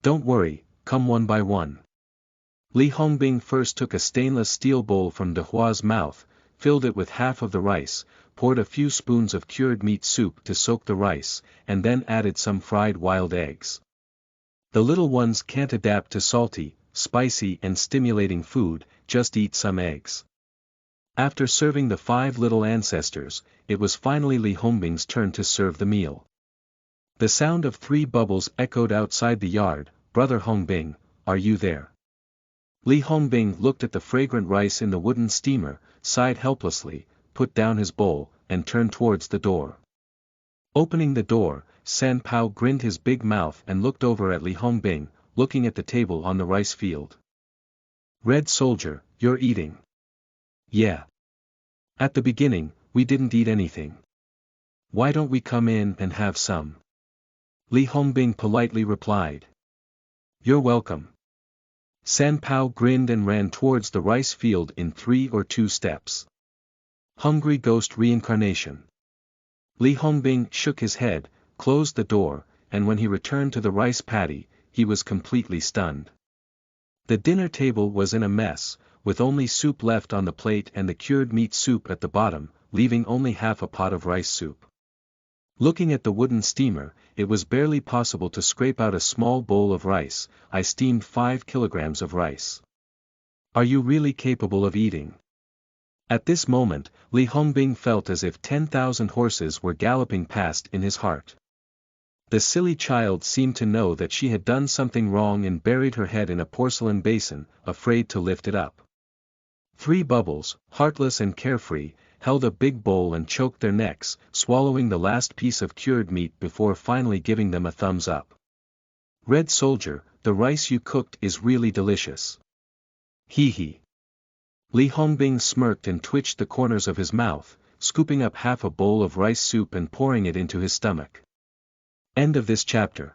Don't worry, come one by one. Li Hongbing first took a stainless steel bowl from De Hua's mouth, filled it with half of the rice, poured a few spoons of cured meat soup to soak the rice, and then added some fried wild eggs. The little ones can't adapt to salty, spicy and stimulating food, just eat some eggs. After serving the 5 little ancestors, it was finally Li Hongbing's turn to serve the meal. The sound of 3 bubbles echoed outside the yard. Brother Hongbing, are you there? Li Hongbing looked at the fragrant rice in the wooden steamer, sighed helplessly, put down his bowl, and turned towards the door. Opening the door, San Pao grinned his big mouth and looked over at Li Hongbing, looking at the table on the rice field. Red Soldier, you're eating. Yeah. At the beginning, we didn't eat anything. Why don't we come in and have some? Li Hongbing politely replied. You're welcome. San Pao grinned and ran towards the rice field in 3 or 2 steps. Hungry ghost reincarnation. Li Hongbing shook his head, closed the door, and when he returned to the rice paddy, he was completely stunned. The dinner table was in a mess, with only soup left on the plate and the cured meat soup at the bottom, leaving only half a pot of rice soup. Looking at the wooden steamer, it was barely possible to scrape out a small bowl of rice. I steamed 5 kilograms of rice. Are you really capable of eating? At this moment, Li Hongbing felt as if 10,000 horses were galloping past in his heart. The silly child seemed to know that she had done something wrong and buried her head in a porcelain basin, afraid to lift it up. 3 bubbles, heartless and carefree, held a big bowl and choked their necks, swallowing the last piece of cured meat before finally giving them a thumbs up. Red Soldier, the rice you cooked is really delicious. Hee hee. Li Hongbing smirked and twitched the corners of his mouth, scooping up half a bowl of rice soup and pouring it into his stomach. End of this chapter.